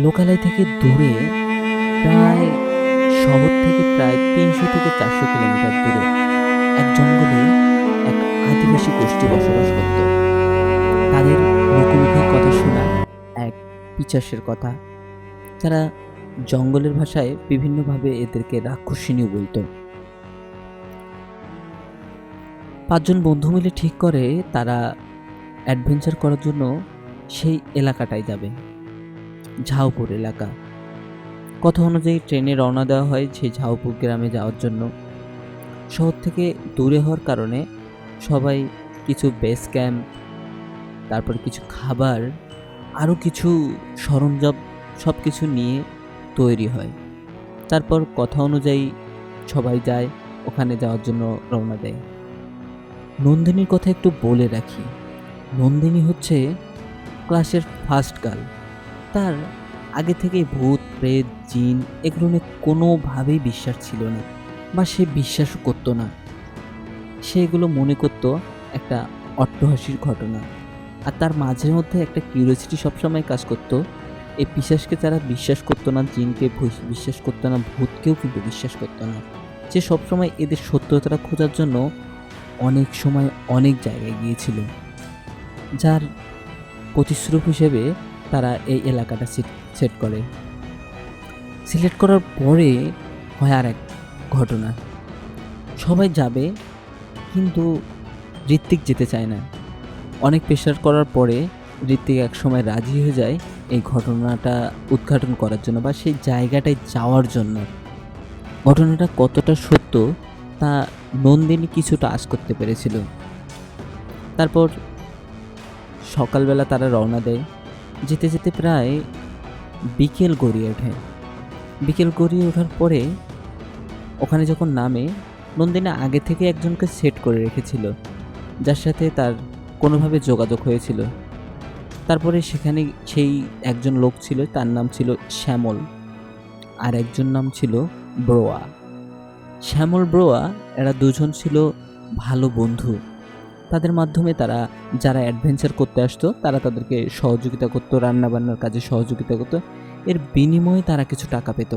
লোকালয় থেকে দূরে প্রায় শহর থেকে প্রায় ৩০০ থেকে ৪০০ কিলোমিটার দূরে এক জঙ্গলে এক আদিবাসী গোষ্ঠী বসবাস করত। তাদের মুখে মুখে কথা শোনা এক পিশাচের কথা। তারা জঙ্গলের ভাষায় বিভিন্নভাবে এদেরকে রাক্ষসিনী বলত। ৫ জন বন্ধু মিলে ঠিক করে তারা অ্যাডভেঞ্চার করার জন্য সেই এলাকাটায় যাবে, ঝাউপুর এলাকা। কথা অনুযায়ী ট্রেনে রওনা দেওয়া হয় সেই ঝাউপুর গ্রামে যাওয়ার জন্য। শহর থেকে দূরে হওয়ার কারণে সবাই কিছু বেস ক্যাম্প, তারপর কিছু খাবার, আরও কিছু সরঞ্জাম সব কিছু নিয়ে তৈরি হয়। তারপর কথা অনুযায়ী সবাই যায়, ওখানে যাওয়ার জন্য রওনা দেয়। নন্দিনীর কথা একটু বলে রাখি। নন্দিনী হচ্ছে ক্লাসের ফার্স্ট গার্ল। তার আগে থেকেই ভূত, প্রেত, জিন এগুলো নিয়ে কোনোভাবেই বিশ্বাস ছিল না, বা সে বিশ্বাসও করতো না। সে এগুলো মনে করতো একটা অট্টহাসির ঘটনা। আর তার মাঝে মধ্যে একটা কিউরিওসিটি সবসময় কাজ করতো। এই পিশাচকে তারা বিশ্বাস করতো না, জিনকে বিশ্বাস করতো না, ভূতকেও কিন্তু বিশ্বাস করতো না। সে সবসময় এদের সত্যতাটা খোঁজার জন্য অনেক সময় অনেক জায়গায় গিয়েছিল, যার প্রতিশ্রুতি হিসেবে তারা এই এলাকাটা সেট করে। সিলেক্ট করার পরে হয় আর এক ঘটনা। সবাই যাবে, কিন্তু ঋত্বিক যেতে চায় না। অনেক প্রেশার করার পরে ঋত্বিক একসময় রাজি হয়ে যায় এই ঘটনাটা উদ্ঘাটন করার জন্য, বা সেই জায়গাটায় যাওয়ার জন্য। ঘটনাটা কতটা সত্য তা নন্দিনী কিছুটা আঁচ করতে পেরেছিল। তারপর সকালবেলা তারা রওনা দেয়। যেতে যেতে প্রায় বিকেল গড়িয়ে ওঠে। বিকেল গড়িয়ে ওঠার পরে ওখানে যখন নামে, নন্দিনী আগে থেকে একজনকে সেট করে রেখেছিল, যার সাথে তার কোনোভাবে যোগাযোগ হয়েছিল। তারপরে সেখানে সেই একজন লোক ছিল, তার নাম ছিল শ্যামল, আর একজন নাম ছিল ব্রোয়া। শ্যামল, ব্রোয়া এরা দুজন ছিল ভালো বন্ধু। তাদের মাধ্যমে তারা যারা অ্যাডভেঞ্চার করতে আসতো তারা তাদেরকে সহযোগিতা করতো, রান্নাবান্নার কাজে সহযোগিতা করতো। এর বিনিময়ে তারা কিছু টাকা পেত।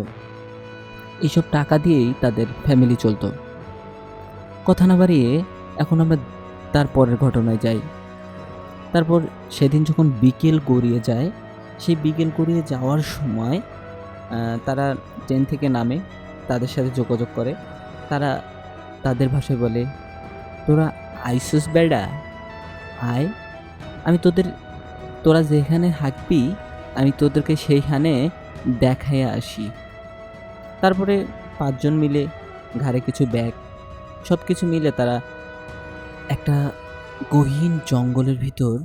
এইসব টাকা দিয়েই তাদের ফ্যামিলি চলতো। কথা না বাড়িয়ে এখন আমরা তারপরের ঘটনায় যাই। তারপর সেদিন যখন বিকেল গড়িয়ে যায়, সেই বিকেল গড়িয়ে যাওয়ার সময় তারা ট্রেন থেকে নামে, তাদের সাথে যোগাযোগ করে। তারা তাদের ভাষায় বলে, তোরা আইসোস বেড়া আয়, আমি তোরা যেখানে হাঁকবি আমি তোদেরকে সেইখানে দেখাইয়া আসি। তারপরে ৫ জন মিলে ঘাড়ে কিছু ব্যাগ, সব কিছু মিলে তারা একটা গহীন জঙ্গলের ভিতর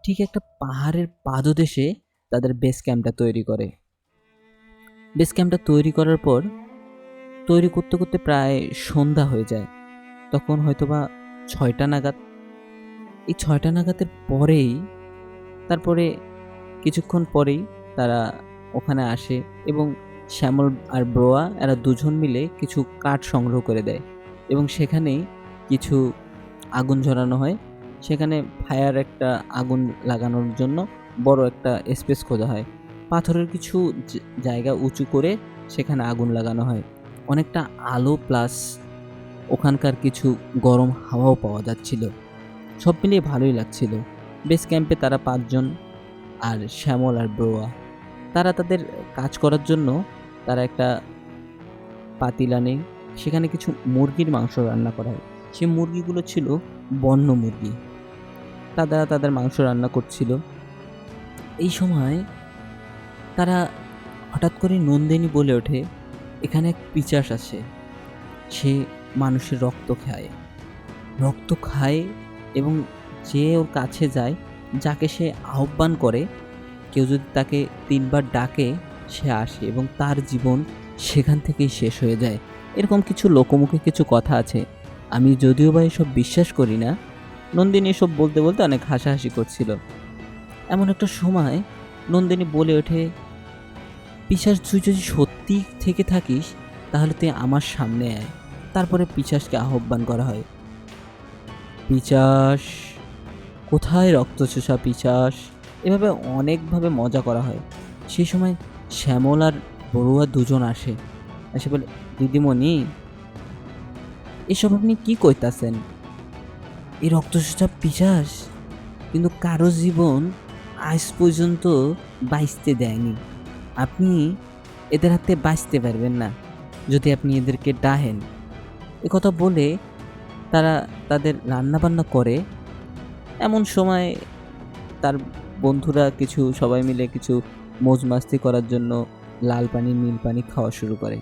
ঠিক একটা পাহাড়ের পাদদেশে তাদের বেস ক্যাম্পটা তৈরি করে। বেস ক্যাম্পটা তৈরি করার পর তৈরি করতে করতে প্রায় সন্ধ্যা হয়ে যায়। তখন হয়তোবা ৬টা নাগাদ। এই ৬টা নাগাদের পরেই তারপরে কিছুক্ষণ পরেই তারা ওখানে আসে, এবং শ্যামল আর ব্রোয়া এরা দুজন মিলে কিছু কাঠ সংগ্রহ করে দেয়, এবং সেখানেই কিছু আগুন ঝরানো হয়। সেখানে ফায়ার একটা আগুন লাগানোর জন্য বড় একটা স্পেস খোঁজা হয়। পাথরের কিছু জায়গা উঁচু করে সেখানে আগুন লাগানো হয়। অনেকটা আলো প্লাস ওখানকার কিছু গরম হাওয়াও পাওয়া যাচ্ছিল। সব মিলিয়ে ভালোই লাগছিল। বেস ক্যাম্পে তারা ৫ জন, আর শ্যামল আর ব্রোয়া, তারা তাদের কাজ করার জন্য তারা একটা পাতিলা নেই। সেখানে কিছু মুরগির মাংস রান্না করা হয়। সেই মুরগিগুলো ছিল বন্য মুরগি। তারা তাদের মাংস রান্না করছিল। এই সময় তারা হঠাৎ করে নন্দিনী বলে ওঠে, এখানে এক পিশাচ আছে, সে মানুষের রক্ত খায়, এবং যে ওর কাছে যায়, যাকে সে আহ্বান করে, কেউ যদি তাকে ৩ বার ডাকে সে আসে, এবং তার জীবন সেখান থেকেই শেষ হয়ে যায়। এরকম কিছু লোকমুখে কিছু কথা আছে। আমি যদিও বা এসব বিশ্বাস করি না। নন্দিনী এসব বলতে বলতে অনেক হাসাহাসি করছিল। এমন একটা সময় নন্দিনী বলে ওঠে, পিশাচ তুই যদি সত্যি থেকে থাকিস তাহলে তুই আমার সামনে আয়। তারপরে পিশাচকে আহ্বান করা হয়। পিশাচ কোথায়, রক্তচোষা পিশাচ, এভাবে অনেকভাবে মজা করা হয়। সেই সময় শ্যামল আর বড়ুয়া দুজন আসে, এসে বলে, দিদিমণি, এসব আপনি কি কইতাছেন? এই রক্তচোষা পিশাচ কিন্তু কারো জীবন আজ পর্যন্ত বাঁচতে দেয়নি। আপনি এদের হাতে বাঁচতে পারবেন না যদি আপনি এদেরকে ডাহেন। একথা বলে তারা তাদের রান্নাবান্না করে। এমন সময় তার বন্ধুরা সবাই মিলে কিছু মৌজ মাস্তি করার জন্য লাল পানি নীল পানি খাওয়া শুরু করে।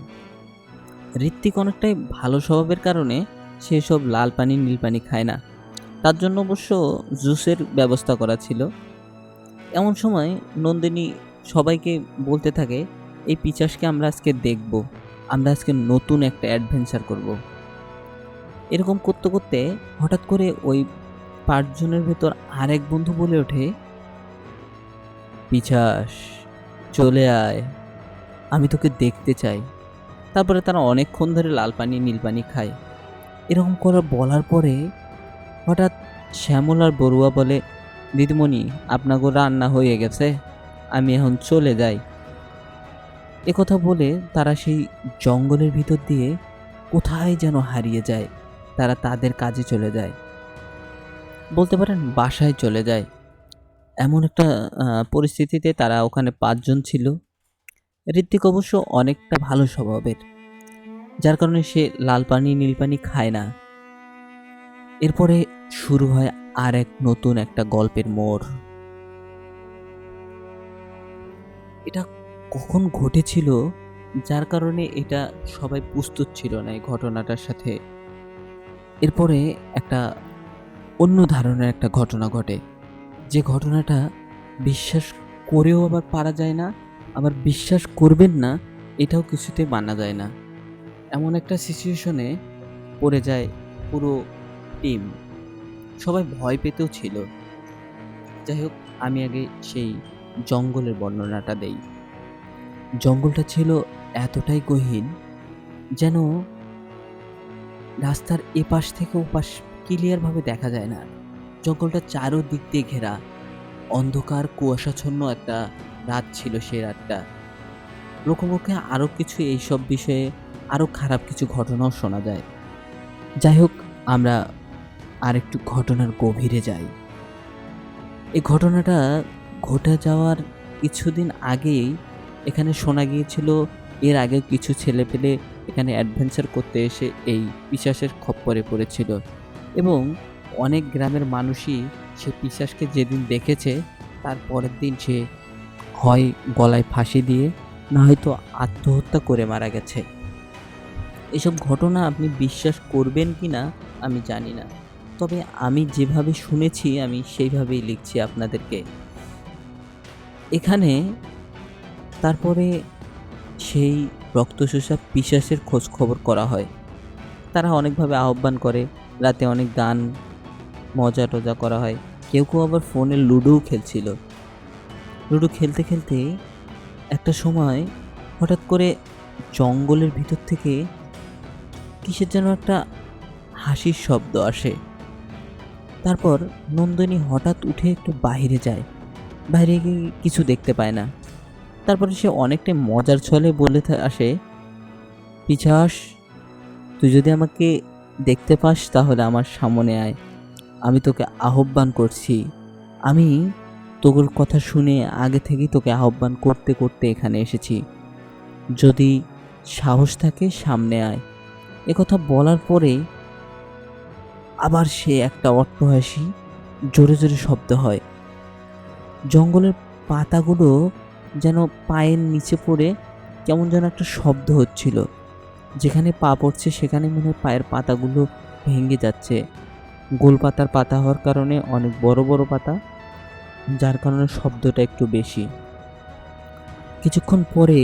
ঋত্বিক অনেকটাই ভালো স্বভাবের কারণে সে সব লাল পানি নীল পানি খায় না, তার জন্য অবশ্য জুসের ব্যবস্থা করা ছিল। এমন সময় নন্দিনী সবাইকে বলতে থাকে, এই পিশাচকে আমরা আজকে দেখব, আমরা আজকে নতুন একটা অ্যাডভেঞ্চার করব। এরকম করতে করতে হঠাৎ করে ওই 5 জনের ভেতর আরেক বন্ধু বলে ওঠে, পিশাচ চলে আয়, আমি তোকে দেখতে চাই। তারপরে তারা অনেকক্ষণ ধরে লাল পানি নীল পানি খায়। এরকম করে বলার পরে হঠাৎ শ্যামল আর বড়ুয়া বলে, দিদিমণি, আপনাকে রান্না হয়ে গেছে, আমি এখন চলে যাই। একথা বলে তারা সেই জঙ্গলের ভিতর দিয়ে কোথায় যেন হারিয়ে যায়। তারা তাদের কাজে চলে যায়, বলতে পারেন বাসায় চলে যায়। এমন একটা পরিস্থিতিতে তারা ওখানে 5 জন ছিল। ঋত্বিক অবশ্য অনেকটা ভালো স্বভাবের, যার কারণে সে লাল পানি নীল পানি খায় না। এরপরে শুরু হয় আর এক নতুন একটা গল্পের মোড়। এটা কখন ঘটেছিল, যার কারণে এটা সবাই প্রস্তুত ছিল না এই ঘটনাটার সাথে। এরপরে একটা অন্য ধরনের একটা ঘটনা ঘটে, যে ঘটনাটা বিশ্বাস করেও আবার পারা যায় না, আবার বিশ্বাস করবেন না এটাও কিছুতে মানা যায় না। এমন একটা সিচুয়েশনে পড়ে যায় পুরো টিম, সবাই ভয় পেতেও ছিল। যাই হোক, আমি আগে সেই জঙ্গলের বর্ণনাটা দেই। জঙ্গলটা ছিল এতটাই গহীন যেন রাস্তার এপাশ থেকে ওপাশ ক্লিয়ারভাবে দেখা যায় না। জঙ্গলটা চারোদিক দিয়ে ঘেরা, অন্ধকার কুয়াশাচ্ছন্ন একটা রাত ছিল সেই রাতটা। লোকমুখে আরও কিছু এইসব বিষয়ে আরও খারাপ কিছু ঘটনাও শোনা যায়। যাই হোক, আমরা আরেকটু ঘটনার গভীরে যাই। এই ঘটনাটা ঘটে যাওয়ার কিছুদিন আগেই এখানে শোনা গিয়েছিল এর আগে কিছু ছেলেপেলে এখানে অ্যাডভেঞ্চার করতে এসে এই পিশাচের খপ্পরে পড়েছিল, এবং অনেক গ্রামের মানুষই সে পিশাচকে যেদিন দেখেছে তার পরের দিন সে হয় গলায় ফাঁসি দিয়ে, না হয়তো আত্মহত্যা করে মারা গেছে। এসব ঘটনা আপনি বিশ্বাস করবেন কি না আমি জানি না, তবে আমি যেভাবে শুনেছি আমি সেইভাবেই লিখছি আপনাদেরকে। এখানে তারপরে সেই রক্তচোষা পিশাচের খোঁজ খবর করা হয়। তারা অনেকভাবে আহ্বান করে, রাতে অনেক গান মজা টজা করা হয়। কেউ কেউ আবার ফোনে লুডোও খেলছিল। লুডো খেলতে খেলতে একটা সময় হঠাৎ করে জঙ্গলের ভিতর থেকে কিসের যেন একটা হাসির শব্দ আসে। তারপর নন্দিনী হঠাৎ উঠে একটু বাইরে যায়, বাইরে গিয়ে কিছু দেখতে পায় না। তারপরে সে অনেকটা মজার ছলে বলে আসে, পিশাচ, তুই যদি আমাকে দেখতে পাস তাহলে আমার সামনে আয়, আমি তোকে আহ্বান করছি। আমি তোর কথা শুনে আগে থেকেই তোকে আহ্বান করতে করতে এখানে এসেছি, যদি সাহস থাকে সামনে আয়। একথা বলার পরে আবার সে একটা অট্টহাসি জোরে জোরে শব্দ হয়। জঙ্গলের পাতাগুলো যেন পায়ের নিচে পড়ে কেমন যেন একটা শব্দ হচ্ছিল। যেখানে পা পড়ছে সেখানে মনে হয় পায়ের পাতাগুলো ভেঙে যাচ্ছে। গোল পাতার পাতা হওয়ার কারণে অনেক বড় বড় পাতা, যার কারণে শব্দটা একটু বেশি। কিছুক্ষণ পরে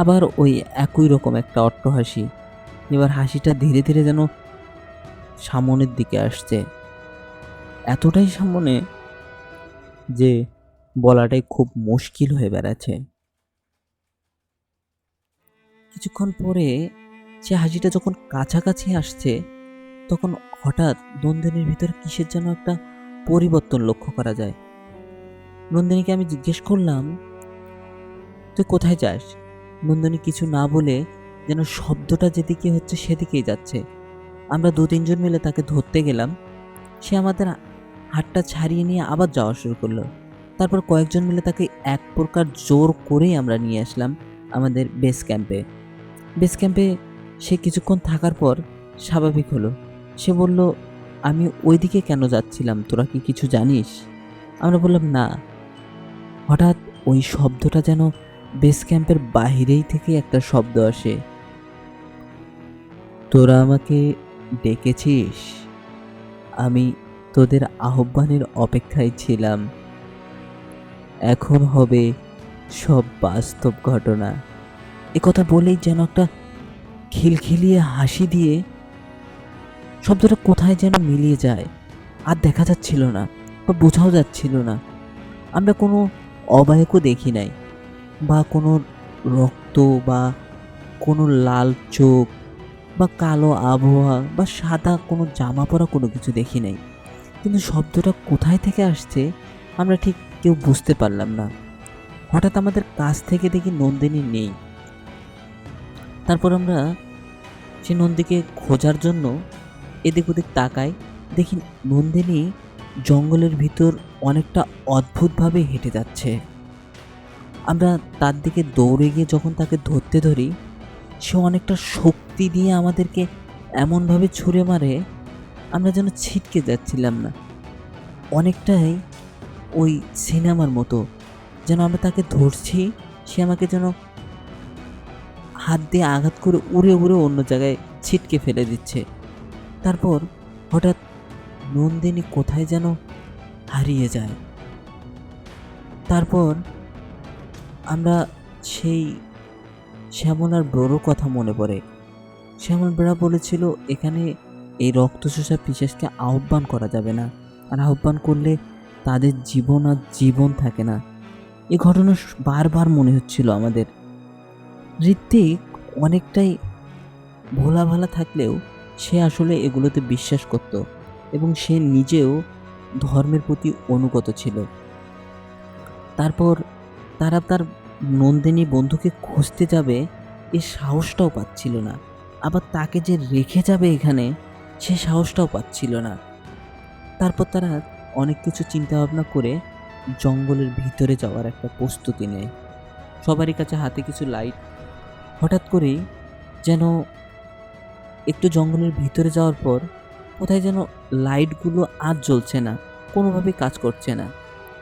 আবার ওই একই রকম একটা অট্টহাসি, এবার হাসিটা ধীরে ধীরে যেন সামনের দিকে আসছে, এতটাই সামনে যে বলাটাই খুব মুশকিল হয়ে বেড়াচ্ছে। কিছুক্ষণ পরে সে হাসিটা যখন কাছাকাছি আসছে তখন হঠাৎ নন্দিনীর ভিতরে কিসের যেন একটা পরিবর্তন লক্ষ্য করা যায়। নন্দিনীকে আমি জিজ্ঞেস করলাম, তুই কোথায় যাস? নন্দিনী কিছু না বলে যেন শব্দটা যেদিকে হচ্ছে সেদিকেই যাচ্ছে। আমরা ২-৩ জন মিলে তাকে ধরতে গেলাম। সে আমাদের হাতটা ছাড়িয়ে নিয়ে আবার যাওয়া শুরু করলো। তারপর কয়েকজন মিলে তাকে এক প্রকার জোর করেই আমরা নিয়ে আসলাম আমাদের বেস ক্যাম্পে। বেস ক্যাম্পে সে কিছুক্ষণ থাকার পর স্বাভাবিক হলো। সে বলল, "আমি ওইদিকে কেন যাচ্ছিলাম? তোরা কি কিছু জানিস?" আমরা বললাম, "না।" হঠাৎ ওই শব্দটা যেন বেস ক্যাম্পের বাহিরেই থেকে একটা শব্দ আসে। "তোরা আমাকে ডেকেছিস? আমি তোদের আহ্বানের অপেক্ষায় ছিলাম। এখন হবে সব বাস্তব ঘটনা।" একথা বলেই যেন একটা খিলখিলিয়ে হাসি দিয়ে শব্দটা কোথায় যেন মিলিয়ে যায়। আর দেখা যাচ্ছিল না বা বোঝাও যাচ্ছিল না। আমরা কোনো অবায়কও দেখি নাই, বা কোনো রক্ত, বা কোনো লাল চোখ, বা কালো আবহাওয়া, বা সাদা কোনো জামা পরা কোনো কিছু দেখি নাই। কিন্তু শব্দটা কোথায় থেকে আসছে আমরা ঠিক কেউ বুঝতে পারলাম না। হঠাৎ আমাদের কাছ থেকে দেখি নন্দিনী নেই। তারপর আমরা সে নন্দীকে খোঁজার জন্য এদিক ওদিক তাকাই। দেখি নন্দিনী জঙ্গলের ভিতর অনেকটা অদ্ভুতভাবে হেঁটে যাচ্ছে। আমরা তার দিকে দৌড়ে গিয়ে যখন তাকে ধরতে ধরি, সে অনেকটা শক্তি দিয়ে আমাদেরকে এমনভাবে ছুঁড়ে মারে, আমরা যেন ছিটকে যাচ্ছিলাম না। অনেকটাই ওই সিনেমার মতো, যেন আমরা তাকে ধরছি, সে আমাকে যেন হাত দিয়ে আঘাত করে উড়ে উড়ে অন্য জায়গায় ছিটকে ফেলে দিচ্ছে। তারপর হঠাৎ নন্দিনী কোথায় যেন হারিয়ে যায়। তারপর আমরা সেই শ্যামলার ব্রোর কথা মনে পড়ে। শ্যামল বেড়া বলেছিল এখানে এই রক্তচোষা পিশাচকে আহ্বান করা যাবে না, আর আহ্বান করলে তাদের জীবন আর জীবন থাকে না। এই ঘটনা বারবার মনে হচ্ছিল আমাদের। ঋত্বিক অনেকটাই ভোলা ভালা থাকলেও সে আসলে এগুলোতে বিশ্বাস করত, এবং সে নিজেও ধর্মের প্রতি অনুগত ছিল। তারপর তারা তার নন্দিনী বন্ধুকে খুঁজতে যাবে, এ সাহসটাও পাচ্ছিল না। আবার তাকে যে রেখে যাবে এখানে, সে সাহসটাও পাচ্ছিল না। তারপর তারা অনেক কিছু চিন্তা ভাবনা করে জঙ্গলের ভিতরে যাওয়ার একটা প্রস্তুতি নেয়। সবারই কাছে হাতে কিছু লাইট। হঠাৎ করেই যেন একটু জঙ্গলের ভিতরে যাওয়ার পর কোথায় যেন লাইটগুলো আর জ্বলছে না, কোনোভাবেই কাজ করছে না।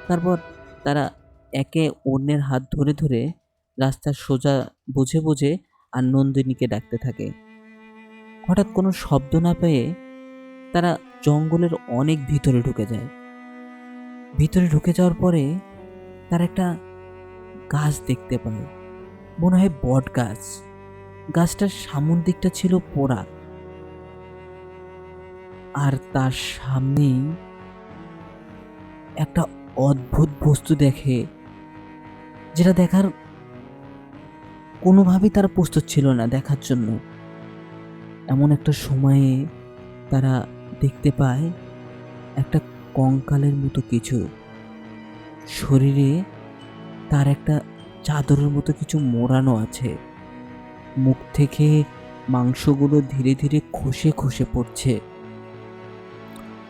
তারপর তারা একে অন্যের হাত ধরে ধরে রাস্তার সোজা বুঝে বুঝে আর নন্দিনীকে ডাকতে থাকে। হঠাৎ কোনো শব্দ না পেয়ে তারা জঙ্গলের অনেক ভিতরে ঢুকে যায়। ভিতরে ঢুকে যাওয়ার পরে তারা একটা গাছ দেখতে পায়, মনে হয় বট গাছ। গাছটার সামনের দিকটা ছিল পোড়া, আর তার সামনেই একটা অদ্ভুত বস্তু দেখে, যেটা দেখার কোনোভাবেই তারা প্রস্তুত ছিল না দেখার জন্য। এমন একটা সময়ে তারা দেখতে পায় একটা কঙ্কালের মতো কিছু, শরীরে তার একটা চাদরের মতো কিছু মোড়ানো আছে। মুখ থেকে মাংসগুলো ধীরে ধীরে খসে খসে পড়ছে।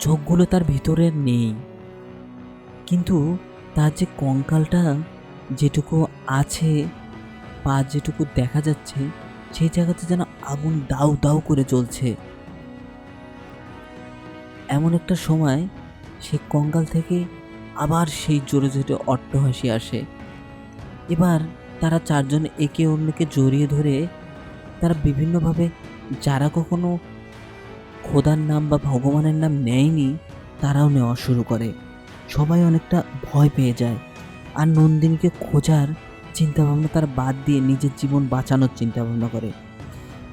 চোখগুলো তার ভিতরে নেই, কিন্তু তার যে কঙ্কালটা যেটুকু আছে, পা যেটুকু দেখা যাচ্ছে, সেই জায়গাতে যেন আগুন দাউ দাউ করে জ্বলছে। এমন একটা সময় সেই কঙ্কাল থেকে আবার সেই জোরে জোরে অট্টহাসি আসে। এবার তারা চারজন একে অন্যকে জড়িয়ে ধরে তারা বিভিন্নভাবে, যারা কখনো খোদার নাম বা ভগবানের নাম নেয়নি, তারাও নেওয়া শুরু করে। সবাই অনেকটা ভয় পেয়ে যায়, আর নন্দিনীকে খোঁজার চিন্তাভাবনা তারা বাদ দিয়ে নিজের জীবন বাঁচানোর চিন্তাভাবনা করে।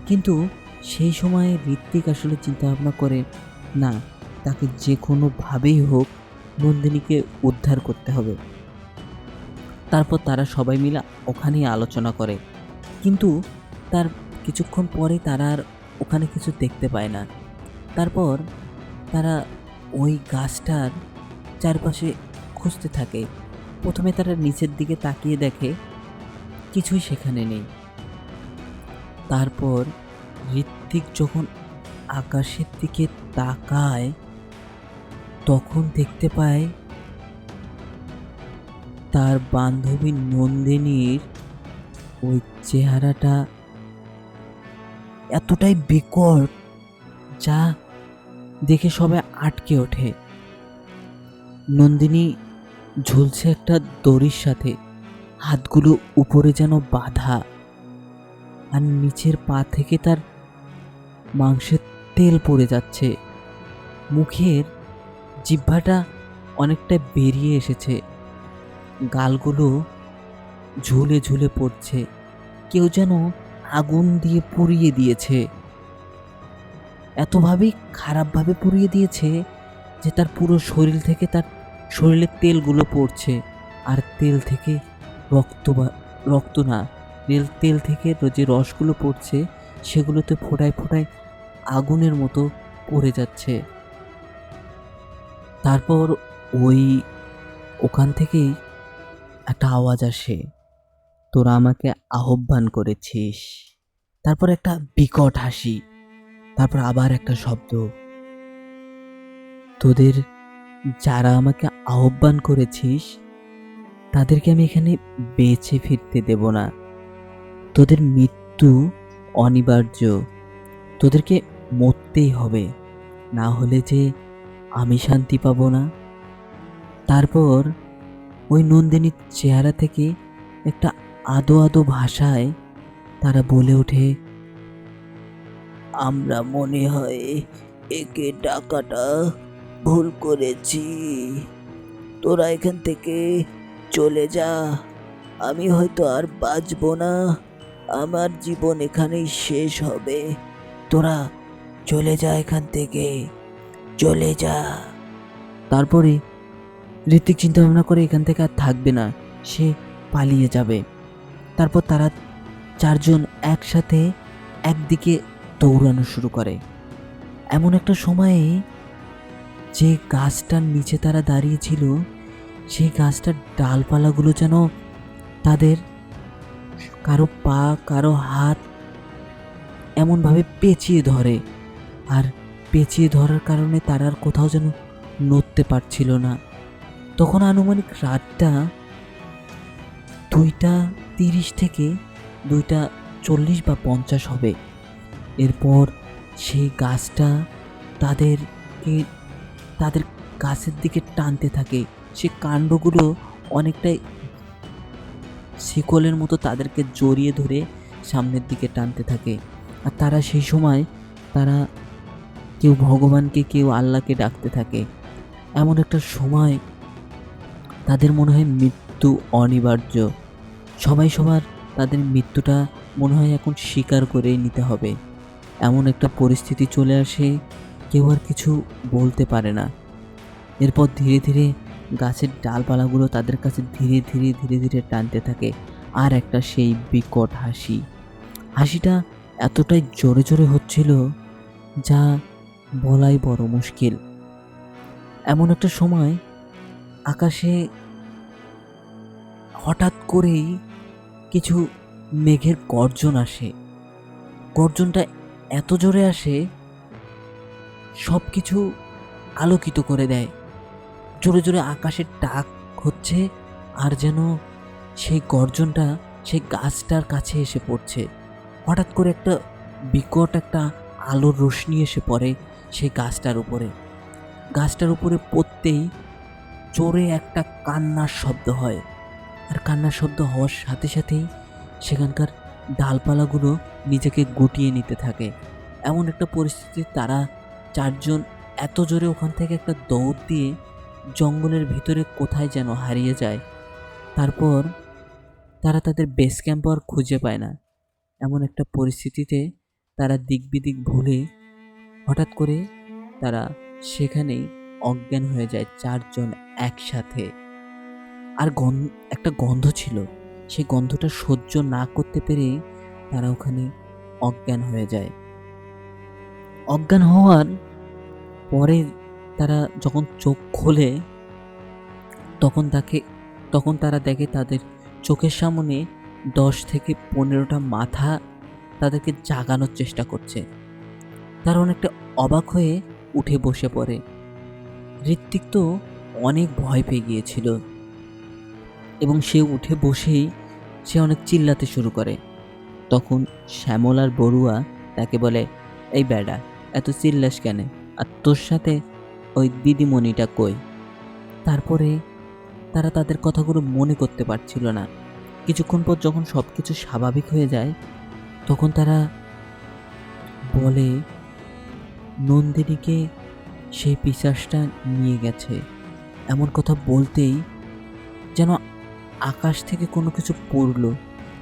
কিন্তু সেই সময়ে ঋত্বিক আসলে চিন্তাভাবনা করে, না, তাকে যে কোনোভাবেই হোক নন্দিনীকে উদ্ধার করতে হবে। তারপর তারা সবাই মিলে ওখানেই আলোচনা করে, কিন্তু তার কিছুক্ষণ পরে তারা আর ওখানে কিছু দেখতে পায় না। তারপর তারা ওই গাছটার চারপাশে খুঁজতে থাকে। প্রথমে তারা নিচের দিকে তাকিয়ে দেখে কিছুই সেখানে নেই। তারপর ঋত্বিক যখন আকাশের দিকে তাকায় তখন দেখতে পায় তার বান্ধবী নন্দিনীর ওই চেহারাটা এতটাই বিকট যা দেখে সবাই আটকে ওঠে। নন্দিনী ঝুলছে একটা দড়ির সাথে, হাতগুলো উপরে যেন বাঁধা, আর নিচের পা থেকে তার মাংসের তেল পড়ে যাচ্ছে। মুখের জিহ্বাটা অনেকটা বেরিয়ে এসেছে, গালগুলো ঝুলে ঝুলে পড়ছে, কেউ যেন আগুন দিয়ে পুড়িয়ে দিয়েছে। এতভাবেই খারাপভাবে পুড়িয়ে দিয়েছে যে তার পুরো শরীর থেকে তার শরীরের তেলগুলো পড়ছে, আর তেল থেকে রক্ত না, তেল থেকে যে রসগুলো পড়ছে সেগুলোতে ফোঁটায় ফোঁটায় আগুনের মতো পড়ে যাচ্ছে। তারপর ওখান থেকেই একটা আওয়াজ আসে, তোরা আমাকে আহ্বান করেছিস। তারপর একটা বিকট হাসি, তারপর আবার একটা শব্দ, তোদের যারা আমাকে আহ্বান করেছিস তাদেরকে আমি এখানে বেঁচে ফিরতে দেব না। তোদের মৃত্যু অনিবার্য, তোদেরকে মরতেই হবে, না হলে যে আমি শান্তি পাবো না। তারপর ওই নন্দিনীর চেহারা থেকে একটা আদো আদো ভাষায় তারা বলে ওঠে, আমরা মনে হয় একে ডাকাটা ভুল করেছি, তোরা এখান থেকে চলে যা, আমি হয়তো আর বাঁচবো না, আমার জীবন এখানেই শেষ হবে, তোরা চলে যা এখান থেকে, চলে যা। তারপরে ঋত্বিক চিন্তা ভাবনা করে এখান থেকে আর থাকবে না, সে পালিয়ে যাবে। তারপর তারা চারজন একসাথে একদিকে দৌড়ানো শুরু করে। এমন একটা সময়ে যে গাছটার নিচে তারা দাঁড়িয়েছিল সেই গাছটার ডালপালাগুলো যেন তাদের কারো পা কারো হাত এমনভাবে পেঁচিয়ে ধরে, আর পেঁচিয়ে ধরার কারণে তারা আর কোথাও যেন নড়তে পারছিল না। তখন আনুমানিক রাতটা 2:30 থেকে 2:40 বা 50 হবে। এরপর সেই গাছটা তাদের গাছের দিকে টানতে থাকে, সে কাণ্ডগুলো অনেকটাই শিকলের মতো তাদেরকে জড়িয়ে ধরে সামনের দিকে টানতে থাকে। আর তারা সেই সময় তারা কেউ ভগবানকে কেউ আল্লাহকে ডাকতে থাকে। এমন একটা সময় তাদের মনে হয় মৃত্যু অনিবার্য, সবাই সবার তাদের মৃত্যুটা মনে হয় এখন স্বীকার করেই নিতে হবে। এমন একটা পরিস্থিতি চলে আসে, কেউ আর কিছু বলতে পারে না। এরপর ধীরে ধীরে গাছের ডালপালাগুলো তাদের কাছে ধীরে ধীরে ধীরে ধীরে টানতে থাকে। আর একটা সেই বিকট হাসিটা এতটাই জোরে জোরে হচ্ছিল যা বলাই বড় মুশকিল। এমন একটা সময় আকাশে হঠাৎ করেই কিছু মেঘের গর্জন আসে। গর্জনটা এত জোরে আসে সব কিছু আলোকিত করে দেয়। জোরে জোরে আকাশের ডাক হচ্ছে, আর যেন সেই গর্জনটা সেই গাছটার কাছে এসে পড়ছে। হঠাৎ করে একটা বিকট একটা আলোর রোশনি এসে পড়ে সেই গাছটার উপরে পড়তেই জোরে একটা কান্নার শব্দ হয়, আর কান্নার শব্দ হওয়ার সাথে সাথেই সেখানকার ডালপালাগুলো নিজেকে গুটিয়ে নিতে থাকে। এমন একটা পরিস্থিতি তারা চারজন এত জোরে ওখান থেকে একটা দৌড় দিয়ে জঙ্গলের ভিতরে কোথায় যেন হারিয়ে যায়। তারপর তারা তাদের বেস ক্যাম্প আর খুঁজে পায় না। এমন একটা পরিস্থিতিতে তারা দিক বিদিক ভুলে হঠাৎ করে তারা সেখানেই অজ্ঞান হয়ে যায় চারজন একসাথে। আর একটা গন্ধ ছিল, সেই গন্ধটা সহ্য না করতে পেরে তারা ওখানে অজ্ঞান হয়ে যায়। অজ্ঞান হওয়ার পরে তারা যখন চোখ খোলে তখন তারা দেখে তাদের চোখের সামনে 10 থেকে 15টা মাথা তাদেরকে জাগানোর চেষ্টা করছে। তারা অনেকটা অবাক হয়ে উঠে বসে পড়ে। ঋত্বিক তো অনেক ভয় পেয়ে গিয়েছিল এবং সে উঠে বসেই সে অনেক চিল্লাতে শুরু করে। তখন শ্যামল আর বড়ুয়া তাকে বলে, এই বেডা, এত চিল্লাস কেন? আর তোর সাথে ওই দিদিমণিটা কই? তারপরে তারা তাদের কথাগুলো মনে করতে পারছিল না। কিছুক্ষণ পর যখন সবকিছু স্বাভাবিক হয়ে যায়, তখন তারা বলে নন্দিনীকে সেই পিশাচটা নিয়ে গেছে। এমন কথা বলতেই যেন আকাশ থেকে কোনো কিছু পড়ল।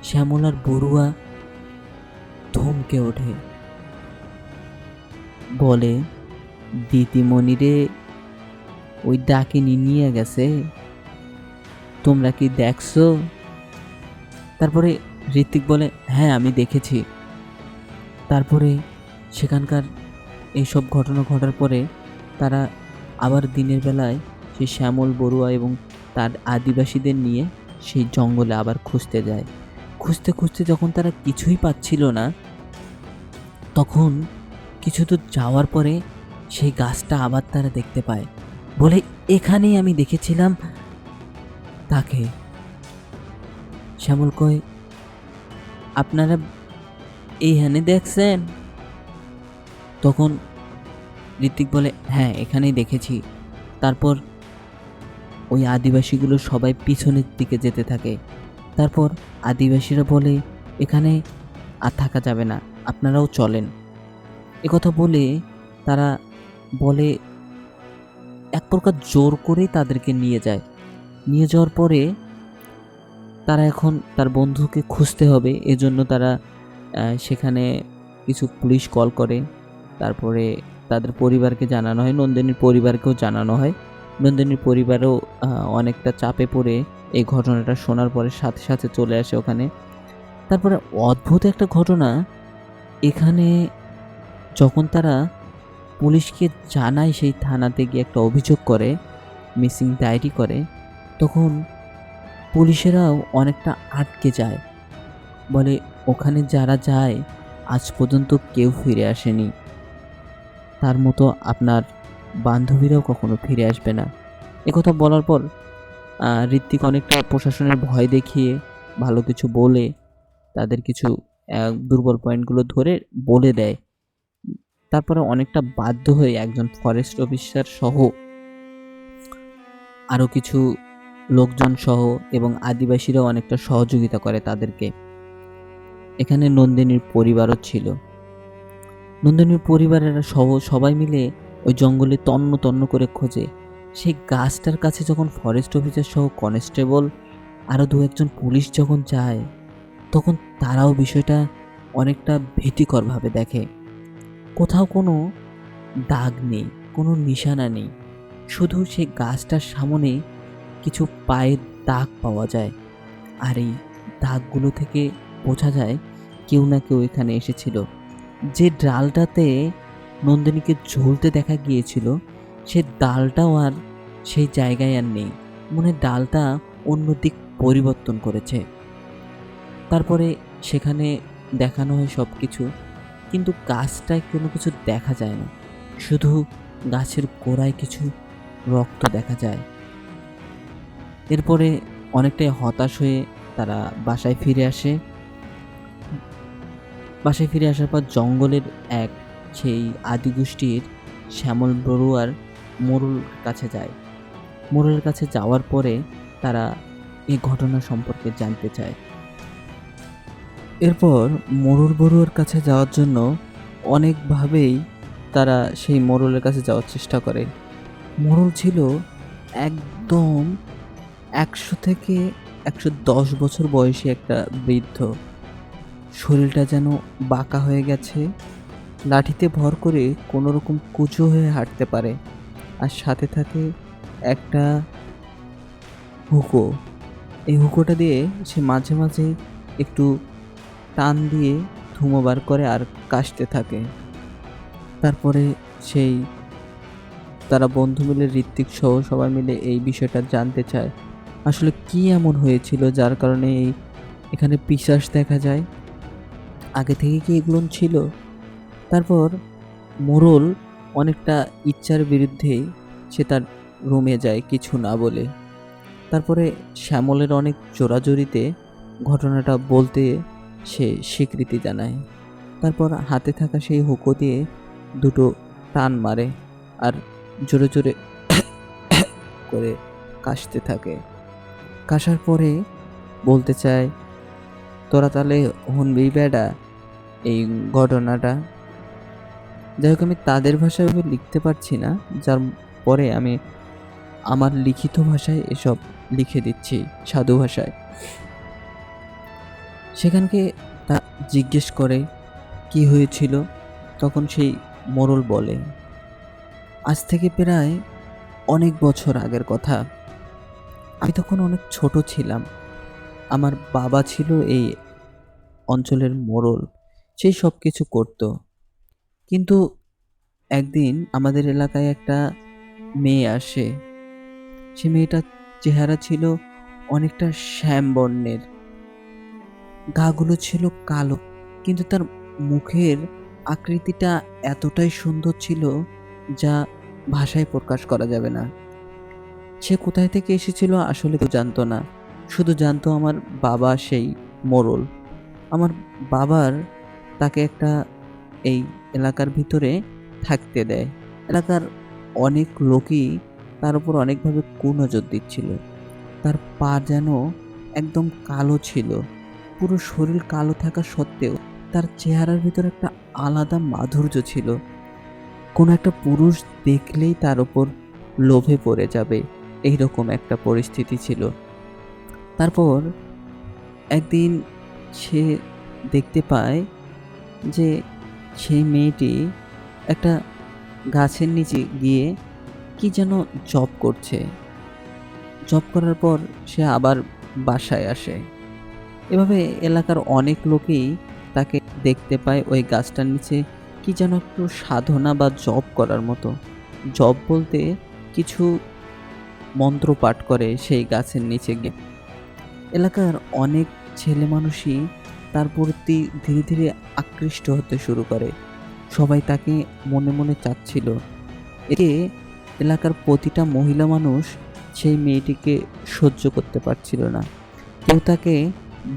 শ্যামল আর বড়ুয়া থমকে ওঠে, বলে, দিদিমণিরে ওই ডাকিনী নিয়ে গেছে, তোমরা কি দেখছো? তারপরে ঋত্বিক বলে, হ্যাঁ আমি দেখেছি। তারপরে সেখানকার এইসব ঘটনা ঘটার পরে তারা আবার দিনের বেলায় সেই শ্যামল বড়ুয়া এবং তার আদিবাসীদের নিয়ে সেই জঙ্গলে আবার খুঁজতে যায়। খুঁজতে খুঁজতে যখন তারা কিছুই পাচ্ছিল না, তখন কিছু দূর যাওয়ার পরে সেই গাছটা আবার তারা দেখতে পায়। বলে, এখানেই আমি দেখেছিলাম তাকে। শ্যামল কয়, আপনারা এইখানে দেখছেন? তখন ঋত্বিক বলে, হ্যাঁ এখানেই দেখেছি। তারপর ওই আদিবাসীগুলো সবাই পিছনের দিকে যেতে থাকে। তারপর আদিবাসীরা বলে, এখানে আর থাকা যাবে না, আপনারাও চলেন। একথা বলে তারা বলে এক প্রকার জোর করেই তাদেরকে নিয়ে যায়। নিয়ে যাওয়ার পরে তারা এখন তার বন্ধুকে খুঁজতে হবে, এজন্য তারা সেখানে কিছু পুলিশ কল করে। তারপরে তাদের পরিবারকে জানানো হয়, নন্দিনীর পরিবারকেও জানানো হয়। নন্দিনীর পরিবারও অনেকটা চাপে পড়ে এই ঘটনাটা শোনার পরে সাথে সাথে চলে আসে ওখানে। তারপরে অদ্ভুত একটা ঘটনা, এখানে যখন তারা পুলিশকে জানায়, সেই থানাতে গিয়ে একটা অভিযোগ করে, মিসিং ডায়েরি করে, তখন পুলিশেরাও অনেকটা আটকে যায়। বলে, ওখানে যারা যায় আজ পর্যন্ত কেউ ফিরে আসেনি, তার মতো আপনার বান্ধবীরাও কখনো ফিরে আসবে না। একথা বলার পর ঋত্বিক অনেকটা প্রশাসনের ভয় দেখিয়ে ভালো কিছু বলে তাদের কিছু দুর্বল পয়েন্টগুলো ধরে বলে দেয়। তারপরে অনেকটা বাধ্য হয়ে একজন ফরেস্ট অফিসার সহ আরও কিছু লোকজন সহ এবং আদিবাসীরাও অনেকটা সহযোগিতা করে তাদেরকে। এখানে নন্দিনীর পরিবারও ছিল। নন্দিনীর পরিবারেরা সহ সবাই মিলে ওই জঙ্গলে তন্ন তন্ন করে খোঁজে। সেই গাছটার কাছে যখন ফরেস্ট অফিসার সহ কনস্টেবল আরও 2-1জন পুলিশ যখন যায়, তখন তারাও বিষয়টা অনেকটা ভীতিকরভাবে দেখে। কোথাও কোনো দাগ নেই, কোনো নিশানা নেই, শুধু সেই গাছটার সামনে কিছু পায়ের দাগ পাওয়া যায়। আর এই দাগগুলো থেকে বোঝা যায় কেউ না কেউ এখানে এসেছিল। যে ডালটাতে নন্দিনীকে ঝুলতে দেখা গিয়েছিল, সে ডালটাও আর সেই জায়গায় আর নেই, মনে হয় ডালটা অন্য দিক পরিবর্তন করেছে। তারপরে সেখানে দেখানো হয় সব কিছু, কিন্তু গাছটায় কোনো কিছু দেখা যায় না, শুধু গাছের গোড়ায় কিছু রক্ত দেখা যায়। এরপরে অনেকটাই হতাশ হয়ে তারা বাসায় ফিরে আসে। বাসায় ফিরে আসার পর জঙ্গলের সেই আদিগোষ্ঠীর শ্যামল বড়ুয়ার মোড়ল কাছে যায়। মোড়লের কাছে যাওয়ার পরে তারা এই ঘটনা সম্পর্কে জানতে চায়। এরপর মোড়ল বড়ুয়ার কাছে যাওয়ার জন্য অনেকভাবেই তারা সেই মোড়লের কাছে যাওয়ার চেষ্টা করে। মোড়ল ছিল একদম 100 থেকে 110 বছর বয়সী একটা বৃদ্ধ। শরীরটা যেন বাঁকা হয়ে গেছে, লাঠিতে ভর করে কোনো রকম কুচো হয়ে হাঁটতে পারে, আর সাথে থাকে একটা হুকো। এই হুকোটা দিয়ে সে মাঝে মাঝে একটু টান দিয়ে ধুমো বার করে আর কাশতে থাকে। তারপরে তারা বন্ধু মিলে, ঋত্বিক সহ সবাই মিলে এই বিষয়টা জানতে চায় আসলে কি এমন হয়েছিল যার কারণে এই এখানে পিশাচ দেখা যায়। আগে থেকে কি এগুলো ছিল? তারপর মোড়ল অনেকটা ইচ্ছার বিরুদ্ধেই সে তার রুমে যায় কিছু না বলে। তারপরে শ্যামলের অনেক জোরাজুরিতে ঘটনাটা বলতে সে স্বীকৃতি জানায়। তারপর হাতে থাকা সেই হুঁকো দিয়ে দুটো টান মারে আর জোরে জোরে করে কাশতে থাকে। কাশার পরে বলতে চায়, তোরা তাহলে শুনবি বেডা এই ঘটনাটা। যাই হোক, আমি তাদের ভাষায় লিখতে পারছি না, যার পরে আমি আমার লিখিত ভাষায় এসব লিখে দিচ্ছি, সাধু ভাষায়। সেখানকে তা জিজ্ঞেস করে কি হয়েছিল। তখন সেই মোড়ল বলে, আজ থেকে প্রায় অনেক বছর আগের কথা। আমি তখন অনেক ছোট ছিলাম। আমার বাবা ছিল এই অঞ্চলের মোড়ল, সেই সব কিছু করত। কিন্তু একদিন আমাদের এলাকায় একটা মেয়ে আসে। সে মেয়েটার চেহারা ছিল অনেকটা শ্যাম বর্ণের, গাগুলো ছিল কালো, কিন্তু তার মুখের আকৃতিটা এতটাই সুন্দর ছিল যা ভাষায় প্রকাশ করা যাবে না। সে কোথায় থেকে এসেছিল আসলে কেউ জানতো না, শুধু জানতো আমার বাবা সেই মোড়ল। আমার বাবার তাকে একটা এই এলাকার ভিতরে থাকতে দেয়। এলাকার অনেক লোকই তার উপর অনেকভাবে কুনজর দিচ্ছিল। তার পা যেন একদম কালো ছিল, পুরো শরীর কালো থাকা সত্ত্বেও তার চেহারার ভিতর একটা আলাদা মাধুর্য ছিল। কোনো একটা পুরুষ দেখলেই তার উপর লোভে পড়ে যাবে, এইরকম একটা পরিস্থিতি ছিল। তারপর একদিন সে দেখতে পায় যে সেই মেয়েটি একটা গাছের নিচে গিয়ে কি যেন জব করছে। জব করার পর সে আবার বাসায় আসে। এভাবে এলাকার অনেক লোকেই তাকে দেখতে পায় ওই গাছটার নিচে কি যেন একটু সাধনা বা জব করার মতো। জব বলতে কিছু মন্ত্র পাঠ করে সেই গাছের নিচে গিয়ে। এলাকার অনেক ছেলে মানুষই তার প্রতি ধীরে ধীরে আকৃষ্ট হতে শুরু করে। সবাই তাকে মনে মনে চাচ্ছিল। এতে এলাকার প্রতিটা মহিলা মানুষ সেই মেয়েটিকে সহ্য করতে পারছিল না। কেউ তাকে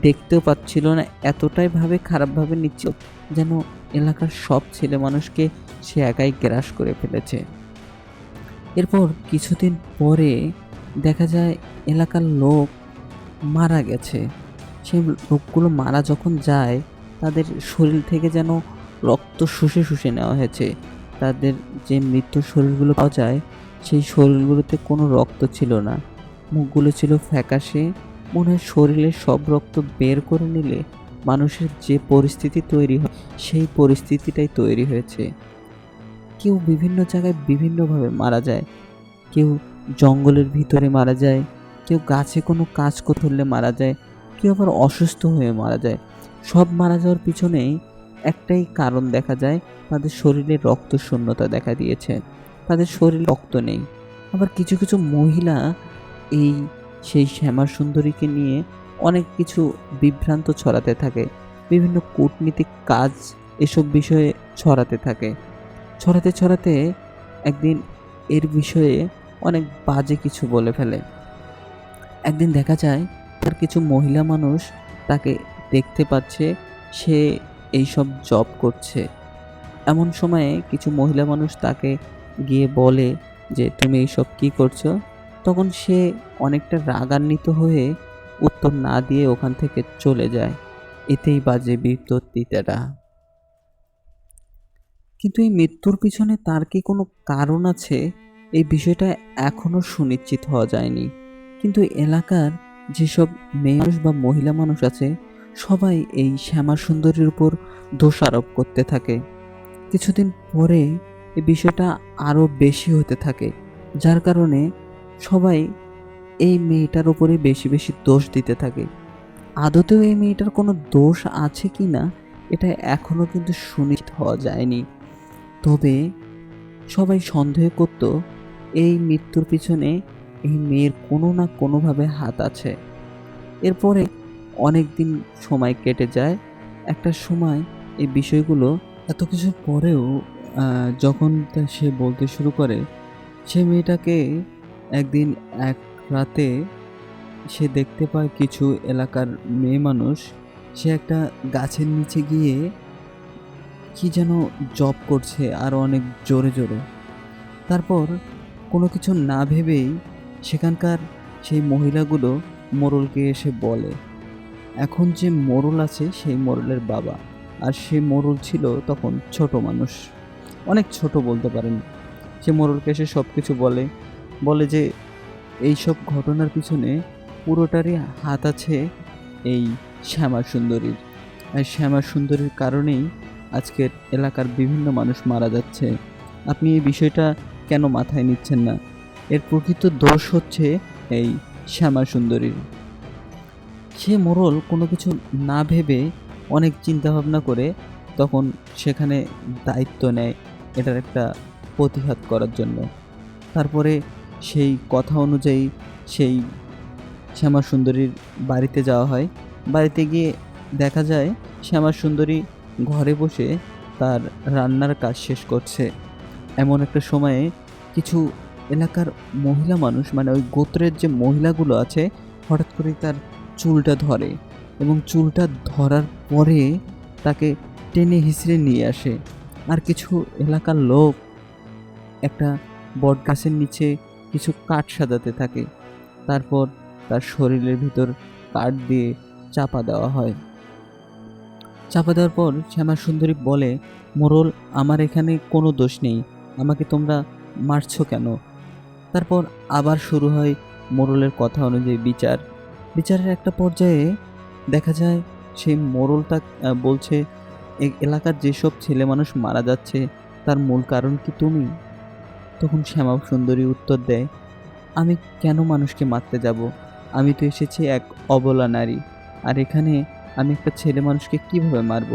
দেখতেও পাচ্ছিল না, এতটাই ভাবে খারাপভাবে নিচ্ছিল যেন এলাকার সব ছেলে মানুষকে সে একাই গ্রাস করে ফেলেছে। এরপর কিছুদিন পরে দেখা যায় এলাকার লোক মারা গেছে। সেই লোকগুলো মারা যখন যায়, তাদের শরীর থেকে যেন রক্ত শুষে শুষে নেওয়া হয়েছে। তাদের যে মৃত্যুর শরীরগুলো পাওয়া যায়, সেই শরীরগুলোতে কোনো রক্ত ছিল না, মুখগুলো ছিল ফ্যাকাশে। মনে হয় শরীরের সব রক্ত বের করে নিলে মানুষের যে পরিস্থিতি তৈরি হয়, সেই পরিস্থিতিটাই তৈরি হয়েছে। কেউ বিভিন্ন জায়গায় বিভিন্নভাবে মারা যায়। কেউ জঙ্গলের ভিতরে মারা যায়, কেউ গাছে কোনো কাজ করলে মারা যায়, কেউ আবার অসুস্থ হয়ে মারা যায়। সব মারা যাওয়ার পিছনেই একটাই কারণ দেখা যায়, তাদের শরীরে রক্ত শূন্যতা দেখা দিয়েছে, তাদের শরীরে রক্ত নেই। আবার কিছু কিছু মহিলা এই সেই শ্যামা সুন্দরীকে নিয়ে অনেক কিছু বিভ্রান্ত ছড়াতে থাকে, বিভিন্ন কূটনীতিক কাজ এসব বিষয়ে ছড়াতে থাকে। ছড়াতে ছড়াতে একদিন এর বিষয়ে অনেক বাজে কিছু বলে ফেলে। একদিন দেখা যায় তার কিছু মহিলা মানুষ তাকে দেখতে পাচ্ছে, সে এইসব জব করছে। এমন সময়ে কিছু মহিলা মানুষ তাকে গিয়ে বলে যে তুমি এইসব কি করছো। তখন সে অনেকটা রাগান্বিত হয়ে উত্তর না দিয়ে ওখান থেকে চলে যায়। এতেই বাজে বিতর্কিতাটা। কিন্তু এই মৃত্যুর পিছনে তার কি কোনো কারণ আছে, এই বিষয়টা এখনো সুনিশ্চিত হওয়া যায়নি। কিন্তু এলাকার যেসব মেয়ে মানুষ বা মহিলা মানুষ আছে, সবাই এই শ্যামা সুন্দরীর উপর দোষারোপ করতে থাকে। কিছুদিন পরে এই বিষয়টা আরও বেশি হতে থাকে, যার কারণে সবাই এই মেয়েটার উপরে বেশি বেশি দোষ দিতে থাকে। আদতেও এই মেয়েটার কোনো দোষ আছে কি না, এটা এখনো কিন্তু সুনিশ্চিত হওয়া যায়নি। তবে সবাই সন্দেহ করত এই মৃত্যুর পিছনে এই মেয়ের কোনো না কোনোভাবে হাত আছে। এরপরে অনেক দিন সময় কেটে যায়। একটা সময় এই বিষয়গুলো এত কিছুর পরেও যখন সে বলতে শুরু করে, সে মেয়েটাকে একদিন এক রাতে সে দেখতে পায় কিছু এলাকার মেয়ে মানুষ, সে একটা গাছের নিচে গিয়ে কি যেন জপ করছে আরো অনেক জোরে, জোরে। তারপর কোনো কিছু না ভেবেই সেখানকার সেই মহিলাগুলো মোড়লকে এসে বলে। এখন যে মোড়ল আছে সেই মোড়লের বাবা, আর সে মোড়ল ছিল তখন ছোট মানুষ, অনেক ছোট বলতে পারেন। সে মোড়লকে এসে সব কিছু বলে, বলে যে এইসব ঘটনার পিছনে পুরোটারই হাত আছে এই শ্যামা সুন্দরীর। আর শ্যামা সুন্দরীর কারণেই আজকের এলাকার বিভিন্ন মানুষ মারা যাচ্ছে। আপনি এই বিষয়টা কেন মাথায় নিচ্ছেন না? এর প্রকৃত দোষ হচ্ছে এই শ্যামা সুন্দরীর। সে মোড়ল কোনো কিছু না ভেবে অনেক চিন্তাভাবনা করে তখন সেখানে দায়িত্ব নেয় এটার একটা প্রতিঘাত করার জন্য। তারপরে সেই কথা অনুযায়ী সেই শ্যামা সুন্দরীর বাড়িতে যাওয়া হয়। বাড়িতে গিয়ে দেখা যায় শ্যামা সুন্দরী ঘরে বসে তার রান্নার কাজ শেষ করছে। এমন একটা সময়ে কিছু এলাকার মহিলা মানুষ, মানে ওই গোত্রের যে মহিলাগুলো আছে, হঠাৎ করে তার চুলটা ধরে এবং চুলটা ধরার পরে তাকে টেনে হিঁচড়ে নিয়ে আসে। আর কিছু এলাকার লোক একটা বটগাছের নিচে কিছু কাঠ সাজাতে থাকে। তারপর তার শরীরের ভিতর কাঠ দিয়ে চাপা দেওয়া হয়। চাপা দেওয়ার পর শ্যামা সুন্দরী বলে, মোড়ল, আমার এখানে কোনো দোষ নেই, আমাকে তোমরা মারছো কেন? তারপর আবার শুরু হয় মোড়লের কথা অনুযায়ী বিচার। বিচারের একটা পর্যায়ে দেখা যায় সেই মোড়লটা বলছে, এই এলাকার যেসব ছেলে মানুষ মারা যাচ্ছে তার মূল কারণ কি তুমি? তখন শ্যামা সুন্দরী উত্তর দেয়, আমি কেন মানুষকে মারতে যাব? আমি তো এসেছি এক অবলা নারী, আর এখানে আমি একটা ছেলে মানুষকে কিভাবে মারব?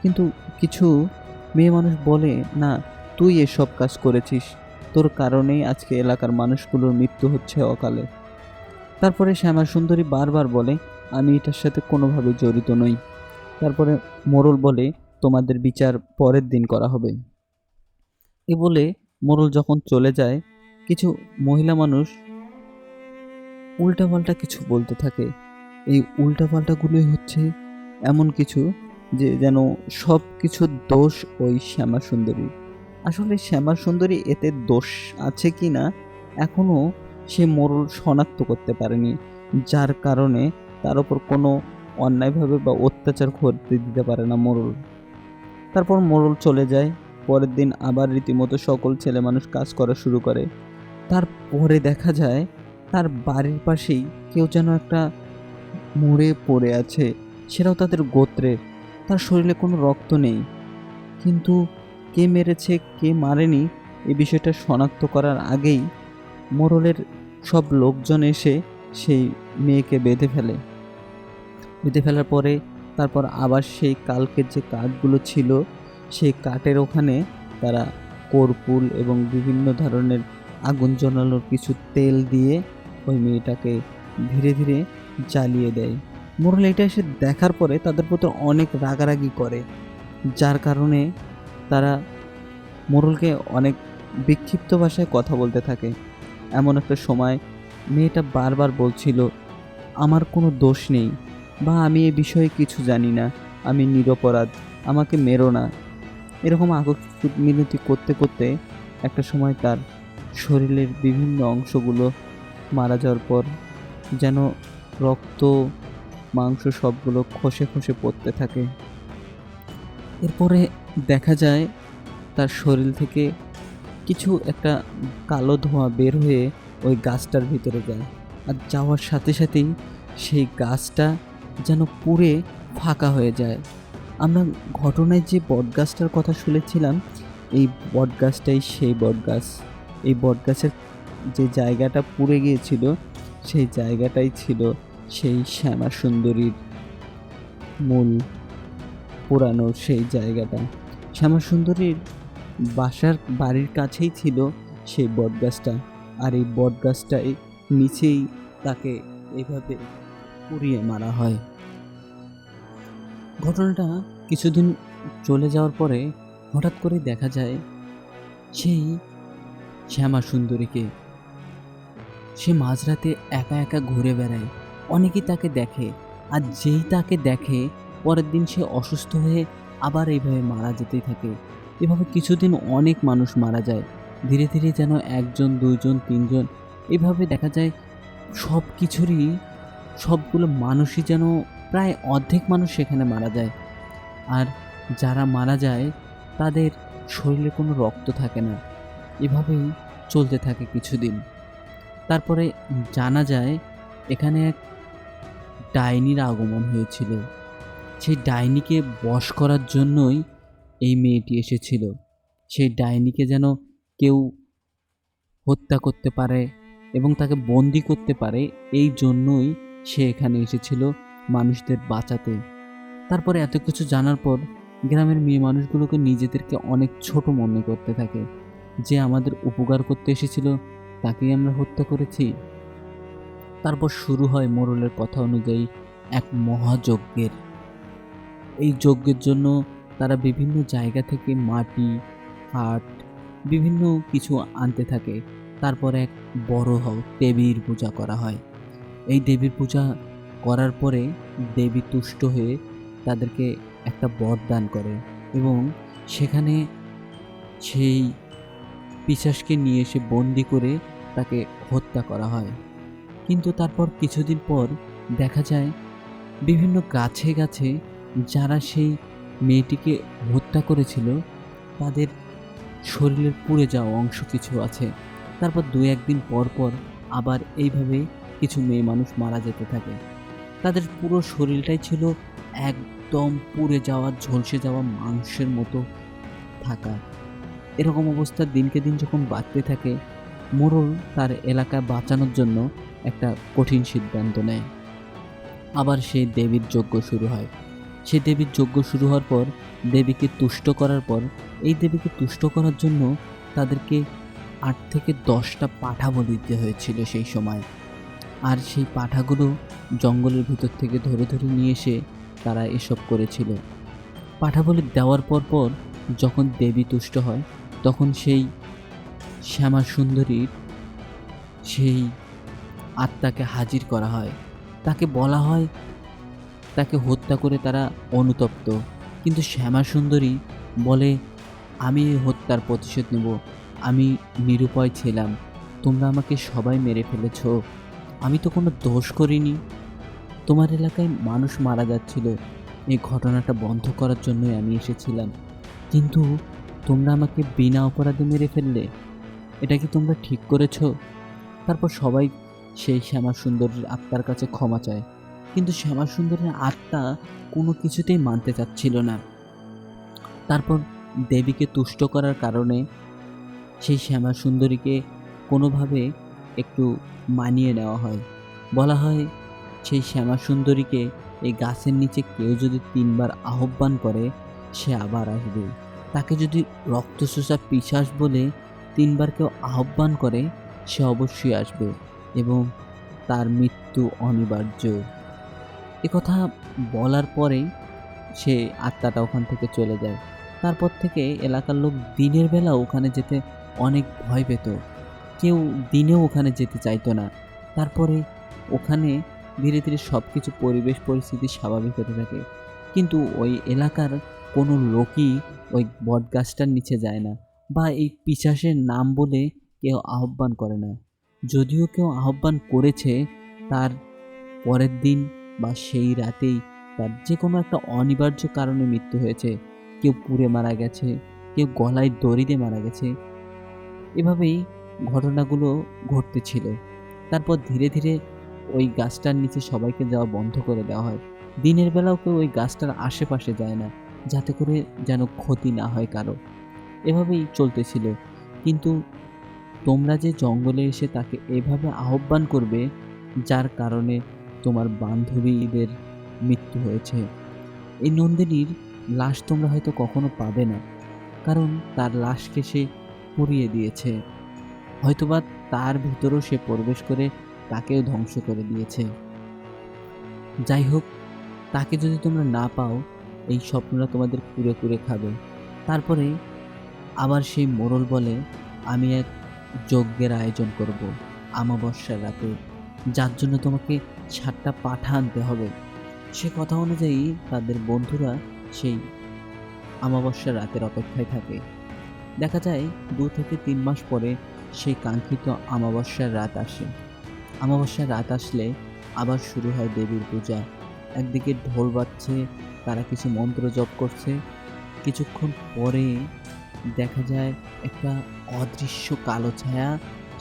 কিন্তু কিছু মেয়ে মানুষ বলে, না, তুই এসব কাজ করেছিস, তোর কারণেই আজকে এলাকার মানুষগুলোর মৃত্যু হচ্ছে অকালে। তারপরে শ্যামা সুন্দরী বারবার বলে, আমি এটার সাথে কোনোভাবে জড়িত নই। তারপরে মোড়ল বলে, তোমাদের বিচার পরের দিন করা হবে। এ বলে মোড়ল যখন চলে যায়, কিছু মহিলা মানুষ উল্টাপাল্টা কিছু বলতে থাকে। এই উল্টাপাল্টাগুলোই হচ্ছে এমন কিছু যে যেন সব কিছুর দোষ ওই শ্যামা সুন্দরী। আসলে শ্যামা সুন্দরী এতে দোষ আছে কি না এখনও সে মোড়ল শনাক্ত করতে পারেনি, যার কারণে তার ওপর কোনো অন্যায়ভাবে বা অত্যাচার করতে দিতে পারে না মোড়ল। তারপর মোড়ল চলে যায়। পরের দিন আবার রীতিমতো সকল ছেলে মানুষ কাজ করা শুরু করে। তারপরে দেখা যায় তার বাড়ির পাশেই কেউ যেন একটা মরে পড়ে আছে, সেটাও তাদের গোত্রের। তার শরীরে কোনো রক্ত নেই, কিন্তু কে মেরেছে কে মারেনি এই বিষয়টা শনাক্ত করার আগেই মোড়লের সব লোকজন এসে সেই মেয়েকে বেঁধে ফেলে। বেঁধে ফেলার পরে তারপর আবার সেই কালকের যে কাঠগুলো ছিল সেই কাঠের ওখানে তারা কর্পূর এবং বিভিন্ন ধরনের আগুন জ্বালানোর কিছু তেল দিয়ে ওই মেয়েটাকে ধীরে ধীরে জ্বালিয়ে দেয়। মোড়ল এটা এসে দেখার পরে তাদের প্রতি অনেক রাগারাগি করে, যার কারণে তারা মোড়লকে অনেক বিক্ষিপ্ত ভাষায় কথা বলতে থাকে। এমন একটা সময় মেয়েটা বারবার বলছিল, আমার কোনো দোষ নেই, বা আমি এ বিষয়ে কিছু জানি না, আমি নিরপরাধ, আমাকে মেরো না। এরকম আকুতি মিনতি করতে করতে একটা সময় তার শরীরের বিভিন্ন অংশগুলো মারা যাওয়ার পর যেন রক্ত মাংস সবগুলো খসে খসে পড়তে থাকে। এরপরে দেখা যায় তার শরীর থেকে কিছু একটা কালো ধোঁয়া বের হয়ে ওই গাছটার ভিতরে যায়, আর যাওয়ার সাথে সাথেই সেই গাছটা যেন পুড়ে ফাঁকা হয়ে যায়। আমরা ঘটনায় যে বটগাছটার কথা শুনেছিলাম, এই বটগাছটাই সেই বটগাছ। এই বটগাছের যে জায়গাটা পুড়ে গিয়েছিল সেই জায়গাটাই ছিল সেই শ্যামা সুন্দরীর মূল পোড়ানো সেই জায়গাটা। শ্যামা সুন্দরীর বাড়ির কাছেই ছিল সেই বটগাছটা, আর এই বটগাছটাই নিচেই তাকে এইভাবে পুড়িয়ে মারা হয়। ঘটনাটা কিছুদিন চলে যাওয়ার পরে হঠাৎ করে দেখা যায় সেই শ্যামা সুন্দরীকে। সে মাঝরাতে একা একা ঘুরে বেড়ায়। অনেকেই তাকে দেখে, আর যেই তাকে দেখে পরের দিন সে অসুস্থ হয়ে আবার এইভাবে মারা যেতেই থাকে। এভাবে কিছুদিন অনেক মানুষ মারা যায়। ধীরে ধীরে যেন একজন, দুইজন, তিনজন, এভাবে দেখা যায় সব কিছুরই সবগুলো মানুষই যেন প্রায় অর্ধেক মানুষ সেখানে মারা যায়। আর যারা মারা যায় তাদের শরীরে কোনো রক্ত থাকে না। এভাবেই চলতে থাকে কিছুদিন। তারপরে জানা যায় এখানে এক ডাইনির আগমন হয়েছিল। সেই ডাইনিকে বশ করার জন্যই এই মেয়েটি এসেছিল। সেই ডাইনিকে যেন কেউ হত্যা করতে পারে এবং তাকে বন্দি করতে পারে, এই জন্যই সে এখানে এসেছিল মানুষদের বাঁচাতে। তারপরে এত কিছু জানার পর গ্রামের মেয়ে মানুষগুলোকে নিজেদেরকে অনেক ছোট মনে করতে থাকে। যে আমাদের উপকার করতে এসেছিল তাকেই আমরা হত্যা করেছি। তারপর শুরু হয় মোড়লের কথা অনুযায়ী এক মহাযজ্ঞের। এই যজ্ঞের জন্য তারা বিভিন্ন জায়গা থেকে মাটি, কাঠ, বিভিন্ন কিছু আনতে থাকে। তারপর এক বড় দেবীর পূজা করা হয়। এই দেবীর পূজা করার পরে দেবী তুষ্ট হয়ে তাদেরকে একটা বর দান করে এবং সেখানে সেই পিশাচকে নিয়ে এসে বন্দি করে তাকে হত্যা করা হয়। কিন্তু তারপর কিছুদিন পর দেখা যায় বিভিন্ন গাছে গাছে যারা সেই মেয়েটিকে হত্যা করেছিল তাদের শরীরের পুড়ে যাওয়া অংশ কিছু আছে। তারপর দু একদিন পর পর আবার এইভাবে কিছু মেয়ে মানুষ মারা যেতে থাকে। তাদের পুরো শরীরটাই ছিল একদম পুড়ে যাওয়া, ঝলসে যাওয়া মাংসের মতো থাকা। এরকম অবস্থা দিনকে দিন যখন বাড়তে থাকে, মোড়ল তার এলাকা বাঁচানোর জন্য একটা কঠিন সিদ্ধান্ত নেয়। আবার সেই দেবীর যজ্ঞ শুরু হয়। সেই দেবীর যজ্ঞ শুরু হওয়ার পর দেবীকে তুষ্ট করার পর এই দেবীকে তুষ্ট করার জন্য তাদেরকে 8 থেকে 10টা পাঁঠা বলি দিতে হয়েছিল সেই সময়। আর সেই পাঁঠাগুলো জঙ্গলের ভিতর থেকে ধরে ধরে নিয়ে এসে তারা এসব করেছিল। পাঁঠা বলি দেওয়ার পর যখন দেবী তুষ্ট হয় তখন সেই শ্যামা সুন্দরীর সেই আত্মাকে হাজির করা হয়। তাকে বলা হয় তাকে হত্যা করে তারা অনুতপ্ত, কিন্তু শ্যামা সুন্দরী বলে, আমি এই হত্যার প্রতিশোধ নেব। আমি নিরুপায় ছিলাম, তোমরা আমাকে সবাই মেরে ফেলেছ, আমি তো কোনো দোষ করিনি। তোমার এলাকায় মানুষ মারা যাচ্ছিল, এই ঘটনাটা বন্ধ করার জন্যই আমি এসেছিলাম, কিন্তু তোমরা আমাকে বিনা অপরাধে মেরে ফেললে, এটা কি তোমরা ঠিক করেছো? তারপর সবাই সেই শ্যামা সুন্দরীর আত্মার কাছে ক্ষমা চায়, কিন্তু শ্যামা সুন্দরীর আত্মা কোনো কিছুতেই মানতে চাচ্ছিল না। তারপর দেবীকে তুষ্ট করার কারণে সেই শ্যামা সুন্দরীকে কোনোভাবে একটু মানিয়ে নেওয়া হয়। বলা হয় সেই শ্যামা সুন্দরীকে এই গাছের নিচে কেউ যদি 3বার আহ্বান করে সে আবার আসবে। তাকে যদি রক্তচোষা পিশাচ বলে 3বার কেউ আহ্বান করে সে অবশ্যই আসবে এবং তার মৃত্যু অনিবার্য। কথা বলার পরেই সে আত্মাটা ওখান থেকে চলে যায়। তারপর থেকে এলাকার লোক দিনের বেলা ওখানে যেতে অনেক ভয় পেত, কেউ দিনেও ওখানে যেতে চাইতো না। তারপরে ওখানে ধীরে ধীরে সব কিছু পরিবেশ পরিস্থিতি স্বাভাবিক হতে থাকে, কিন্তু ওই এলাকার কোনো লোকই ওই বটগাছটার নিচে যায় না বা এই পিশাচের নাম বলে কেউ আহ্বান করে না। যদিও কেউ আহ্বান করেছে, তার পরের দিন বা সেই রাতেই তার যে কোনো একটা অনিবার্য কারণে মৃত্যু হয়েছে। কেউ পুড়ে মারা গেছে, কেউ গলায় দড়ি দিয়ে মারা গেছে। এভাবেই ঘটনাগুলো ঘটতেছিল। তারপর ধীরে ধীরে ওই গাছটার নিচে সবাইকে যাওয়া বন্ধ করে দেওয়া হয়। দিনের বেলাও কেউ ওই গাছটার আশেপাশে যায় না, যাতে করে যেন ক্ষতি না হয় কারো। এভাবেই চলতেছিল। কিন্তু তোমরা যে জঙ্গলে এসে তাকে এভাবে আহ্বান করবে, যার কারণে তোমার বান্ধবীদের মৃত্যু হয়েছে, এই নন্দিনীর লাশ তোমরা হয়তো কখনো পাবে না, কারণ তার লাশকে সে পুড়িয়ে দিয়েছে। হয়তোবা তার ভিতরেও সে প্রবেশ করে তাকেও ধ্বংস করে দিয়েছে। যাই হোক, তাকে যদি তোমরা না পাও এই স্বপ্নটা তোমাদের কুরে কুরে খাবে। তারপরে আবার সেই মোড়ল বলে, আমি এক যজ্ঞের আয়োজন করব আমাবস্যার রাতে, যার জন্য তোমাকে 7টা পাঠা আনতে হবে। সে কথা অনুযায়ী তাদের বন্ধুরা সেই আমাবস্যার রাতের অপেক্ষায় থাকে। দেখা যায় 2 থেকে 3 মাস পরে সেই কাঙ্ক্ষিত আমাবস্যার রাত আসে। আমাবস্যার রাত আসলে আবার শুরু হয় দেবীর পূজা। একদিকে ঢোল বাজছে, তারা কিছু মন্ত্র জপ করছে। কিছুক্ষণ পরে দেখা যায় একটা অদৃশ্য কালো ছায়া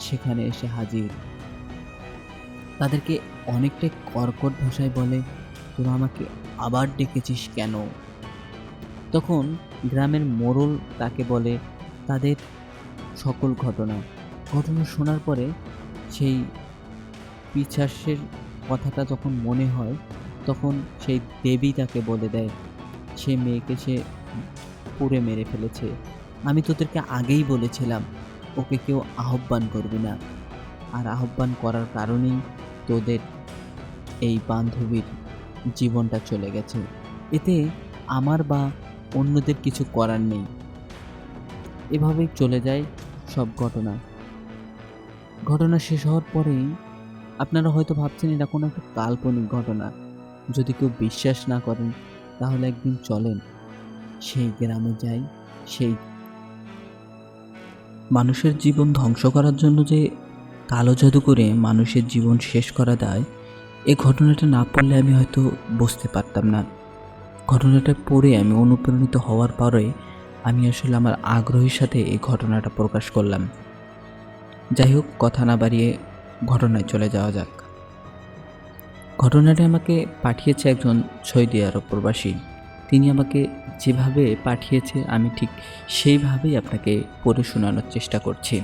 সেখানে এসে হাজির। তাদেরকে অনেকটাই কর্কট ভাষায় বলে, তোরা আমাকে আবার ডেকেছিস কেন? তখন গ্রামের মোড়ল তাকে বলে তাদের সকল ঘটনা শোনার পরে সেই পিশাচের কথাটা যখন মনে হয়, তখন সেই দেবী তাকে বলে দেয়, সে মেয়েকে সে পুড়ে মেরে ফেলেছে। আমি তোদেরকে আগেই বলেছিলাম ওকে কেউ আহ্বান করবে না, আর আহ্বান করার কারণেই তোদের এই বান্ধবীর জীবনটা চলে গেছে। এতে আমার বা অন্যদের কিছু করার নেই। এভাবেই চলে যায় সব ঘটনা শেষ হওয়ার পরেই আপনারা হয়তো ভাবছেন এটা কোনো একটা কাল্পনিক ঘটনা। যদি কেউ বিশ্বাস না করেন তাহলে একদিন চলেন সেই গ্রামে যাই। সেই মানুষের জীবন ধ্বংস করার জন্য যে কালো জাদু করে মানুষের জীবন শেষ করা যায়, এই ঘটনাটা না পড়লে আমি হয়তো বুঝতে পারতাম না। ঘটনাটা পড়ে আমি অনুপ্রাণিত হওয়ার পরে আমি আসলে আমার আগ্রহের সাথে এই ঘটনাটা প্রকাশ করলাম। যাই হোক, কথা না বাড়িয়ে ঘটনায় চলে যাওয়া যাক। ঘটনাটি আমাকে পাঠিয়েছে একজন সৌদি আরব প্রবাসী। তিনি আমাকে যেভাবে পাঠিয়েছে আমি ঠিক সেইভাবেই আপনাকে পড়ে শোনানোর চেষ্টা করছি।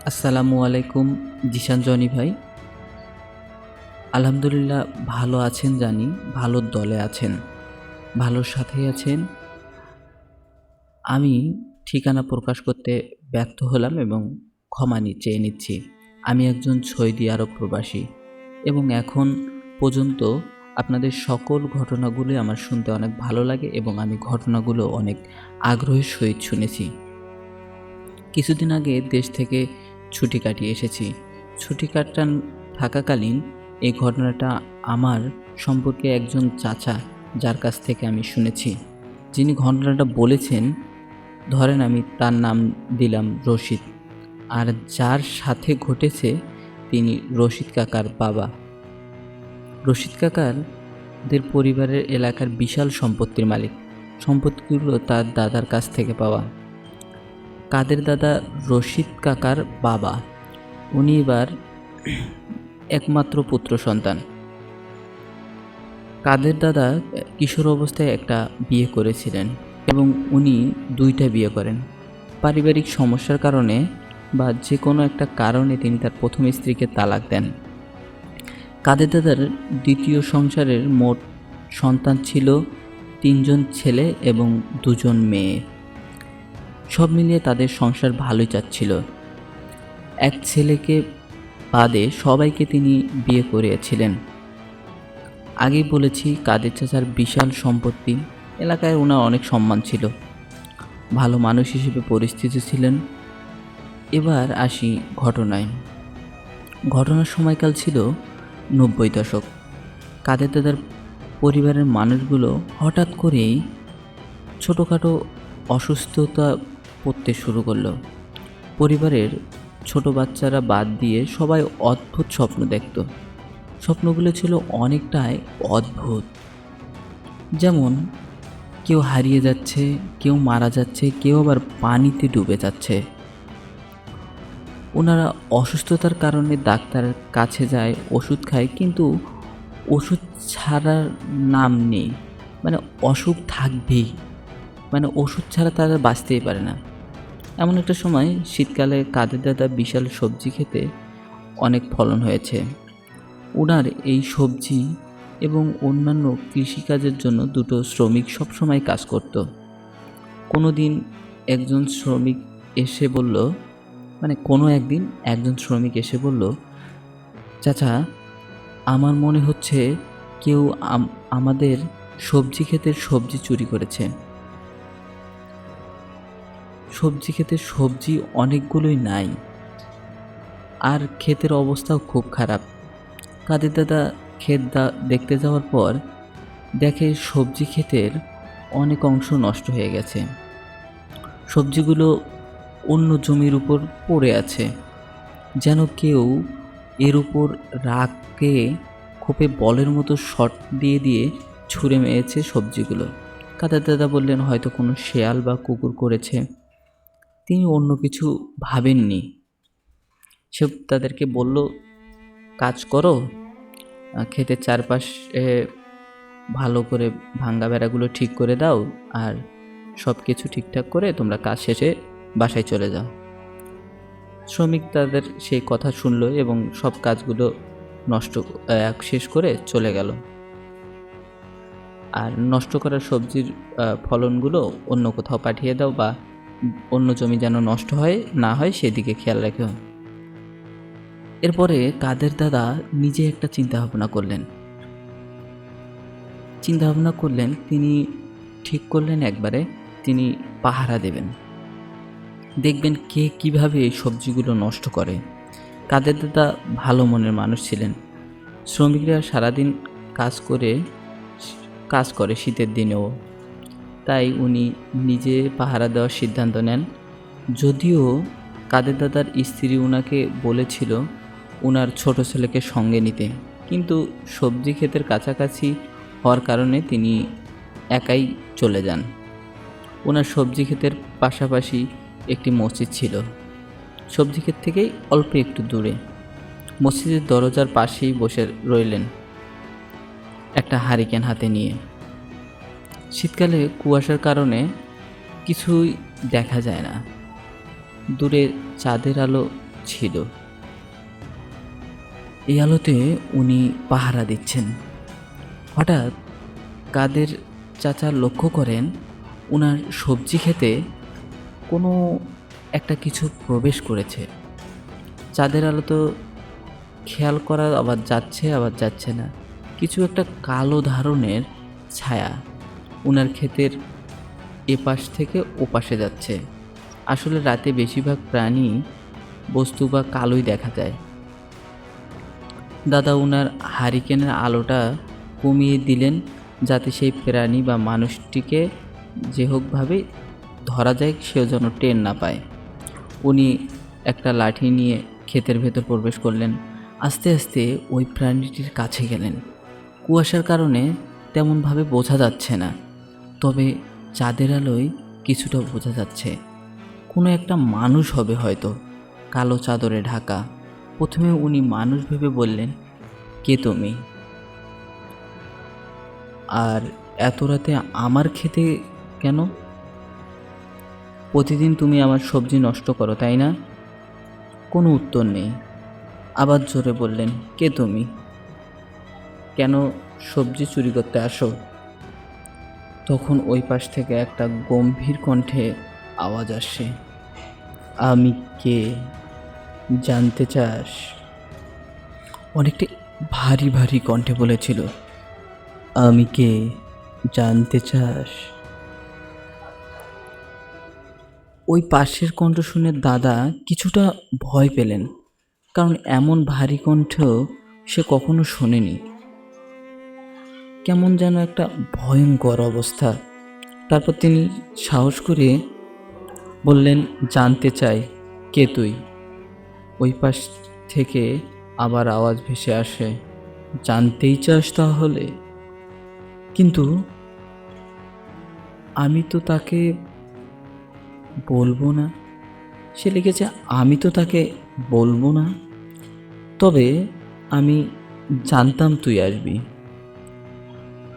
আসসালামু আলাইকুম জিশান জনি ভাই। আলহামদুলিল্লাহ ভালো আছেন জানি, ভালোর দলে আছেন, ভালোর সাথেই আছেন। আমি ঠিকানা প্রকাশ করতে ব্যর্থ হলাম এবং ক্ষমা চেয়ে নিচ্ছি। আমি একজন সৌদি আরব প্রবাসী এবং এখন পর্যন্ত আপনাদের সকল ঘটনাগুলো আমার শুনতে অনেক ভালো লাগে এবং আমি ঘটনাগুলো অনেক আগ্রহের সহিত শুনেছি। কিছুদিন আগে দেশ থেকে ছুটি কাটিয়ে এসেছি। ছুটি থাকাকালীন এই ঘটনাটা আমার সম্পর্কে একজন চাচা, যার কাছ থেকে আমি শুনেছি, যিনি ঘটনাটা বলেছেন, ধরেন আমি তার নাম দিলাম রশিদ, আর যার সাথে ঘটেছে তিনি রশিদ কাকার বাবা। রশিদ কাকারদের পরিবারের এলাকার বিশাল সম্পত্তির মালিক। সম্পত্তিগুলো তার দাদার কাছ থেকে পাওয়া। কাদের দাদা রশিদ কাকার বাবা, উনি এবার একমাত্র পুত্র সন্তান। কাদের দাদা কিশোর অবস্থায় একটা বিয়ে করেছিলেন এবং উনি 2টা বিয়ে করেন। পারিবারিক সমস্যার কারণে বা যে কোনো একটা কারণে তিনি তার প্রথম স্ত্রীকে তালাক দেন। কাদের দাদার দ্বিতীয় সংসারের মোট সন্তান ছিল 3 জন ছেলে এবং 2 জন মেয়ে। সব মিলিয়ে তাদের সংসার ভালোই যাচ্ছিল। এক ছেলেকে বাদে সবাইকে তিনি বিয়ে করিয়েছিলেন। আগেই বলেছি কাদের চাচার বিশাল সম্পত্তি, এলাকায় ওনার অনেক সম্মান ছিল, ভালো মানুষ হিসেবে পরিস্থিতি ছিলেন। এবার আসি ঘটনায়। ঘটনার সময়কাল ছিল 90 দশক। কাদের দাদার পরিবারের মানুষগুলো হঠাৎ করেই ছোটোখাটো অসুস্থতা পড়তে শুরু করলো। পরিবারের ছোট বাচ্চারা বাদ দিয়ে সবাই অদ্ভুত স্বপ্ন দেখত। স্বপ্নগুলো ছিল অনেকটাই অদ্ভুত, যেমন কেউ হারিয়ে যাচ্ছে, কেউ মারা যাচ্ছে, কেউ আবার পানিতে ডুবে যাচ্ছে। ওনারা অসুস্থতার কারণে ডাক্তারের কাছে যায়, ওষুধ খায়, কিন্তু ওষুধ ছাড়ার নাম নেই। মানে অসুখ থাকবেই, মানে ওষুধ ছাড়া তারা বাঁচতেই পারে না। এমন একটা সময় শীতকালে কাদের দাদা বিশাল সবজি খেতে অনেক ফলন হয়েছে। ওনার এই সবজি এবং অন্যান্য কৃষিকাজের জন্য 2টো শ্রমিক সবসময় কাজ করত। কোনো দিন একজন শ্রমিক এসে বলল, একজন শ্রমিক এসে বলল, চাচা আমার মনে হচ্ছে কেউ আমাদের সবজি ক্ষেতের সবজি চুরি করেছে। সবজি ক্ষেতের সবজি অনেকগুলোই নাই, আর ক্ষেতের অবস্থাও খুব খারাপ। কাদের দাদা ক্ষেত দেখতে যাওয়ার পর দেখে সবজি ক্ষেতের অনেক অংশ নষ্ট হয়ে গেছে। সবজিগুলো অন্য জমির উপর পড়ে আছে, যেন কেউ এর উপর রাগকে খোপে বলের মতো শট দিয়ে দিয়ে ছুঁড়ে মেরেছে সবজিগুলো। কাদের দাদা বললেন হয়তো কোনো শেয়াল বা কুকুর করেছে। তিনি অন্য কিছু ভাবেননি। সে তাদেরকে বলল, কাজ করো, ক্ষেতের চারপাশে ভালো করে ভাঙ্গা বেড়াগুলো ঠিক করে দাও, আর সব কিছু ঠিকঠাক করে তোমরা কাজ শেষে বাসায় চলে যাও। শ্রমিক তাদের সেই কথা শুনল এবং সব কাজগুলো শেষ করে চলে গেল। আর নষ্ট করা সবজির ফলনগুলো অন্য কোথাও পাঠিয়ে দাও, বা অন্য জমি যেন নষ্ট না হয় সেদিকে খেয়াল রেখো। এরপরে কাদের দাদা নিজে একটা চিন্তা ভাবনা করলেন। তিনি ঠিক করলেন একবারে তিনি পাহারা দেবেন, দেখবেন কে কিভাবে এই সবজিগুলো নষ্ট করে। কাদের দাদা ভালো মনের মানুষ ছিলেন। শ্রমিকরা সারাদিন কাজ করে শীতের দিনেও, তাই উনি নিজে পাহারা দেওয়ার সিদ্ধান্ত নেন। যদিও কাদের দাদার স্ত্রী উনাকে বলেছিল উনার ছোট ছেলেকে সঙ্গে নিতে, কিন্তু সবজি ক্ষেতের কাছাকাছি হওয়ার কারণে তিনি একাই চলে যান। ওনার সবজি ক্ষেতের পাশাপাশি একটি মসজিদ ছিল, সবজি ক্ষেত থেকেই অল্প একটু দূরে। মসজিদের দরজার পাশেই বসে রইলেন একটা হারিকেন হাতে নিয়ে। শীতকালে কুয়াশার কারণে কিছুই দেখা যায় না, দূরে চাঁদের আলো ছিল। এই আলোতে উনি পাহারা দিচ্ছেন। হঠাৎ কাদের চাচা লক্ষ্য করেন উনার সবজি খেতে কোনো একটা কিছু প্রবেশ করেছে। চাঁদের আলো তো খেয়াল করা আবার যাচ্ছে না। কিছু একটা কালো ধরনের ছায়া উনার ক্ষেতের এপাশ থেকে ওপাশে যাচ্ছে। আসলে রাতে বেশিরভাগ প্রাণী বস্তু বা কালোই দেখা যায়। দাদা উনার হারিকেনের আলোটা কমিয়ে দিলেন, যাতে সেই প্রাণী বা মানুষটিকে যে হোকভাবে ধরা যায় সেও যেন টের না পায়। উনি একটা লাঠি নিয়ে ক্ষেতের ভেতর প্রবেশ করলেন। আস্তে আস্তে ওই প্রাণীটির কাছে গেলেন। কুয়াশার কারণে তেমনভাবে বোঝা যাচ্ছে না, তবে চাঁদের আলোয় কিছুটা বোঝা যাচ্ছে কোনো একটা মানুষ হবে, হয়তো কালো চাদরে ঢাকা। প্রথমে উনি মানুষ ভেবে বললেন, কে তুমি? আর এত রাতে আমার খেতে কেন? প্রতিদিন তুমি আমার সবজি নষ্ট করো, তাই না? কোনো উত্তর নেই। আবার জোরে বললেন, কে তুমি? কেন সবজি চুরি করতে আসো? তখন ওই পাশ থেকে একটা গম্ভীর কণ্ঠে আওয়াজ আসে, আমি কে জানতে চাস? অনেকটা ভারী ভারী কণ্ঠে বলেছিল, আমি কে জানতে চাস? ওই পাশের কণ্ঠ শুনে দাদা কিছুটা ভয় পেলেন, কারণ এমন ভারী কণ্ঠ সে কখনো শোনেনি। কেমন যেন একটা ভয়ঙ্কর অবস্থা। তারপর তিনি সাহস করে বললেন, জানতে চাই, কে তুই? ওই পাশ থেকে আবার আওয়াজ ভেসে আসে, জানতেই চাস তাহলে? কিন্তু আমি তো তাকে বলবো না। সে লিখেছে, আমি তো তাকে বলবো না, তবে আমি জানতাম তুই আসবি,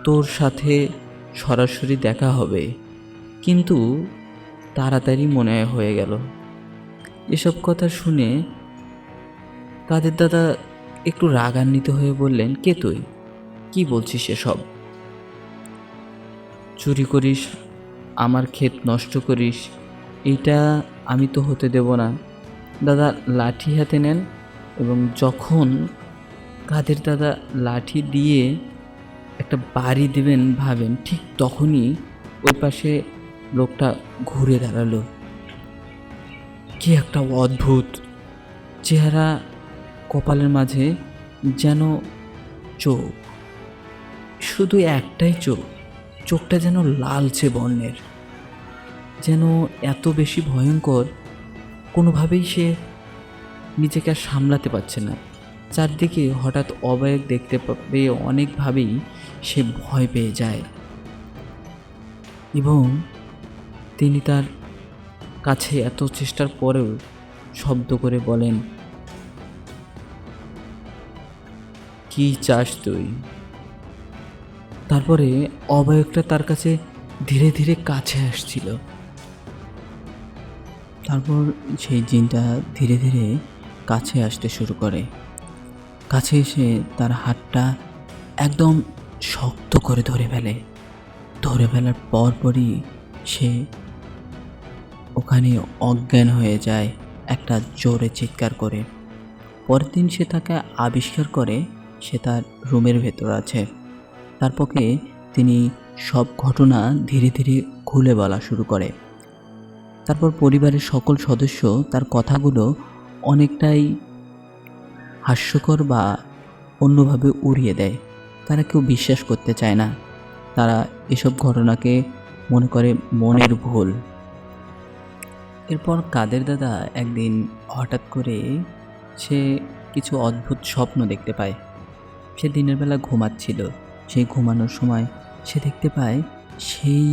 তোর সাথে সরাসরি দেখা হবে, কিন্তু তাড়াতাড়ি মনে হয়ে গেল। এসব কথা শুনে কাদের দাদা একটু রাগান্বিত হয়ে বললেন, কে তুই? কি বলছিস এসব? চুরি করিস, আমার ক্ষেত নষ্ট করিস, এইটা আমি তো হতে দেব না। দাদা লাঠি হাতে নেন এবং যখন কাদের দাদা লাঠি দিয়ে একটা বাড়ি দেবেন ভাবেন, ঠিক তখনই ওই পাশে লোকটা ঘুরে দাঁড়ালো। কি একটা অদ্ভুত চেহারা, কপালের মাঝে যেন চোখ, শুধু একটাই চোখ, চোখটা যেন লালচে বর্ণের, যেন এত বেশি ভয়ঙ্কর, কোনোভাবেই সে নিজেকে আর সামলাতে পারছে না। চারদিকে হঠাৎ অবাক দেখতে পেয়ে অনেকভাবেই সে ভয় পেয়ে যায় এবং তিনি তার কাছে এত চেষ্টার পরেও শব্দ করে বলেন, কি চাস তুই? তারপরে অবায়কটা তার কাছে ধীরে ধীরে কাছে আসছিল। তারপর সেই জিনটা ধীরে ধীরে কাছে আসতে শুরু করে। কাছে এসে তার হাতটা একদম শক্ত করে ধরে ফেলে। ধরে ফেলার পরপরই সে ওখানে অজ্ঞান হয়ে যায় একটা জোরে চিৎকার করে। পরের দিন সে তাকে আবিষ্কার করে সে তার রুমের ভেতর আছে। তারপরে তিনি সব ঘটনা ধীরে ধীরে খুলে বলা শুরু করে। তারপর পরিবারের সকল সদস্য তার কথাগুলো অনেকটাই হাস্যকর বা অন্যভাবে উড়িয়ে দেয়। তারা কেউ বিশ্বাস করতে চায় না। তারা এসব ঘটনাকে মনে করে মনের ভুল। এরপর কাদের দাদা একদিন হঠাৎ করে সে কিছু অদ্ভুত স্বপ্ন দেখতে পায়। সে দিনের বেলা ঘুমাচ্ছিল। সেই ঘুমানোর সময় সে দেখতে পায় সেই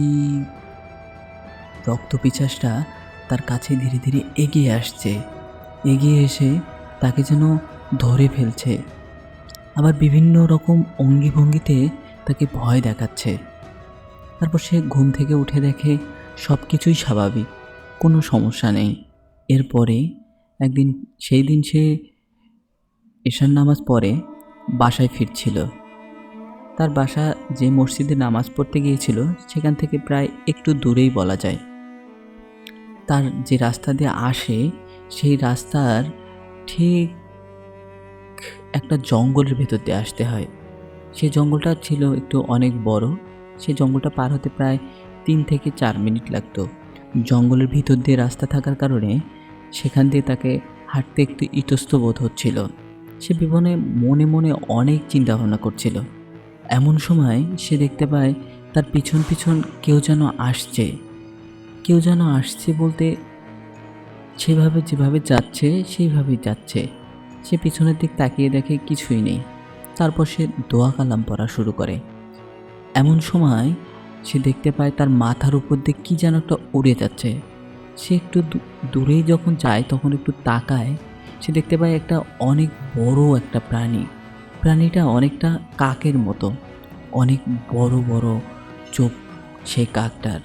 রক্তপিচাসটা তার কাছে ধীরে ধীরে এগিয়ে আসছে। এগিয়ে এসে তাকে যেন ধরে ফেলছে, আবার বিভিন্ন রকম অঙ্গি ভঙ্গিতে তাকে ভয় দেখাচ্ছে। তারপর সে ঘুম থেকে উঠে দেখে সব কিছুই স্বাভাবিক, কোনো সমস্যা নেই। এরপরে একদিন সেই দিন সে এশার নামাজ পড়ে বাসায় ফিরছিল। তার বাসা যে মসজিদে নামাজ পড়তে গিয়েছিল সেখান থেকে প্রায় একটু দূরেই বলা যায়। তার যে রাস্তা দিয়ে আসে সেই রাস্তার ঠিক একটা জঙ্গলের ভেতর দিয়ে আসতে হয়। সেই জঙ্গলটা ছিল একটু অনেক বড়। সেই জঙ্গলটা পার হতে প্রায় 3 থেকে 4 মিনিট লাগতো। জঙ্গলের ভিতর দিয়ে রাস্তা থাকার কারণে সেখান দিয়ে তাকে হাঁটতে একটু ইতস্ত বোধ হচ্ছিল। সে মনে মনে অনেক চিন্তা ভাবনা করছিল। এমন সময় সে দেখতে পায় তার পিছন পিছন কেউ যেন আসছে। কেউ যেন আসছে বলতে যেভাবে যাচ্ছে সেইভাবেই যাচ্ছে। সে পিছনের দিক তাকিয়ে দেখে কিছুই নেই। তারপর সে দোয়া কালাম পড়া শুরু করে। এমন সময় সে দেখতে পায় তার মাথার উপর দিয়ে কী যেন একটা উড়ে যাচ্ছে। সে একটু দূরেই যখন যায় তখন একটু তাকায়, সে দেখতে পায় একটা অনেক বড় একটা প্রাণী। প্রাণীটা অনেকটা কাকের মতো, অনেক বড় বড় চোখ। সেই কাকটার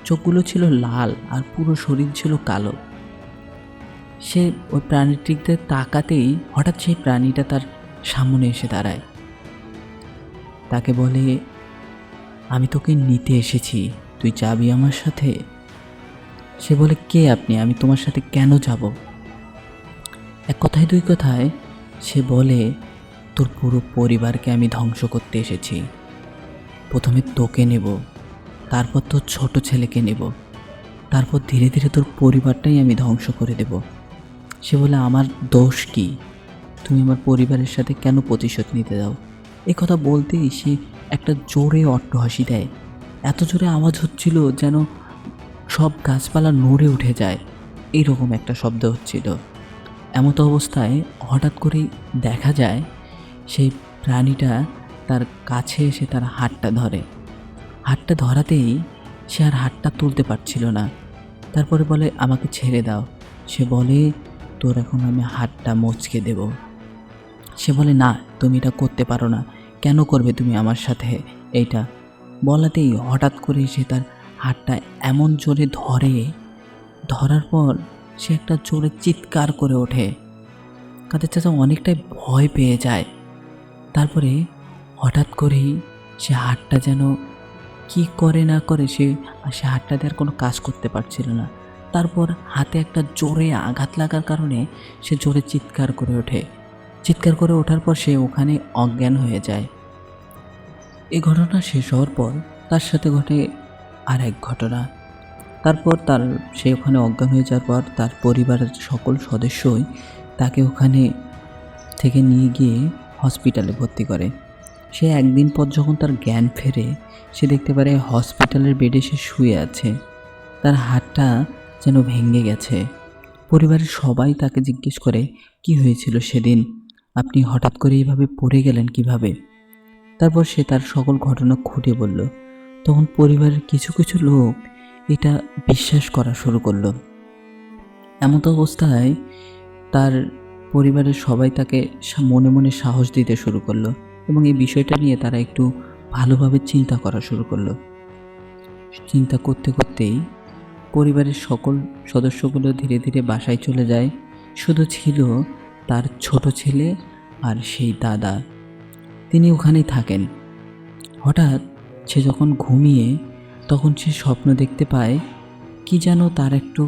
চোখগুলো ছিল লাল আর পুরো শরীর ছিল কালো। সে ওই প্রাণীটিতে তাকাতেই হঠাৎ সেই প্রাণীটা তার সামনে এসে দাঁড়ায়। তাকে বলে, আমি তোকে নিতে এসেছি, তুই যাবি আমার সাথে? সে বলে, কে আপনি? আমি তোমার সাথে কেন যাব? এক কথায় দুই কথায় সে বলে, তোর পুরো পরিবারকে আমি ধ্বংস করতে এসেছি। প্রথমে তোকে নেব, তারপর তোর ছোট ছেলেকে নেব, তারপর ধীরে ধীরে তোর পরিবারটাই আমি ধ্বংস করে দেব। সে বলে, আমার দোষ কি? তুমি আমার পরিবারের সাথে কেন প্রতিশোধ নিতে দাও? এই কথা বলতেই সে একটা জোরে অট্টহাসি দেয়। এত জোরে আওয়াজ হচ্ছিল যেন সব গাছপালা নড়ে উঠে যায়, এইরকম একটা শব্দ হচ্ছিল। এমতো অবস্থায় হঠাৎ করেই দেখা যায় সেই প্রাণীটা তার কাছে এসে তার হাতটা ধরে। হাতটা ধরাতেই সে আর হাতটা তুলতে পারছিল না। তারপরে বলে, আমাকে ছেড়ে দাও। সে বলে, তোর এখন আমি হাতটা মচকে দেব। সে বলে, না, তুমি এটা করতে পারো না। কেন করবে তুমি আমার সাথে এইটা? বলাতেই হঠাৎ করে সে তার হাতটা এমন জোরে ধরার পর সে একটা জোরে চিৎকার করে ওঠে। কাদের চাচা অনেকটাই ভয় পেয়ে যায়। তারপরে হঠাৎ করেই সে হাতটা যেন কি করে না করে সে হাতটা দিয়ে আর কোনো কাজ করতে পারছিল না। তারপর হাতে একটা জোরে আঘাত লাগার কারণে সে জোরে চিৎকার করে ওঠে। চিৎকার করে ওঠার পর সে ওখানে অজ্ঞান হয়ে যায়। এই ঘটনা শেষ হওয়ার পর তার সাথে ঘটে আর এক ঘটনা। তারপর সে ওখানে অজ্ঞান হয়ে যাওয়ার পর তার পরিবারের সকল সদস্যই তাকে ওখানে থেকে নিয়ে গিয়ে হসপিটালে ভর্তি করে। সে একদিন পর যখন তার জ্ঞান ফেরে, সে দেখতে পারে হসপিটালের বেডে সে শুয়ে আছে, তার হাতটা যেন ভেঙে গেছে। পরিবারের সবাই তাকে জিজ্ঞেস করে, কি হয়েছিল সেদিন, আপনি হঠাৎ করে এইভাবে পড়ে গেলেন কিভাবে? তারপর সে তার সকল ঘটনা খুঁটে বলল। তখন পরিবারের কিছু কিছু লোক এটা বিশ্বাস করা শুরু করলো। এমত অবস্থায় তার পরিবারের সবাই তাকে মনে মনে সাহস দিতে শুরু করলো এবং এই বিষয়টা নিয়ে তারা একটু ভালোভাবে চিন্তা করা শুরু করলো। চিন্তা করতে করতেই পরিবারের সকল সদস্যগুলো ধীরে ধীরে বাসায় চলে যায়। শুধু ছিল তার ছোট ছেলে আর সেই দাদা, তিনি ওখানেই থাকেন। হঠাৎ সে যখন ঘুমিয়ে, তখন সে স্বপ্ন দেখতে পায় কি যেন তার একটু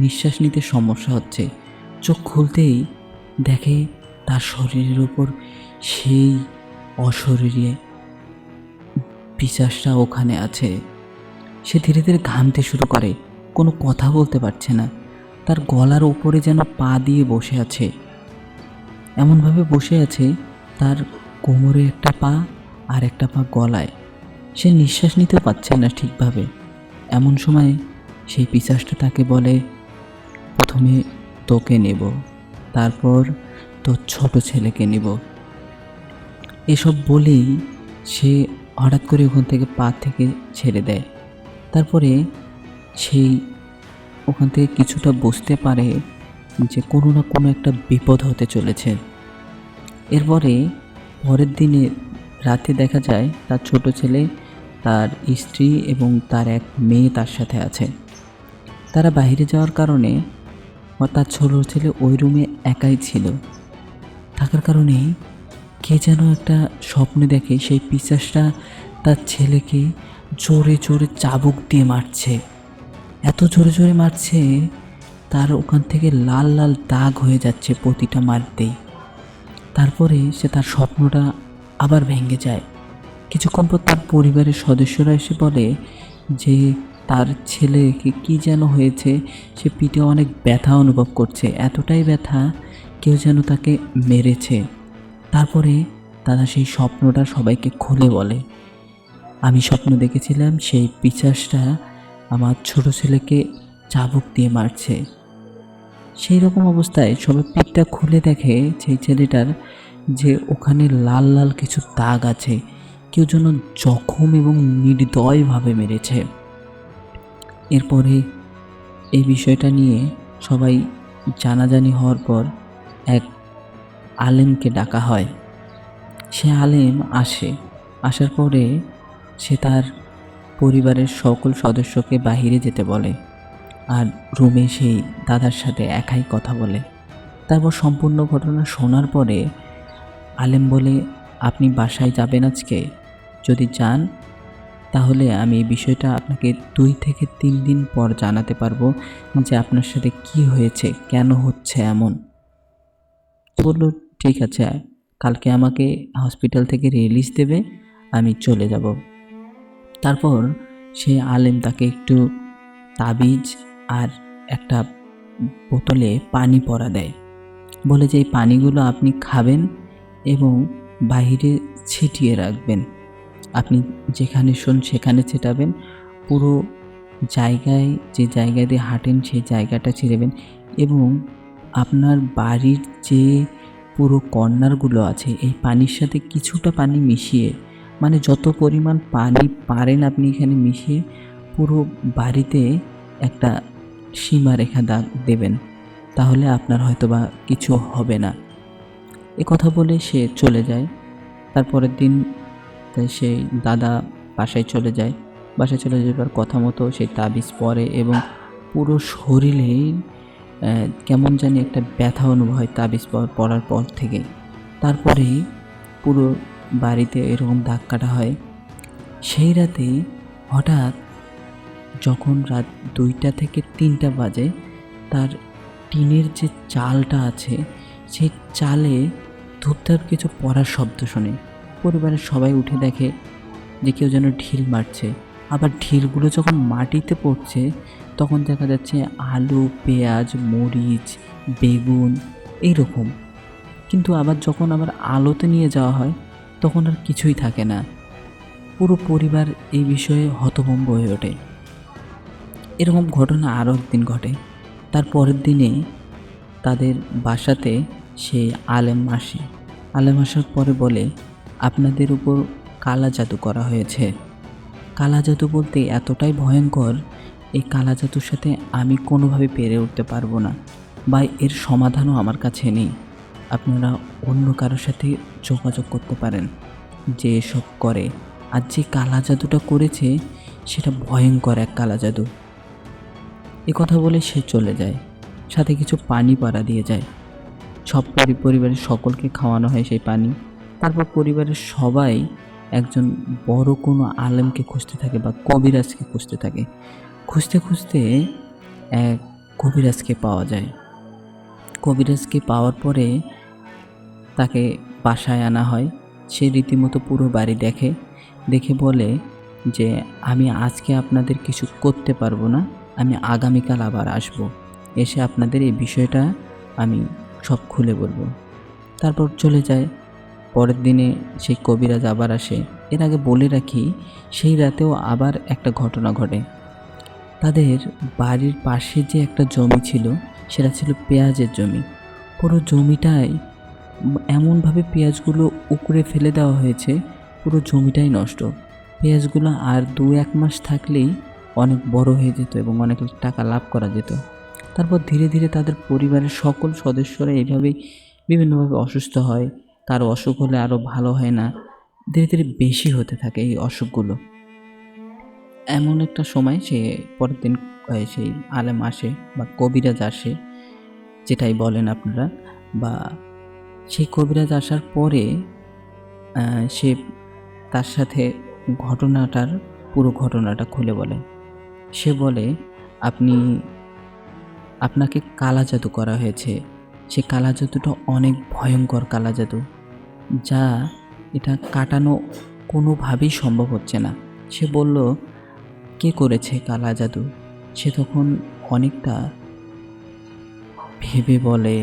নিঃশ্বাস নিতে সমস্যা হচ্ছে। চোখ খুলতেই দেখে তার শরীরের উপর সেই অশরীরে পিশাচটা ওখানে আছে। সে ধীরে ধীরে ঘামতে শুরু করে, কোনো কথা বলতে পারছে না। তার গলার উপরে যেন পা দিয়ে বসে আছে, এমনভাবে বসে আছে তার কোমরে একটা পা আর একটা পা গলায়। সে নিঃশ্বাস নিতেও পারছে না ঠিকভাবে। এমন সময় সেই পিশাচটা তাকে বলে, প্রথমে তোকে নেব, তারপর তোর ছোট ছেলেকে নেব। এসব বলেই সে হঠাৎ করে ওখান থেকে পা থেকে ছেড়ে দেয়। তারপরে সেই ওখান থেকে কিছুটা বুঝতে পারে যে কোনো না কোনো একটা বিপদ হতে চলেছে। এরপরে পরের দিনে রাতে দেখা যায় তার ছোট ছেলে, তার স্ত্রী এবং তার এক মেয়ে তার সাথে আছে। তারা বাইরে যাওয়ার কারণে তার ছোট ছেলে ওই রুমে একাই ছিল। থাকার কারণে কে যেন একটা স্বপ্নে দেখে সেই পিশাচটা তার ছেলেকে জোরে জোরে চাবুক দিয়ে মারছে। এত জোরে জোরে মারছে, তার ওখান থেকে লাল লাল দাগ হয়ে যাচ্ছে প্রতিটা মারতেই। তারপরে সে তার স্বপ্নটা আবার ভেঙে যায়। কিছুক্ষণ পর তার পরিবারের সদস্যরা এসে বলে যে তার ছেলেকে কি যেন হয়েছে, সে পিঠে অনেক ব্যথা অনুভব করছে, এতটাই ব্যথা কেউ যেন তাকে মেরেছে। তারপরে তারা সেই স্বপ্নটা সবাইকে খুলে বলে, আমি স্বপ্ন দেখেছিলাম সেই পিশাচটা আমার ছোট ছেলেকে চাবুক দিয়ে মারছে। সেই রকম অবস্থায় সবাই পিঠটা খুলে দেখে সেই ছেলেটার যে ওখানে লাল লাল কিছু দাগ আছে, কেউ যেন জখম এবং নির্দয়ভাবে মেরেছে। এরপরে এই বিষয়টা নিয়ে সবাই জানাজানি হওয়ার পর এক আলেমকে ডাকা হয়। সে আলেম আসার পরে সে তার পরিবারের সকল সদস্যকে বাহিরে যেতে বলে আর রুমে সেই দাদার সাথে একাই কথা বলে। তারপর সম্পূর্ণ ঘটনা শোনার পরে আলেম বলে, আপনি বাসায় যাবেন আজকে? যদি যান তাহলে আমি এই বিষয়টা আপনাকে 2 থেকে 3 দিন পর জানাতে পারবো যে আপনার সাথে কি হয়েছে, কেন হচ্ছে এমন। বলল, ঠিক আছে, কালকে আমাকে হসপিটাল থেকে রিলিজ দেবে, আমি চলে যাব। তারপর সে আলেম তাকে একটু তাবিজ আর একটা বোতলে পানি পরা দেয়। বলে যে এই পানিগুলো আপনি খাবেন এবং বাইরে ছিটিয়ে রাখবেন। আপনি যেখানে শোন সেখানে ছিটাবেন। পুরো জায়গায়, যে জায়গা দিয়ে হাঁটেন সেই জায়গাটা ছিটাবেন এবং আপনার বাড়ির যে পুরো কর্নারগুলো আছে এই পানির সাথে কিছুটা পানি মিশিয়ে, মানে যত পরিমাণ পানি পারেন আপনি এখানে মিশিয়ে পুরো বাড়িতে একটা সীমারেখা দাগ দেবেন, তাহলে আপনার হয়তোবা কিছু হবে না। এ কথা বলে সে চলে যায়। তারপরের দিন সেই দাদা বাসায় চলে যায়। বাসায় চলে যাবার কথা মতো সেই তাবিজ পরে এবং পুরো শরীরে কেমন জানি একটা ব্যথা অনুভব হয় তাবিজ পরার পর থেকে। তারপরে পুরো বাড়িতে এরকম দাগ কাটা হয়। সেই রাতে হঠাৎ যখন রাত 2টা থেকে 3টা বাজে, তার টিনের যে চালটা আছে সেই চালে ধূপধাপ কিছু পড়ার শব্দ শোনে। পরিবারের সবাই উঠে দেখে যে কেউ যেন ঢিল মারছে। আবার ঢিলগুলো যখন মাটিতে পড়ছে তখন দেখা যাচ্ছে আলু, পেঁয়াজ, মরিচ, বেগুন এইরকম। কিন্তু যখন আলোতে নিয়ে যাওয়া হয় তখন আর কিছুই থাকে না। পুরো পরিবার এই বিষয়ে হতভম্ব হয়ে ওঠে। এরকম ঘটনা আরও একদিন ঘটে। তার পরের দিনে তাদের বাসাতে সে আলেম আসে। আলেম আসার পরে বলে, আপনাদের উপর কালা জাদু করা হয়েছে। কালা জাদু বলতে এতটাই ভয়ঙ্কর, এই কালা জাদুর সাথে আমি কোনোভাবে পেরে উঠতে পারবো না, বা এর সমাধানও আমার কাছে নেই। আপনারা অন্য কারোর সাথে যোগাযোগ করতে পারেন যে এসব করে। আর যে কালা জাদুটা করেছে সেটা ভয়ঙ্কর এক কালা জাদু। এ কথা বলে সে চলে যায়, সাথে কিছু পানি পাড়া দিয়ে যায়। সব পরিবারের সকলকে খাওয়ানো হয় সেই পানি। তারপর পরিবারের সবাই একজন বড় কোনো আলেমকে খুঁজতে থাকে বা কবিরাজকে খুঁজতে থাকে। খুঁজতে খুঁজতে এক কবিরাজকে পাওয়া যায়। কবিরাজকে পাওয়ার পরে তাকে বাসায় আনা হয়। সে রীতিমতো পুরো বাড়ি দেখে বলে যে আমি আজকে আপনাদের কিছু করতে পারবো না, আমি আগামীকাল আবার আসব, এসে আপনাদের এই বিষয়টা আমি সব খুলে বলবো। তারপর চলে যায়। পরের দিনে সেই কবিরাজ আবার আসে। এর আগে বলে রাখি, সেই রাতেও আবার একটা ঘটনা ঘটে। তাদের বাড়ির পাশে যে একটা জমি ছিল সেটা ছিল পেঁয়াজের জমি। পুরো জমিটাই এমনভাবে পেঁয়াজগুলো উপড়ে ফেলে দেওয়া হয়েছে, পুরো জমিটাই নষ্ট। পেঁয়াজগুলো আর 2-1 মাস থাকলেই অনেক বড় হয়ে যেত এবং অনেক টাকা লাভ করা যেত। তারপর ধীরে ধীরে তাদের পরিবারের সকল সদস্যরা এইভাবেই বিভিন্নভাবে অসুস্থ হয়। কারো অসুখ হলে আরও ভালো হয় না, ধীরে ধীরে বেশি হতে থাকে এই অসুখগুলো। এমন একটা সময় সে পরের দিন সেই আলেম আসে বা কবিরাজ আসে, যেটাই বলেন আপনারা। বা সেই কবিরাজ আসার পরে সে তার সাথে পুরো ঘটনাটা খুলে বলে। সে বলে, আপনাকে কালা জাদু করা হয়েছে। সে কালা জাদুটা অনেক ভয়ঙ্কর কালা জাদু, যা এটা কাটানো কোনোভাবেই সম্ভব হচ্ছে না। সে বলল, কে করেছে কালা জাদু? সে তখন অনেকটা ভেবে বলে,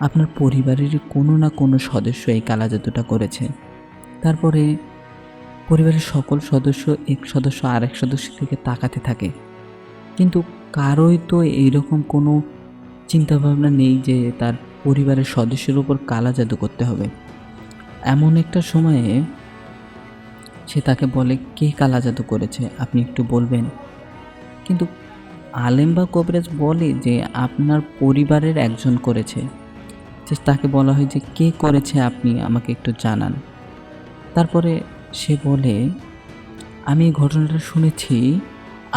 আপনার পরিবারেরই কোনো না কোনো সদস্য এই কালা জাদুটা করেছে। তারপরে পরিবারের সকল সদস্য এক সদস্য আরেক সদস্যের দিকে তাকাতে থাকে, কিন্তু কারোই তো এইরকম কোনো চিন্তাভাবনা নেই যে তার পরিবারের সদস্যের উপর কালা জাদু করতে হবে। এমন একটা সময়ে সে তাকে বলে, কে কালা জাদু করেছে আপনি একটু বলবেন? কিন্তু আলেম বা কবিরাজ বলে যে আপনার পরিবারের একজন করেছে। যে তাকে বলা হয় যে কে করেছে আপনি আমাকে একটু জানান। তারপরে সে বলে, আমি এই ঘটনাটা শুনেছি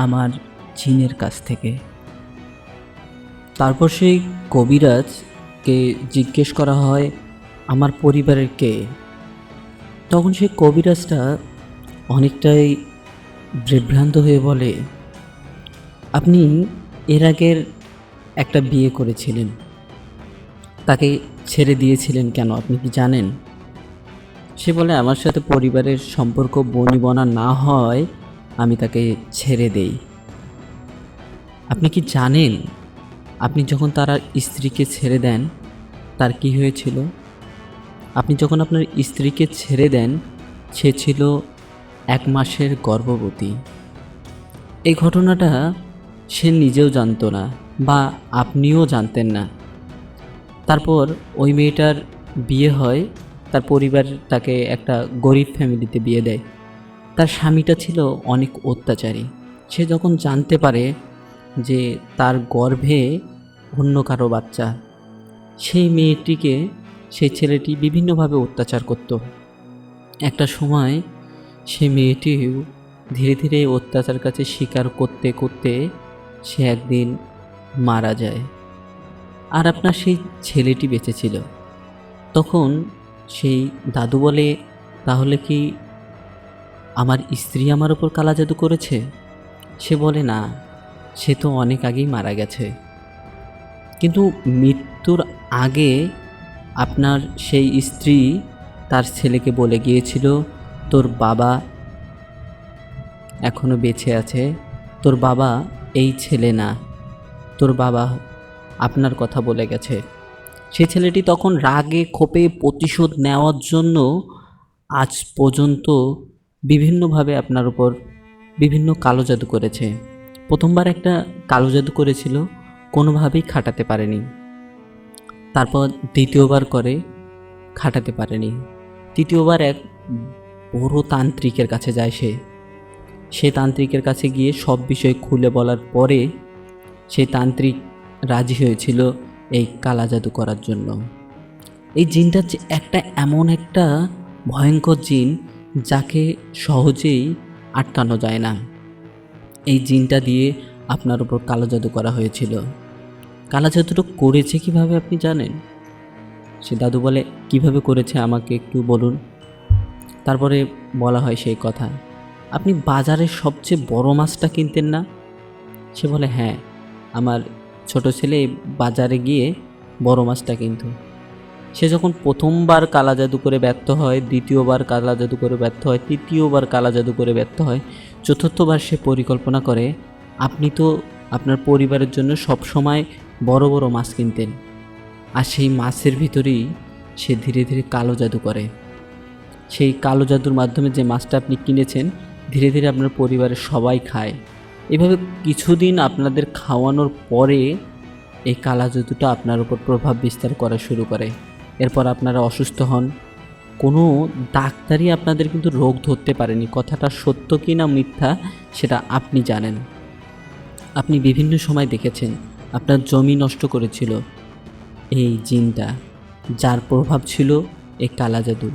আমার জিনের কাছ থেকে। তারপর সেই কবিরাজকে জিজ্ঞেস করা হয়, আমার পরিবারের কে? তখন সেই কবিরাজটা অনেকটাই বিভ্রান্ত হয়ে বলে, আপনি এর আগের একটা বিয়ে করেছিলেন, তাকে ছেড়ে দিয়েছিলেন কেন আপনি কি জানেন? সে বলে, আমার সাথে পরিবারের সম্পর্ক বনিবনা না হয় আমি তাকে ছেড়ে দেই। আপনি কি জানেন আপনি যখন তার স্ত্রীকে ছেড়ে দেন তার কি হয়েছিল? আপনি যখন আপনার স্ত্রীকে ছেড়ে দেন সে ছিল 1 মাসের গর্ভবতী। এই ঘটনাটা সে নিজেও জানতো না বা আপনিও জানতেন না। তারপর ওই মেয়েটার বিয়ে হয়, তার পরিবার তাকে একটা গরিব ফ্যামিলিতে বিয়ে দেয়। তার স্বামীটা ছিল অনেক অত্যাচারী। সে যখন জানতে পারে যে তার গর্ভে অন্য কারো বাচ্চা, সেই ছেলেটি বিভিন্নভাবে অত্যাচার করত। একটা সময় সেই মেয়েটিও ধীরে ধীরে অত্যাচার কাছে স্বীকার করতে করতে সে একদিন মারা যায়। আর আপনার সেই ছেলেটি বেঁচে ছিল। তখন সেই দাদু বলে, তাহলে কি আমার স্ত্রী আমার উপর কালা জাদু করেছে? সে বলে, না, সে তো অনেক আগেই মারা গেছে। কিন্তু মৃত্যুর আগে আপনার সেই স্ত্রী তার ছেলেকে বলে গিয়েছিল, তোর বাবা এখনো বেঁচে আছে, তোর বাবা এই ছেলে না, তোর বাবা আপনার কথা বলে গেছে। সেই ছেলেটি তখন রাগে ক্ষোভে প্রতিশোধ নেওয়ার জন্য আজ পর্যন্ত বিভিন্নভাবে আপনার উপর বিভিন্ন কালো জাদু করেছে। প্রথমবার একটা কালো জাদু করেছিল, কোনোভাবেই খাটাতে পারেনি। তারপর দ্বিতীয়বার করে, খাটাতে পারেনি। তৃতীয়বার এক বড় তান্ত্রিকের কাছে যায় সে তান্ত্রিকের কাছে গিয়ে সব বিষয় খুলে বলার পরে সেই তান্ত্রিক রাজি হয়েছিল এই কালা জাদু করার জন্য। এই জিনটা একটা এমন একটা ভয়ঙ্কর জিন যাকে সহজেই আটকানো যায় না। এই জিনটা দিয়ে আপনার উপর কালো জাদু করা হয়েছিল। কালো জাদুটা করেছে কিভাবে আপনি জানেন? সে দাদু বলে, কিভাবে করেছে আমাকে একটু বলুন। তারপরে বলা হয় সেই কথা, আপনি বাজারের সবচেয়ে বড় মাছটা কিনতেন না? সে বলে, হ্যাঁ, আমার ছোট ছেলে বাজারে গিয়ে বড় মাছটা কিনতো। সে যখন প্রথমবার কালা জাদু করে ব্যর্থ হয়, দ্বিতীয়বার কালা জাদু করে ব্যর্থ হয়, তৃতীয়বার কালা জাদু করে ব্যর্থ হয়, চতুর্থবার সে পরিকল্পনা করে, আপনি তো আপনার পরিবারের জন্য সব সময় বড় বড় মাছ কিনতেন, আর সেই মাছের ভিতরেই সে ধীরে ধীরে কালো জাদু করে। সেই কালো জাদুর মাধ্যমে যে মাছটা আপনি কিনেছেন ধীরে ধীরে আপনার পরিবারের সবাই খায়। এভাবে কিছুদিন আপনাদের খাওয়ানোর পরে এই কালা জাদুটা আপনার উপর প্রভাব বিস্তার করা শুরু করে। এরপর আপনারা অসুস্থ হন। কোনো ডাক্তারই আপনাদের কিন্তু রোগ ধরতে পারেনি। কথাটা সত্য কি না মিথ্যা সেটা আপনি জানেন। আপনি বিভিন্ন সময় দেখেছেন আপনার জমি নষ্ট করেছিল এই জিনটা, যার প্রভাব ছিল এই কালা জাদু।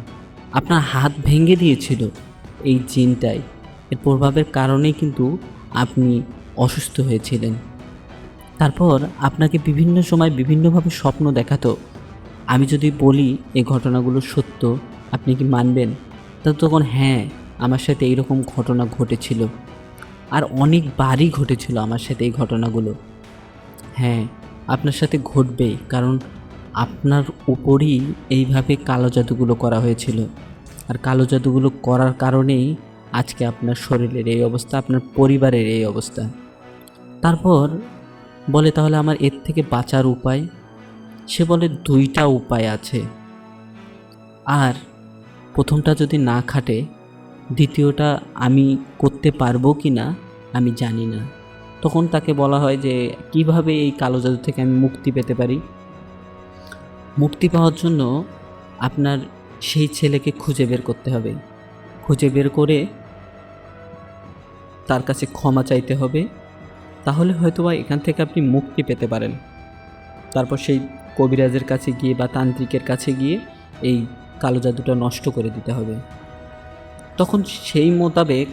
আপনার হাত ভেঙে দিয়েছিল এই জিনটাই, এর প্রভাবের কারণেই কিন্তু আপনি অসুস্থ হয়েছিলেন। তারপর আপনাকে বিভিন্ন সময় বিভিন্নভাবে স্বপ্ন দেখাতো। আমি যদি বলি এই ঘটনাগুলো সত্য, আপনি কি মানবেন? তখন হ্যাঁ, আমার সাথে এইরকম ঘটনা ঘটেছিল, আর অনেকবারই ঘটেছিল আমার সাথে এই ঘটনাগুলো। হ্যাঁ, আপনার সাথে ঘটবেই, কারণ আপনার উপরই এইভাবে কালো জাদুগুলো করা হয়েছিল। আর কালো জাদুগুলো করার কারণেই আজকে আপনার শরীরের এই অবস্থা, আপনার পরিবারের এই অবস্থা। তারপর বলে, তাহলে আমার এর থেকে বাঁচার উপায়? সে বলে, দুইটা উপায় আছে, আর প্রথমটা যদি না খাটে দ্বিতীয়টা আমি করতে পারবো কি না আমি জানি না। তখন তাকে বলা হয় যে কিভাবে এই কালো জাদু থেকে আমি মুক্তি পেতে পারি। মুক্তি পাওয়ার জন্য আপনার সেই ছেলেকে খুঁজে বের করতে হবে, খুঁজে বের করে তার কাছে ক্ষমা চাইতে হবে, তাহলে হয়তোবা এখান থেকে আপনি মুক্তি পেতে পারেন। তারপর সেই কবিরাজের কাছে গিয়ে বা তান্ত্রিকের কাছে গিয়ে এই কালো জাদুটা নষ্ট করে দিতে হবে। তখন সেই মোতাবেক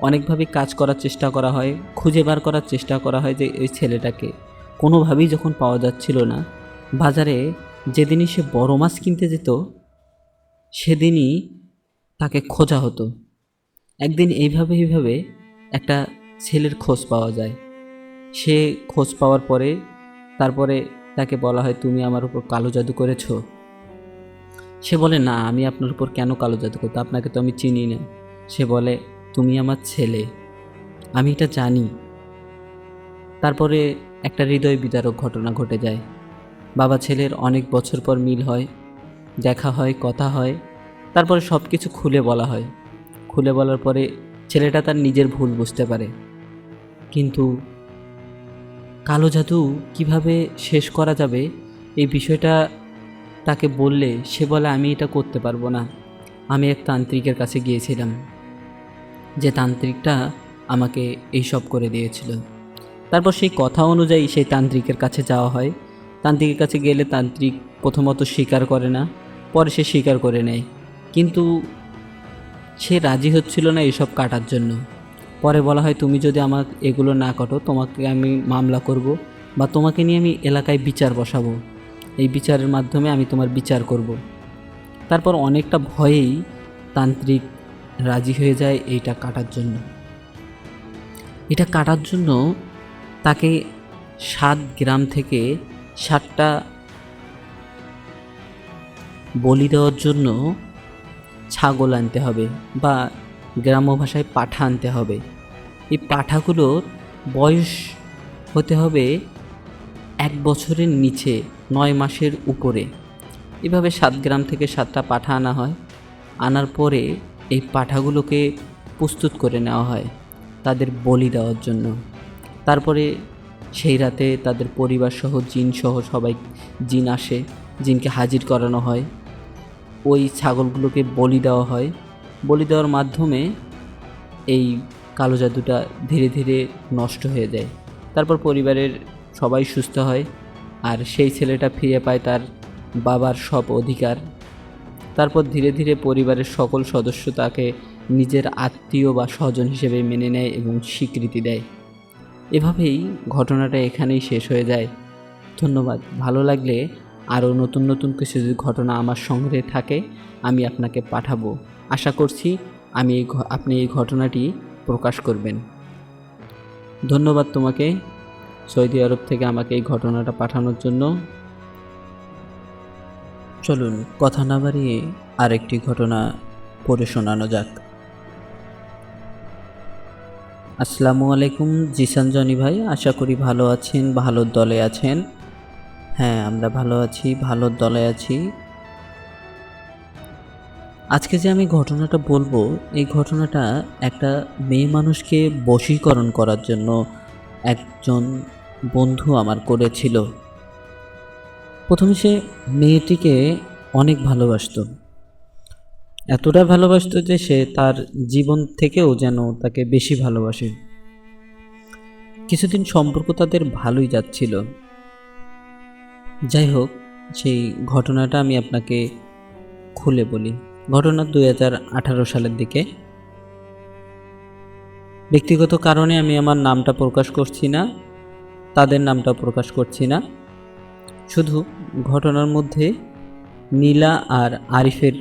অনেকভাবে কাজ করার চেষ্টা করা হয়, খুঁজে বার করার চেষ্টা করা হয় যে এই ছেলেটাকে কোনোভাবেই যখন পাওয়া যাচ্ছিল না, বাজারে যেদিনই সে বড় মাছ কিনতে যেত সেদিনই তাকে খোঁজা হতো। একদিন এইভাবে একটা ছেলের খোঁজ পাওয়া যায়। সে খোঁজ পাওয়ার পরে তারপরে তাকে বলা হয়, তুমি আমার উপর কালো জাদু করেছো? সে বলে, না, আমি আপনার উপর কেন কালো জাদু করতে, আপনাকে তো আমি চিনি না। সে বলে, তুমি আমার ছেলে, আমি এটা জানি। তারপরে একটা হৃদয় বিদারক ঘটনা ঘটে যায়। বাবা ছেলের অনেক বছর পর মিল হয়, দেখা হয়, কথা হয়। তারপরে সব কিছু খুলে বলা হয়। খুলে বলার পরে ছেলেটা তার নিজের ভুল বুঝতে পারে, কিন্তু কালো জাদু কিভাবে শেষ করা যাবে এই বিষয়টা তাকে বললে সে বলে, আমি এটা করতে পারবো না। আমি এক তান্ত্রিকের কাছে গিয়েছিলাম, যে তান্ত্রিকটা আমাকে এইসব করে দিয়েছিল। তারপর সেই কথা অনুযায়ী সেই তান্ত্রিকের কাছে যাওয়া হয়। তান্ত্রিকের কাছে গেলে তান্ত্রিক প্রথমত স্বীকার করে না, পরে সে স্বীকার করে নেয়, কিন্তু সে রাজি হচ্ছিল না এসব কাটার জন্য। পরে বলা হয়, তুমি যদি আমার এগুলো না কাটো তোমাকে আমি মামলা করব, বা তোমাকে নিয়ে আমি এলাকায় বিচার বসাবো, এই বিচারের মাধ্যমে আমি তোমার বিচার করব। তারপর অনেকটা ভয়েই তান্ত্রিক রাজি হয়ে যায় এইটা কাটার জন্য। এটা কাটার জন্য তাকে 7 গ্রাম থেকে 7টা বলি দেওয়ার জন্য ছাগল আনতে হবে, বা গ্রাম্য ভাষায় পাঠা আনতে হবে। এই পাঁঠাগুলোর বয়স হতে হবে 1 বছরের নিচে, 9 মাসের উপরে। এভাবে 7 গ্রাম থেকে 7টা পাঁঠা আনা হয়। আনার পরে এই পাঁঠাগুলোকে প্রস্তুত করে নেওয়া হয় তাদের বলি দেওয়ার জন্য। তারপরে সেই রাতে তাদের পরিবারসহ জিনসহ সবাই, জিন আসে, জিনকে হাজির করানো হয়। ওই ছাগলগুলোকে বলি দেওয়া হয়। বলি দেওয়ার মাধ্যমে এই কালো জাদুটা ধীরে ধীরে নষ্ট হয়ে যায়। তারপর পরিবারের সবাই সুস্থ হয়, আর সেই ছেলেটা ফিরে পায় তার বাবার সব অধিকার। তারপর ধীরে ধীরে পরিবারের সকল সদস্য তাকে নিজের আত্মীয় বা স্বজন হিসেবে মেনে নেয় এবং স্বীকৃতি দেয়। এভাবেই ঘটনাটা এখানেই শেষ হয়ে যায়। ধন্যবাদ। ভালো লাগলে আরও নতুন নতুন কিছু যদি ঘটনা আমার সংগ্রহে থাকে আমি আপনাকে পাঠাবো। আশা করছি আপনি এই ঘটনাটি প্রকাশ করবেন। ধন্যবাদ তোমাকে সৌদি আরব থেকে আমাকে এই ঘটনাটা পাঠানোর জন্য। চলুন কথা না বাড়িয়ে আরেকটি ঘটনা পড়ে শোনানো যাক। আসসালামু আলাইকুম জিসান জনি ভাই, আশা করি ভালো আছেন, ভালোর দলে আছেন। হ্যাঁ, আমরা ভালো আছি, ভালোর দলে আছি। আজকে যে আমি ঘটনাটা বলবো, এই ঘটনাটা একটা মেয়ে মানুষকে বশীকরণ করার জন্য একজন বন্ধু আমার করেছিল। প্রথমে সে মেয়েটিকে অনেক ভালোবাসতো, এতটা ভালোবাসতো যে সে তার জীবন থেকেও যেন তাকে বেশি ভালোবাসে। কিছুদিন সম্পর্ক তাদের ভালোই যাচ্ছিল। যাই হোক, সেই ঘটনাটা আমি আপনাকে খুলে বলি। ঘটনা 2018 সালের দিকে। ব্যক্তিগত কারণে আমি আমার নামটা প্রকাশ করছি না, তাদের নামটা প্রকাশ করছি না। শুধু ঘটনার মধ্যে নীলা আর আরিফের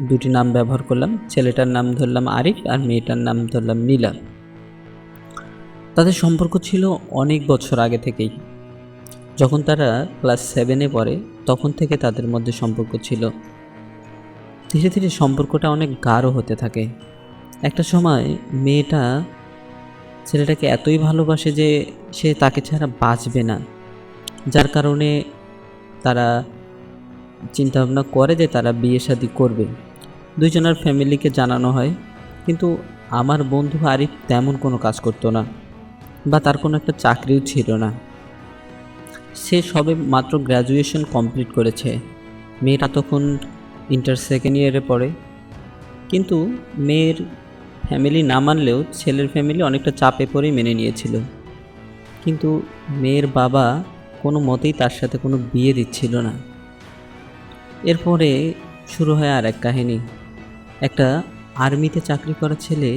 দুটি নাম ব্যবহার করলাম। ছেলেটার নাম ধরলাম আরিফ আর মেয়েটার নাম ধরলাম নীলা। তাদের সম্পর্ক ছিল অনেক বছর আগে থেকেই। যখন তারা ক্লাস 7-এ পড়ে তখন থেকে তাদের মধ্যে সম্পর্ক ছিল। ধীরে ধীরে সম্পর্কটা অনেক গাঢ় হতে থাকে। একটা সময় মেয়েটা ছেলেটাকে এতই ভালোবাসে যে সে তাকে ছাড়া বাঁচবে না, যার কারণে তারা চিন্তাভাবনা করে যে তারা বিয়ে শাদী করবে। দুইজনের ফ্যামিলিকে জানানো হয়, কিন্তু আমার বন্ধু আরিফ তেমন কোনো কাজ করতো না, বা তার কোনো একটা চাকরিও ছিল না। সে সবে মাত্র গ্র্যাজুয়েশন কমপ্লিট করেছে। মেয়েটা তখন ইন্টার সেকেন্ড ইয়ারে পড়ে। কিন্তু মেয়ের ফ্যামিলি না মানলেও ছেলের ফ্যামিলি অনেকটা চাপে পড়েই মেনে নিয়েছিল। কিন্তু মেয়ের বাবা কোনো মতেই তার সাথে কোনো বিয়ে দিচ্ছিল না। এরপরে শুরু হয় আর এক কাহিনী। একটা আর্মিতে চাকরি করা ছেলে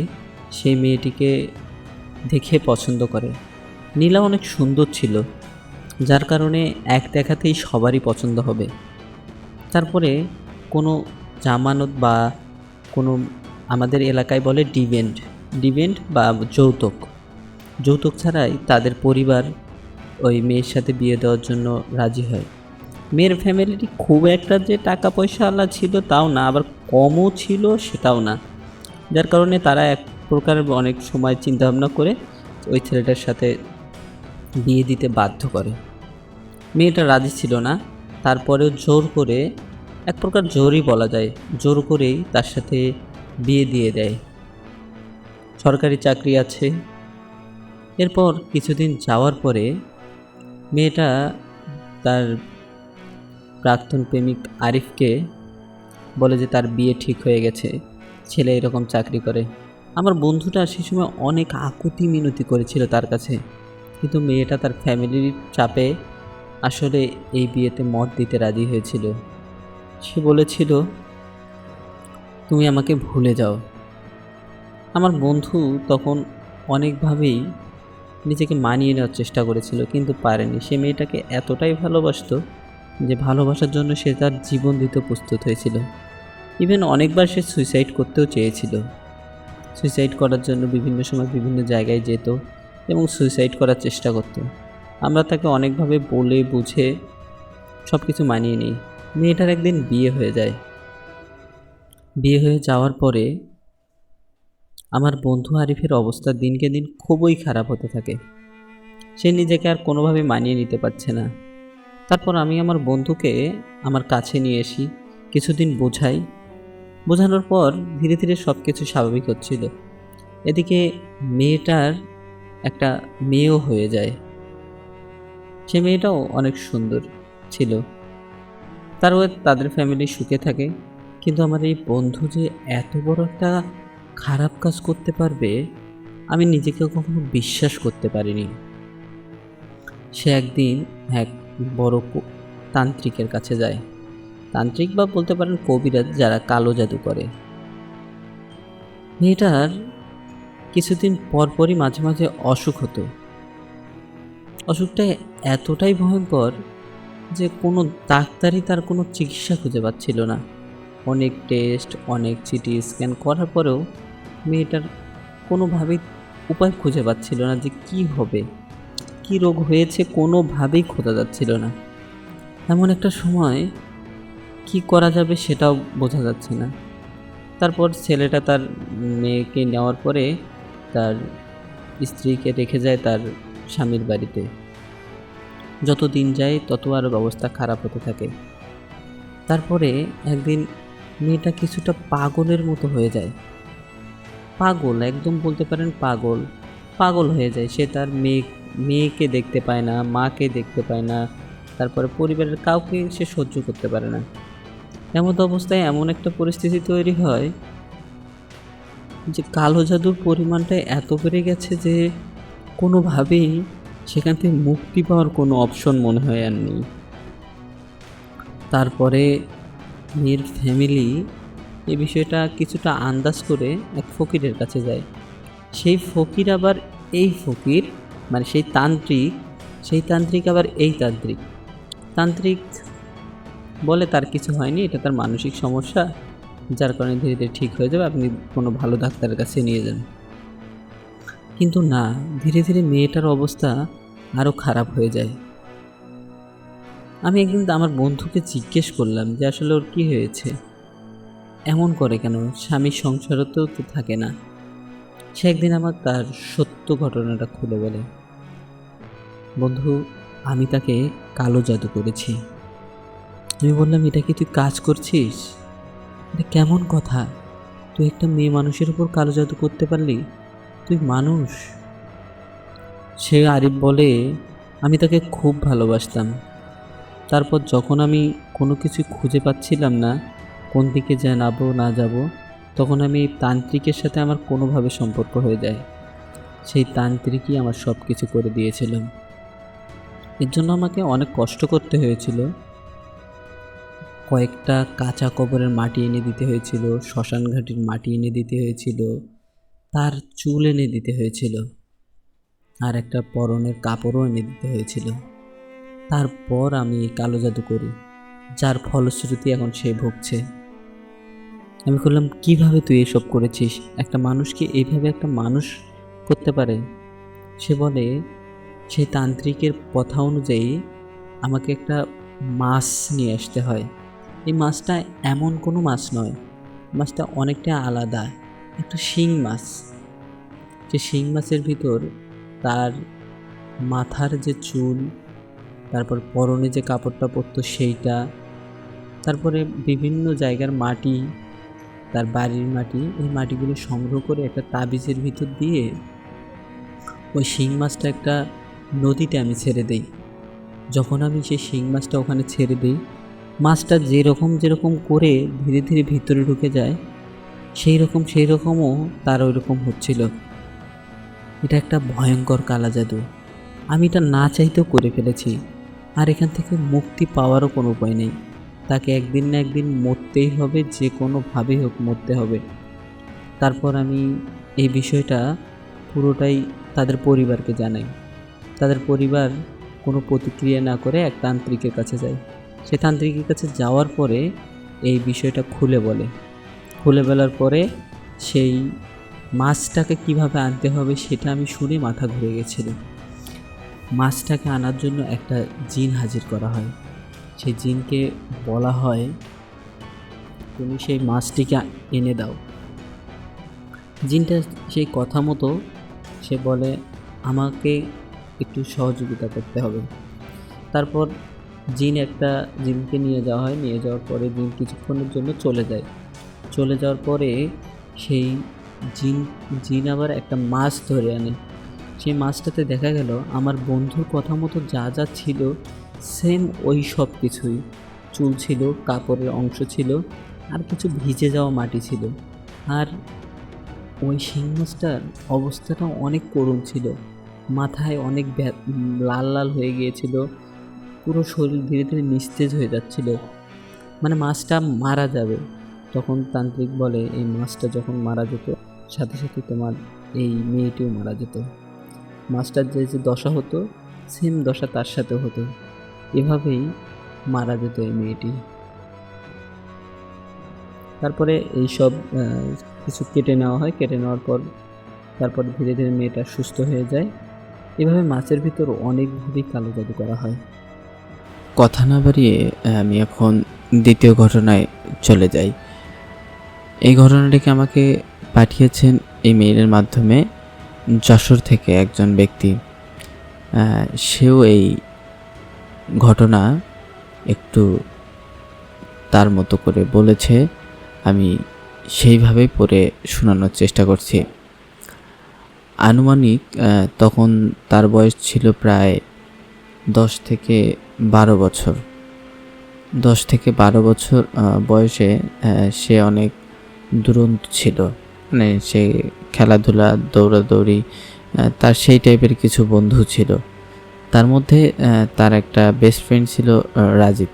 সেই মেয়েটিকে দেখে পছন্দ করে। নীলা অনেক সুন্দর ছিল, যার কারণে এক দেখাতেই সবারই পছন্দ হবে। তারপরে কোনো জামানত বা কোনো, আমাদের এলাকায় বলে ডিভেন্ট বা যৌতুক ছাড়াই তাদের পরিবার ওই মেয়ের সাথে বিয়ে দেওয়ার জন্য রাজি হয়। মেয়ের ফ্যামিলিটি খুব একটা যে টাকা পয়সাওয়ালা ছিল তাও না, আবার কমও ছিল সেটাও না, যার কারণে তারা এক প্রকার অনেক সময় চিন্তাভাবনা করে ওই ছেলেটার সাথে বিয়ে দিতে বাধ্য করে। মেয়েটা রাজি ছিল না, তারপরেও জোর করে, এক প্রকার জোরই বলা যায়, জোর করেই তার সাথে বিয়ে দিয়ে দেয়। সরকারি চাকরি আছে। এরপর কিছুদিন যাওয়ার পরে মেয়েটা তার প্রাক্তন প্রেমিক আরিফকে বলে যে তার বিয়ে ঠিক হয়ে গেছে, ছেলে এরকম চাকরি করে। আমার বন্ধুটা সে সময় অনেক আকুতি মিনতি করেছিল তার কাছে, কিন্তু মেয়েটা তার ফ্যামিলির চাপে আসলে এই বিয়েতে মত দিতে রাজি হয়েছিল। সে বলেছিল, তুমি আমাকে ভুলে যাও। আমার বন্ধু তখন অনেকভাবেই নিজেকে মানিয়ে নেওয়ার চেষ্টা করেছিল, কিন্তু পারেনি। সে মেয়েটাকে এতটাই ভালোবাসতো যে ভালোবাসার জন্য সে তার জীবন দিতে প্রস্তুত হয়েছিল। ইভেন অনেকবার সে সুইসাইড করতেও চেয়েছিল। সুইসাইড করার জন্য বিভিন্ন সময় বিভিন্ন জায়গায় যেত এবং সুইসাইড করার চেষ্টা করত। আমরা তাকে অনেকভাবে বলে বুঝে সব কিছু মানিয়ে নিই। মেয়েটার একদিন বিয়ে হয়ে যায়। বিয়ে হয়ে যাওয়ার পরে আমার বন্ধু আরিফের অবস্থা দিনকে দিন খুবই খারাপ হতে থাকে। সে নিজেকে আর কোনোভাবে মানিয়ে নিতে পারছে না। তারপর আমি আমার বন্ধুকে আমার কাছে নিয়ে আসি, কিছুদিন বোঝাই। বোঝানোর পর ধীরে ধীরে সব কিছু স্বাভাবিক হচ্ছিল। এদিকে মেয়েটার একটা মেয়েও হয়ে যায়। সে মেয়েটাও অনেক সুন্দর ছিল। তাদের ফ্যামিলি সুখে থাকে। কিন্তু আমার এই বন্ধু যে এত বড় একটা খারাপ কাজ করতে পারবে, আমি নিজেকে কখনো বিশ্বাস করতে পারিনি। সে একদিন এক বড় তান্ত্রিকের কাছে যায়। তান্ত্রিক বা বলতে পারেন কবিরাজ, যারা কালো জাদু করে। মেয়েটার কিছুদিন পরপরই মাঝে মাঝে অসুখ হতো। অসুখটা এতটাই ভয়ঙ্কর যে কোনো ডাক্তারই তার কোনো চিকিৎসা খুঁজে পাচ্ছিল না। অনেক টেস্ট, অনেক সিটি স্ক্যান করার পরেও মেয়েটার কোনোভাবেই উপায় খুঁজে পাচ্ছিল না যে কি হবে, কি রোগ হয়েছে, কোনোভাবেই খোঁজা যাচ্ছিল না। এমন একটা সময় কি করা যাবে সেটাও বোঝা যাচ্ছে না। তারপর ছেলেটা তার মেয়েকে নেওয়ার পরে তার স্ত্রীকে রেখে যায় তার স্বামীর বাড়িতে। যত দিন যায় তত আরও অবস্থা খারাপ হতে থাকে। তারপরে একদিন মেয়েটা কিছুটা পাগলের মতো হয়ে যায়। পাগল, একদম বলতে পারেন পাগল পাগল হয়ে যায়। সে তার মেয়েকে দেখতে পায় না, মাকে দেখতে পায় না, তারপরে পরিবারের কাউকে সে সহ্য করতে পারে না। এমন অবস্থায় এমন একটা পরিস্থিতি তৈরি হয় যে কালো জাদুর পরিমাণটা এত বেড়ে গেছে যে কোনোভাবেই সেখান থেকে মুক্তি পাওয়ার কোনো অপশন মনে হয় আর নেই। তারপরে মেয়ের ফ্যামিলি এই বিষয়টা কিছুটা আন্দাজ করে এক ফকিরের কাছে যায়। সেই ফকির আবার এই ফকির, মানে সেই তান্ত্রিক আবার এই তান্ত্রিক। তান্ত্রিক বলে তার কিছু হয়নি, এটা তার মানসিক সমস্যা, যার কারণে ধীরে ধীরে ঠিক হয়ে যাবে, আপনি কোনো ভালো ডাক্তারের কাছে নিয়ে যান। কিন্তু না, ধীরে ধীরে মেয়েটার অবস্থা আরও খারাপ হয়ে যায়। আমি একদিন আমার বন্ধুকে জিজ্ঞেস করলাম যে আসলে ওর কী হয়েছে, এমন করে কেন, স্বামীর সংসারতেও তো থাকে না। সে একদিন আমার তার সত্য ঘটনাটা খুলে বলে, বন্ধু, আমি তাকে কালো জাদু করেছি। আমি বললাম, এটা কি তুই কাজ করছিস? এটা কেমন কথা? তুই একটা মেয়ে মানুষের উপর কালো জাদু করতে পারলি? তুই মানুষ? সে আরিফ বলে, আমি তাকে খুব ভালোবাসতাম। তারপর যখন আমি কোনো কিছু খুঁজে পাচ্ছিলাম না, কোন দিকে যাবো না যাব, তখন আমি এই তান্ত্রিকের সাথে আমার কোনোভাবে সম্পর্ক হয়ে যায়। সেই তান্ত্রিকই আমার সব কিছু করে দিয়েছিলেন। এর জন্য আমাকে অনেক কষ্ট করতে হয়েছিল। কয়েকটা কাঁচা কবরের মাটি এনে দিতে হয়েছিল, শ্মশান ঘাটির মাটি এনে দিতে হয়েছিল, তার চুল এনে দিতে হয়েছিল, আর একটা পরনের কাপড়ও এনে দিতে হয়েছিল। তারপর আমি কালো জাদু করি, যার ফলশ্রুতি এখন সে ভুগছে। আমি বললাম, কিভাবে তুই এসব করেছিস? একটা মানুষকে এইভাবে একটা মানুষ করতে পারে? সে বলে, সেই তান্ত্রিকের কথা অনুযায়ী আমাকে একটা মাছ নিয়ে আসতে হয়। এই মাছটা এমন কোনো মাছ নয়, মাছটা অনেকটা আলাদা, একটা শিং মাছ। যে শিং মাছের ভিতর তার মাথার যে চুল, তারপর পরনে যে কাপড়টা পরতো সেইটা, তারপরে বিভিন্ন জায়গার মাটি, তার বাড়ির মাটি, এই মাটিগুলো সংগ্রহ করে একটা তাবিজের ভিতর দিয়ে ওই শিং মাছটা একটা নদীতে আমি ছেড়ে দিই। যখন আমি সেই শিং মাছটা ওখানে ছেড়ে দিই, মাছটা যেরকম করে ধীরে ধীরে ভিতরে ঢুকে যায়, সেই রকমও তার ওই রকম হচ্ছিল। এটা একটা ভয়ঙ্কর কালা জাদু। আমি এটা না চাইতেও করে ফেলেছি, আর এখান থেকে মুক্তি পাওয়ারও কোনো উপায় নেই। তাকে একদিন না একদিন মরতেই হবে, যে কোনোভাবেই হোক মরতে হবে। তারপর আমি এই বিষয়টা পুরোটাই তাদের পরিবারকে জানাই। তাদের পরিবার কোনো প্রতিক্রিয়া না করে এক তান্ত্রিকের কাছে যায়। সে তান্ত্রিকের কাছে যাওয়ার পরে এই বিষয়টা খুলে বলার পরে সেই মাছটাকে কিভাবে আনতে হবে সেটা আমি শুনে মাথা ঘুরে গেছিল। মাছটাকে আনার জন্য একটা জিন হাজির করা হয়। সেই জিনকে বলা হয়, তুমি সেই মাছটিকে এনে দাও। জিনটা সেই কথা মতো সে বলে আমাকে একটু সহযোগিতা করতে হবে। তারপর জিনকে নিয়ে যাওয়া হয়। নিয়ে যাওয়ার পরে জিন কিছুক্ষণের জন্য চলে যায়। চলে যাওয়ার পরে সেই জিন জিন আবার একটা মাছ ধরে আনে। সেই মাছটাতে দেখা গেল আমার বন্ধুর কথা মতো যা যা ছিল সেম ওই সব কিছুই। চুল ছিল, কাপড়ের অংশ ছিল, আর কিছু ভিজে যাওয়া মাটি ছিল। আর ওই শিং মাছটার অবস্থাটা অনেক করুণ ছিল। মাথায় অনেক লাল লাল হয়ে গিয়েছিল, পুরো শরীর ধীরে ধীরে নিস্তেজ হয়ে যাচ্ছিল, মানে মাছটা মারা যাবে। তখন তান্ত্রিক বলে এই মাছটা যখন মারা যেত সাথে সাথে তোমার এই মেয়েটিও মারা যেত। মাছটার যে যে দশা হতো সেম দশা তার সাথে হতো। এভাবেই মারা যেত এই মেয়েটি। তারপরে এইসব কিছু কেটে নেওয়া হয়। কেটে নেওয়ার পর তারপরে ধীরে ধীরে মেয়েটা সুস্থ হয়ে যায়। এভাবে মাছের ভিতর অনেকভাবেই কালো জাদু করা হয়। কথা না বাড়িয়ে আমি এখন দ্বিতীয় ঘটনায় চলে যাই। এই ঘটনাটিকে আমাকে পাঠিয়েছেন এই মেইলের মাধ্যমে যশোর থেকে একজন ব্যক্তি। সেও এই ঘটনা একটু তার মতো করে বলেছে, আমি সেইভাবেই পড়ে শোনানোর চেষ্টা করছি। আনুমানিক তখন তার বয়স ছিল প্রায় 10 থেকে 12 বছর। 10 থেকে 12 বছর বয়সে সে অনেক দুরন্ত ছিল, মানে সে খেলাধুলা, দৌড়াদৌড়ি, তার সেই টাইপের কিছু বন্ধু ছিল। তার মধ্যে তার একটা বেস্ট ফ্রেন্ড ছিল রাজীব।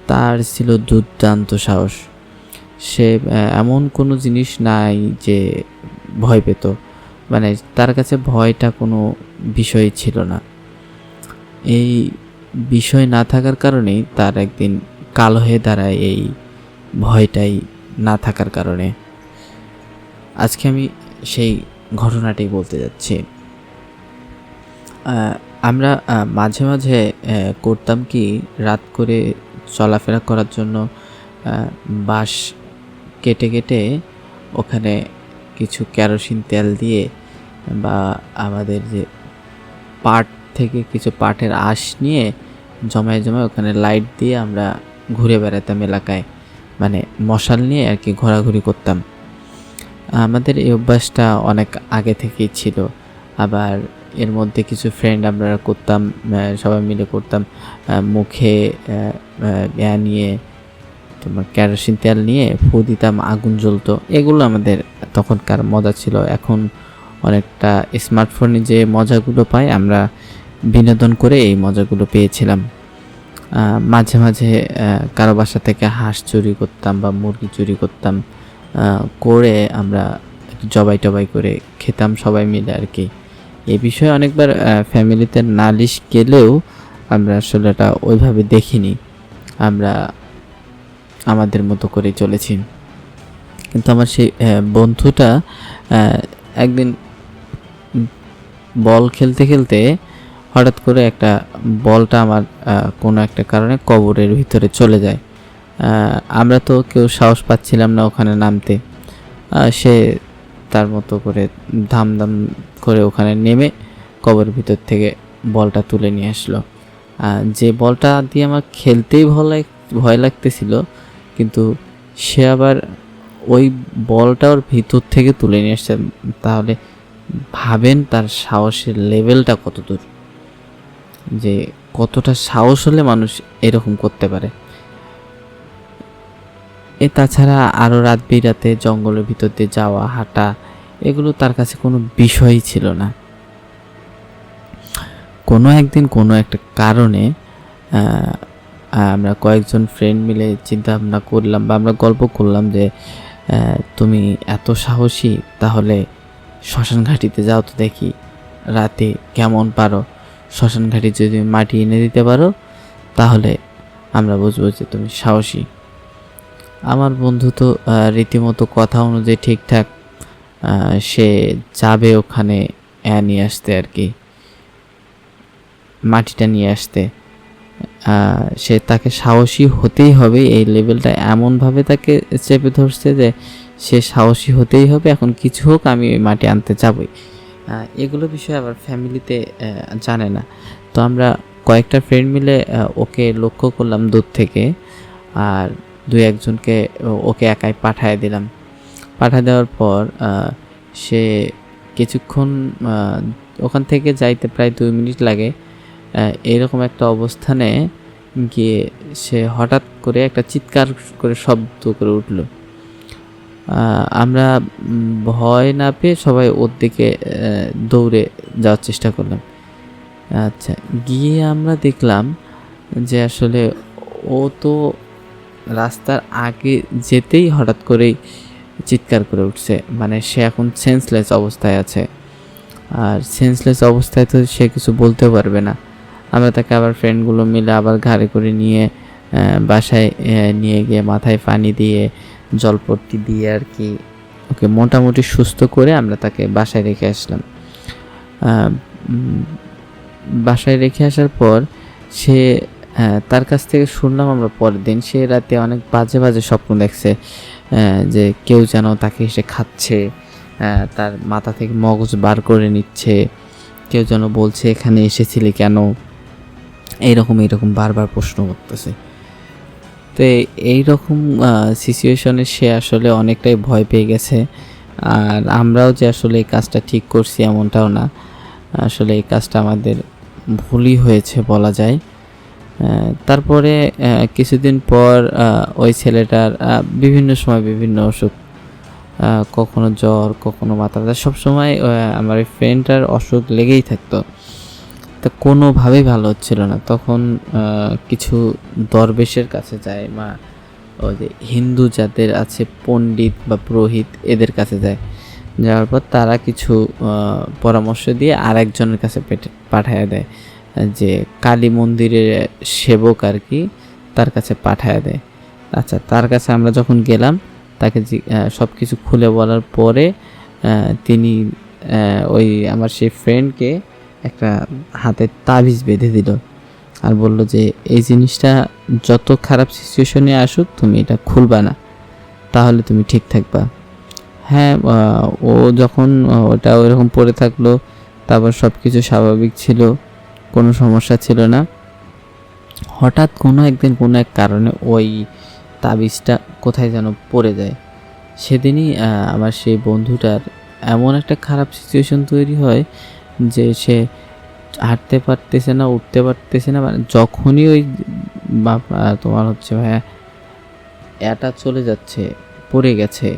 তার ছিল দুর্দান্ত সাহস। সে এমন কোনো জিনিস নাই যে ভয় পেত, মানে তার কাছে ভয়টা কোনো বিষয় ছিল না। এই বিষয় না থাকার কারণেই তার একদিন কালো হয়ে দাঁড়ায়, এই ভয়টাই না থাকার কারণে। আজকে আমি সেই ঘটনাটাই বলতে যাচ্ছি। আমরা মাঝে মাঝে করতাম কি, রাত করে চলাফেরা করার জন্য বাঁশ কেটে কেটে ওখানে কিছু কেরোসিন তেল দিয়ে বা আমাদের যে পাট থেকে কিছু পাটের আঁশ নিয়ে জমায় জমায় ওখানে লাইট দিয়ে আমরা ঘুরে বেড়াতাম এলাকায়, মানে মশাল নিয়ে আর কি ঘোরাঘুরি করতাম। আমাদের এই অভ্যাসটা অনেক আগে থেকেই ছিল। আবার এর মধ্যে কিছু ফ্রেন্ড আমরা করতাম, সবাই মিলে করতাম, মুখে নিয়ে তোমার কেরোসিন তেল নিয়ে ফু দিতাম, আগুন জ্বলতো। এগুলো আমাদের তখনকার মজা ছিল। এখন অনেকটা স্মার্টফোনে যে মজাগুলো পাই, আমরা বিনোদন করে এই মজাগুলো পেয়েছিলাম। মাঝে মাঝে কারো বাসা থেকে হাঁস চুরি করতাম বা মুরগি চুরি করতাম, করে আমরা জবাই টবাই করে খেতাম সবাই মিলে আর কি। এই বিষয়ে অনেকবার ফ্যামিলিতে নালিশ গেলেও আমরা আসলে এটা ওইভাবে দেখিনি, আমরা আমাদের মতো করে চলেছি। কিন্তু আমার সেই বন্ধুটা একদিন বল খেলতে খেলতে হঠাৎ করে একটা বলটা আমার কোনো একটা কারণে কবরের ভিতরে চলে যায়। আমরা তো কেউ সাহস পাচ্ছিলাম না ওখানে নামতে। সে তার মতো করে ধাম করে ওখানে নেমে কবরের ভিতর থেকে বলটা তুলে নিয়ে আসলো। যে বলটা দিয়ে আমার খেলতেই ভয় লাগতেছিল, কিন্তু সে আবার ওই বলটা ওর ভিতর থেকে তুলে নিয়ে আসছে। তাহলে ভাবেন তার সাহসের লেভেলটা কত দূর, যে কতটা সাহস হলে মানুষ এরকম করতে পারে। তাছাড়া আরও রাত বিরাতে জঙ্গলের ভিতর দিয়ে যাওয়া, হাঁটা, এগুলো তার কাছে কোনো বিষয়ই ছিল না। কোনো একদিন কোনো একটা কারণে আমরা কয়েকজন ফ্রেন্ড মিলে চিন্তা ভাবনা করলাম বা আমরা গল্প করলাম যে তুমি এত সাহসী, তাহলে শ্মশান ঘাটিতে যাও তো দেখি, রাতে কেমন পারো। শ্মশান ঘাটি যদি মাটি এনে দিতে পারো তাহলে আমরা বুঝবো যে তুমি সাহসী। আমার বন্ধু তো রীতিমতো কথা অনুযায়ী ঠিকঠাক সে যাবে ওখানে নিয়ে আসতে আর কি, মাটিটা নিয়ে আসতে। তাকে সাহসী হতেই হবে, এই লেভেলটা এমনভাবে তাকে চেপে ধরছে যে সে সাহসী হতেই হবে, এখন কিছু হোক আমি ওই মাটি আনতে যাবই। এগুলো বিষয়ে আবার ফ্যামিলিতে জানে না। তো আমরা কয়েকটা ফ্রেন্ড মিলে ওকে লক্ষ্য করলাম দূর থেকে, আর 2-1জনকে ওকে একাই পাঠায় দিলাম। পাঠায় দেওয়ার পর সে কিছুক্ষণ ওখান থেকে যাইতে প্রায় 2 মিনিট লাগে। এইরকম একটা অবস্থানে গিয়ে সে হঠাৎ করে একটা চিৎকার করে শব্দ করে উঠল। আমরা ভয় না পেয়ে সবাই ওর দিকে দৌড়ে যাওয়ার চেষ্টা করলাম। আচ্ছা, গিয়ে আমরা দেখলাম যে আসলে ও তো রাস্তার আগে যেতেই হঠাৎ করেই চিৎকার করে উঠছে, মানে সে এখন সেন্সলেস অবস্থায় আছে। আর সেন্সলেস অবস্থায় তো সে কিছু বলতে পারবে না। আমরা তাকে আবার ফ্রেন্ডগুলো মিলে আবার ঘাড়ে করে নিয়ে বাসায় নিয়ে গিয়ে মাথায় পানি দিয়ে জলপট্টি দিয়ে আর কি ওকে মোটামুটি সুস্থ করে আমরা তাকে বাসায় রেখে আসলাম। বাসায় রেখে আসার পর সে তার কাছ থেকে শুনলাম আমরা পরের দিন সে রাতে অনেক বাজে বাজে স্বপ্ন দেখছে, যে কেউ যেন তাকে এসে খাচ্ছে, তার মাথা থেকে মগজ বার করে নিচ্ছে, কেউ যেন বলছে এখানে এসেছিলি কেন, এইরকম বারবার প্রশ্ন করতেছে। তো এইরকম সিচুয়েশনে সে আসলে অনেকটাই ভয় পেয়ে গেছে। আর আমরাও যে আসলে এই কাজটা ঠিক করছি এমনটাও না, আসলে এই কাজটা আমাদের ভুলই হয়েছে বলা যায়। তারপরে কিছুদিন পর ওই ছেলেটার বিভিন্ন সময় বিভিন্ন অসুখ, কখনো জ্বর, কখনো মাথা ব্যথা, সবসময় আমার ওই ফ্রেন্ডটার অসুখ লেগেই থাকতো। তা কোনোভাবেই ভালো হচ্ছিল না। তখন কিছু দরবেশের কাছে যায়, ওই যে হিন্দু যাদের আছে পণ্ডিত বা পুরোহিত, এদের কাছে যায়। যাওয়ার পর তারা কিছু পরামর্শ দিয়ে আরেকজনের কাছে পাঠায় দেয়, যে কালী মন্দিরের সেবক আর কি, তার কাছে পাঠায় দেয়। আচ্ছা, তার কাছে আমরা যখন গেলাম তাকে সব কিছু খুলে বলার পরে তিনি ওই আমার সেই ফ্রেন্ডকে একটা হাতে তাবিজ বেঁধে দিল আর বলল যে এই জিনিসটা যত খারাপ সিচুয়েশনে আসুক তুমি এটা খুলবা না, তাহলে তুমি ঠিক থাকবা। হ্যাঁ, ও যখন ওটা ওইরকম পড়ে থাকলো, তারপর সব কিছু স্বাভাবিক ছিল, কোনো সমস্যা ছিল না। হঠাৎ কোনো একদিন কোনো এক কারণে ওই তাবিজটা কোথায় যেন পড়ে যায়। সেদিনই আমার সেই বন্ধুটার এমন একটা খারাপ সিচুয়েশন তৈরি হয় যে সে হাঁটতে পারতেছে না, উঠতে পারতেছে না। মানে যখনই ওই তোমার হচ্ছে ভাইয়া এটা চলে যাচ্ছে, পড়ে গেছে,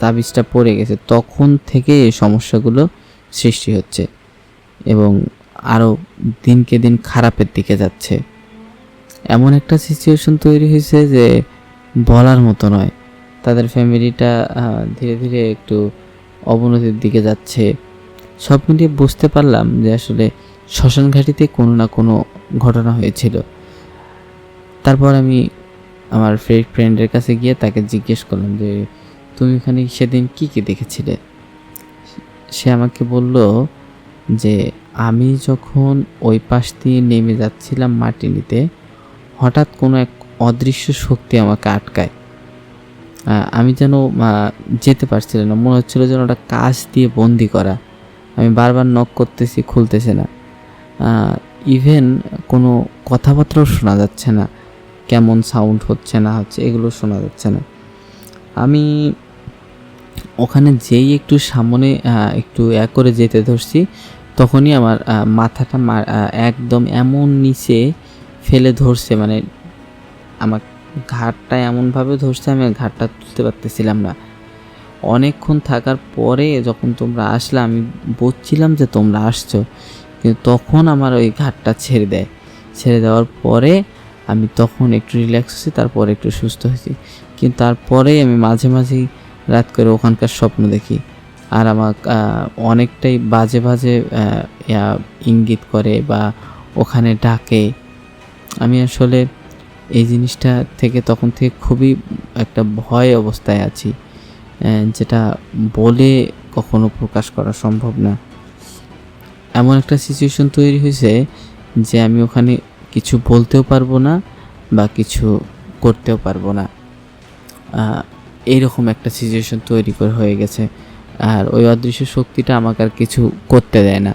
তাবিজটা পড়ে গেছে, তখন থেকে এই সমস্যাগুলো সৃষ্টি হচ্ছে এবং আরও দিনকে দিন খারাপের দিকে যাচ্ছে। এমন একটা সিচুয়েশন তৈরি হয়েছে যে বলার মতো নয়। তাদের ফ্যামিলিটা ধীরে ধীরে একটু অবনতির দিকে যাচ্ছে। সব মিলিয়ে বুঝতে পারলাম যে আসলে শ্মশান ঘাটিতে কোনো না কোনো ঘটনা হয়েছিল। তারপর আমি আমার ফ্রেন্ডের কাছে গিয়ে তাকে জিজ্ঞেস করলাম যে তুমি এখানে সেদিন কি দেখেছিলে। সে আমাকে বলল যে আমি যখন ওই পাশ দিয়ে নেমে যাচ্ছিলাম মাটি নিতে, হঠাৎ কোনো এক অদৃশ্য শক্তি আমাকে আটকায়। আমি যেন যেতে পারছিলাম না, মনে হচ্ছিল যেন ওটা কাঁচ দিয়ে বন্দি করা। আমি বারবার নক করতেছি, খুলতেছে না। ইভেন কোনো কথাবার্তাও শোনা যাচ্ছে না, কেমন সাউন্ড হচ্ছে না হচ্ছে এগুলো শোনা যাচ্ছে না। আমি ওখানে যেই একটু সামনে একটু করে যেতে ধরছি, তখনই আমার মাথাটা একদম এমন নিচে ফেলে ধরছে, মানে আমার ঘাটটা এমনভাবে ধরছে আমি ঘাটটা তুলতে পারতেছিলাম না। অনেকক্ষণ থাকার পরে যখন তোমরা আসলে আমি বুঝছিলাম যে তোমরা আসছো, কিন্তু তখন আমার ওই ঘাটটা ছেড়ে দেওয়ার পরে আমি তখন একটু রিল্যাক্স হয়েছি, তারপরে একটু সুস্থ হয়েছি। কিন্তু তারপরেই আমি মাঝে মাঝেই রাত করে ওখানকার স্বপ্ন দেখি, আর আমার অনেকটাই বাজে ইঙ্গিত করে বা ওখানে ডাকে। আমি আসলে এই জিনিসটা থেকে তখন থেকে খুবই একটা ভয় অবস্থায় আছি, যেটা বলে কখনো প্রকাশ করা সম্ভব না। এমন একটা সিচুয়েশন তৈরি হয়েছে যে আমি ওখানে কিছু বলতেও পারবো না বা কিছু করতেও পারবো না। এইরকম একটা সিচুয়েশন তৈরি করে হয়ে গেছে। আর ওই অদৃশ্য শক্তিটা আমাকে আর কিছু করতে দেয় না,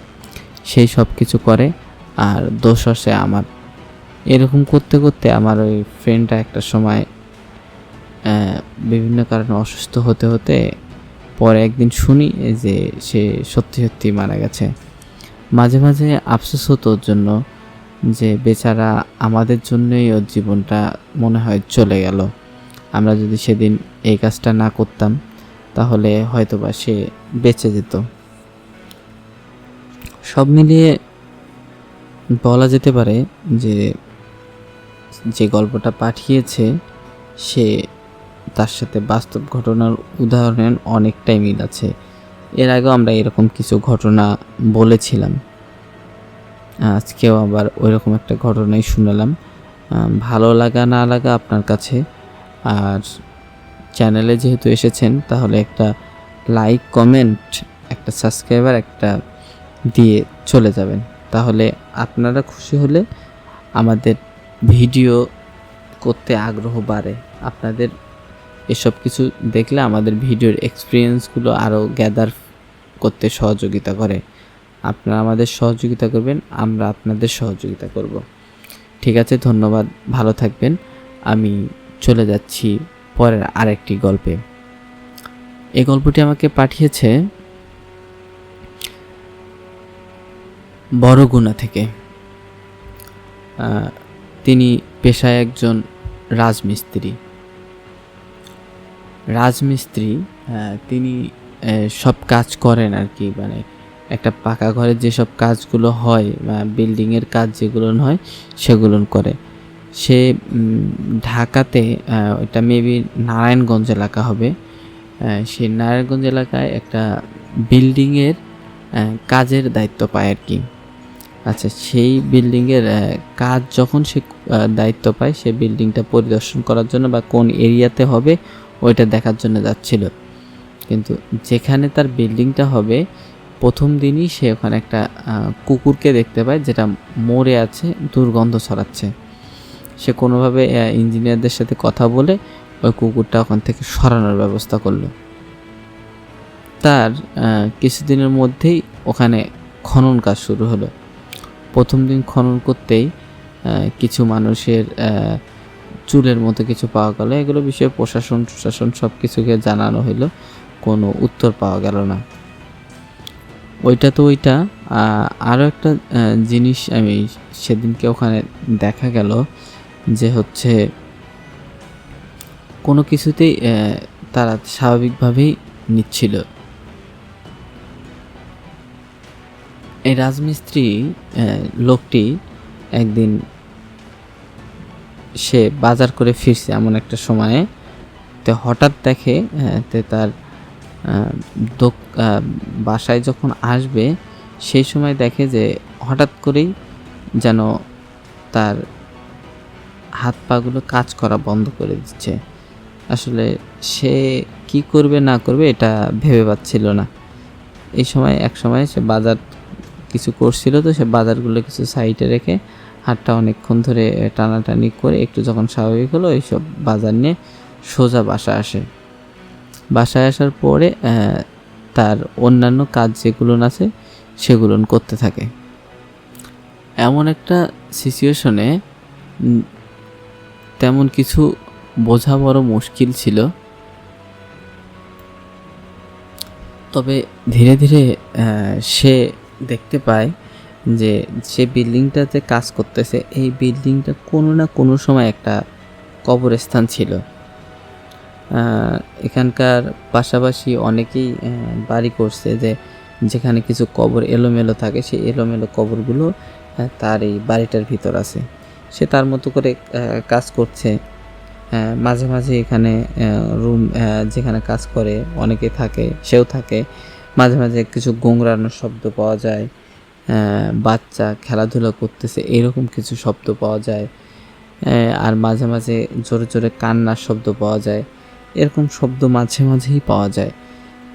সেই সব কিছু করে, আর দোষ আসে আমার। এরকম করতে করতে আমার ওই ফ্রেন্ডটা একটা সময় বিভিন্ন কারণে অসুস্থ হতে হতে পরে একদিন শুনি যে সে সত্যি সত্যি মারা গেছে। মাঝে মাঝে আফসোস হতো ওর জন্য, যে বেচারা আমাদের জন্যই ওর জীবনটা মনে হয় চলে গেল। আমরা যদি সেদিন এই কাজটা না করতাম তাহলে হয়তোবা সে বেঁচে যেত। সব মিলিয়ে বলা যেতে পারে যে যে গল্পটা পাঠিয়েছে সে তার সাথে বাস্তব ঘটনার উদাহরণের অনেকটাই মিল আছে। এর আগেও আমরা এরকম কিছু ঘটনা বলেছিলাম, আজকেও আবার ওইরকম একটা ঘটনাই শুনলাম। ভালো লাগা না লাগা আপনার কাছে। আর চ্যানেলে যেহেতু এসেছেন তাহলে একটা লাইক, কমেন্ট, একটা সাবস্ক্রাইবার একটা দিয়ে চলে যাবেন, তাহলে আপনারা খুশি হলে আমাদের ভিডিও করতে আগ্রহ বাড়ে। আপনাদের এসব কিছু দেখলে আমাদের ভিডিওর এক্সপিরিয়েন্সগুলো আরও গ্যাদার করতে সহযোগিতা করে। আপনারা আমাদের সহযোগিতা করবেন, আমরা আপনাদের সহযোগিতা করব। ঠিক আছে, ধন্যবাদ, ভালো থাকবেন। আমি চলে যাচ্ছি পরের আরেকটি গল্পে। এই গল্পটি আমাকে পাঠিয়েছে বড়গুনা থেকে। তিনি পেশায় একজন রাজমিস্ত্রি। তিনি সব কাজ করেন আর কি, মানে একটা পাকা ঘরের যেসব কাজগুলো হয় বা বিল্ডিংয়ের কাজ যেগুলো হয় সেগুলো করে। সে ঢাকাতে, ওটা মেবি নারায়ণগঞ্জ এলাকা হবে, সেই নারায়ণগঞ্জ এলাকায় একটা বিল্ডিংয়ের কাজের দায়িত্ব পায় আর কি। আচ্ছা, সেই বিল্ডিংয়ের কাজ যখন সে দায়িত্ব পায়, সে বিল্ডিংটা পরিদর্শন করার জন্য বা কোন এরিয়াতে হবে ওইটা দেখার জন্য যাচ্ছিল। কিন্তু যেখানে তার বিল্ডিংটা হবে প্রথম দিনই সে ওখানে একটা কুকুরকে দেখতে পায়, যেটা মরে আছে, দুর্গন্ধ ছড়াচ্ছে। সে কোনোভাবে ইঞ্জিনিয়ারদের সাথে কথা বলে ওই কুকুরটা ওখান থেকে সরানোর ব্যবস্থা করলো। তার কিছুদিনের মধ্যেই ওখানে খনন কাজ শুরু হলো। প্রথম দিন খনন করতেই কিছু মানুষের চুলের মতো কিছু পাওয়া গেল। এগুলো বিষয়ে প্রশাসন সব কিছুকে জানানো হলো, কোনো উত্তর পাওয়া গেল না। ওইটা আরও একটা জিনিস আমি সেদিনকে ওখানে দেখা গেল যে হচ্ছে কোনো কিছুতেই তারা স্বাভাবিকভাবেই নিচ্ছিল। এই রাজমিস্ত্রি লোকটি একদিন সে বাজার করে ফিরছে এমন একটা সময়ে, তো হঠাৎ দেখে তার বাসায় যখন আসবে সেই সময় দেখে যে হঠাৎ করেই যেন তার হাত পাগুলো কাজ করা বন্ধ করে দিচ্ছে। আসলে সে কি করবে না করবে এটা ভেবে পাচ্ছিল না। এই সময় এক সময় সে বাজার কিছু করছিল, তো সে বাজারগুলো কিছু সাইডে রেখে হাতটা অনেকক্ষণ ধরে টানাটানি করে একটু যখন স্বাভাবিক হলো, এইসব বাজার নিয়ে সোজা বাসায় আসার পরে তার অন্যান্য কাজ যেগুলো আছে সেগুলো করতে থাকে। এমন একটা সিচুয়েশনে তেমন কিছু বোঝা বড় মুশকিল ছিল। তবে ধীরে ধীরে সে দেখতে পায় যে সে বিল্ডিংটাতে কাজ করতেছে, এই বিল্ডিংটা কোনো না কোনো সময় একটা কবরস্থান ছিল। এখানকার পাশাপাশি অনেকেই বাড়ি করছে যে যেখানে কিছু কবর এলোমেলো থাকে, সেই এলোমেলো কবরগুলো তার এই বাড়িটার ভিতর আছে। সে তার মতো করে কাজ করছে। মাঝে মাঝে এখানে রুম যেখানে কাজ করে অনেকে থাকে, সেও থাকে। মাঝে মাঝে কিছু গোংরানোর শব্দ পাওয়া যায়, বাচ্চা খেলাধুলা করতেছে এরকম কিছু শব্দ পাওয়া যায়, আর মাঝে মাঝে জোরে জোরে কান্নার শব্দ পাওয়া যায়। এরকম শব্দ মাঝে মাঝেই পাওয়া যায়,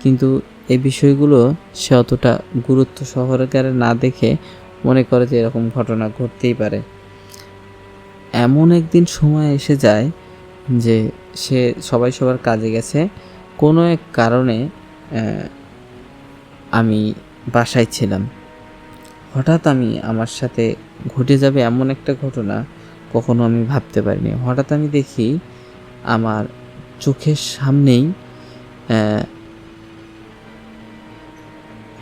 কিন্তু এই বিষয়গুলো সে অতটা গুরুত্ব সহকারে না দেখে মনে করে যে এরকম ঘটনা ঘটতেই পারে। এমন একদিন সময় এসে যায় যে সে সবাই সবার কাজে গেছে, কোনো এক কারণে আহ, আমি বাসায় ছিলাম। হঠাৎ আমার সাথে ঘটে যাবে এমন একটা ঘটনা কখনো আমি ভাবতে পারিনি। হঠাৎ আমি দেখি আমার চোখের সামনেই আহ,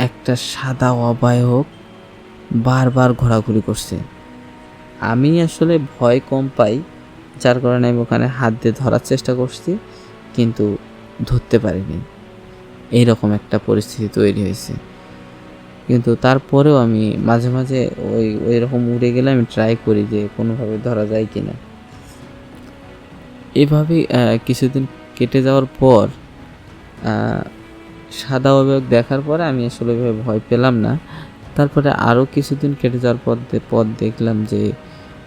একটা সাদা অবয়ব বারবার ঘোরাঘুরি করছে। আমি আসলে ভয় কম পাই, যার কারণে আমি ওখানে হাত দিয়ে ধরার চেষ্টা করছি, কিন্তু ধরতে পারিনি। এইরকম একটা পরিস্থিতি তৈরি হয়েছে। কিন্তু তারপরেও আমি মাঝে মাঝে ওই রকম উড়ে গেলে আমি ট্রাই করি যে কোনোভাবে ধরা যায় কিনা। এভাবেই কিছুদিন কেটে যাওয়ার পর সাদা অবয়ব দেখার পরে আমি আসলে ওইভাবে ভয় পেলাম না। তারপরে আরও কিছুদিন কেটে যাওয়ার পর দেখলাম যে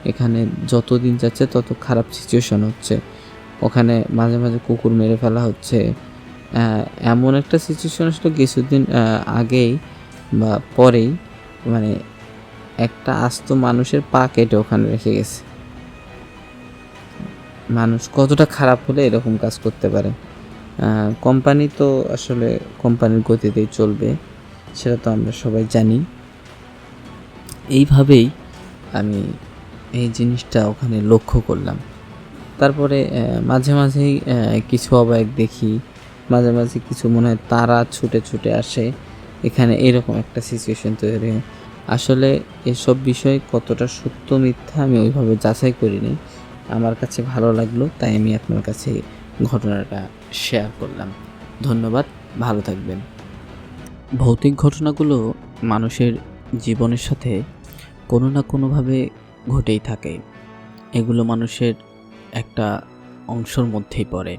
এখানে যত দিন যাচ্ছে তত খারাপ সিচুয়েশন হচ্ছে। ওখানে মাঝে মাঝে কুকুর মেরে ফেলা হচ্ছে। এমন একটা সিচুয়েশন আসলে কিছুদিন আগেই বা পরেই, মানে একটা আস্ত মানুষের পা কেটে ওখানে রেখে গেছে। মানুষ কতটা খারাপ হলে এরকম কাজ করতে পারে। কোম্পানি তো আসলে কোম্পানির গতিতেই চলবে, সেটা তো আমরা সবাই জানি। এইভাবেই আমি এই জিনিসটা ওখানে লক্ষ্য করলাম। তারপরে মাঝে মাঝেই কিছু অবাক দেখি, মাঝে মাঝে কিছু মনে হয় তারা ছুটে ছুটে আসে। এখানে এরকম একটা সিচুয়েশন তৈরি হয়। আসলে এসব বিষয় কতটা সত্য মিথ্যা আমি ওইভাবে যাচাই করিনি। আমার কাছে ভালো লাগলো, তাই আমি আপনার কাছে ঘটনাটা শেয়ার করলাম। ধন্যবাদ, ভালো থাকবেন। ভৌতিক ঘটনাগুলো মানুষের জীবনের সাথে কোনো না কোনোভাবে ঘটেই থাকে। এগুলো মানুষের একটা অংশের মধ্যেই পড়ে।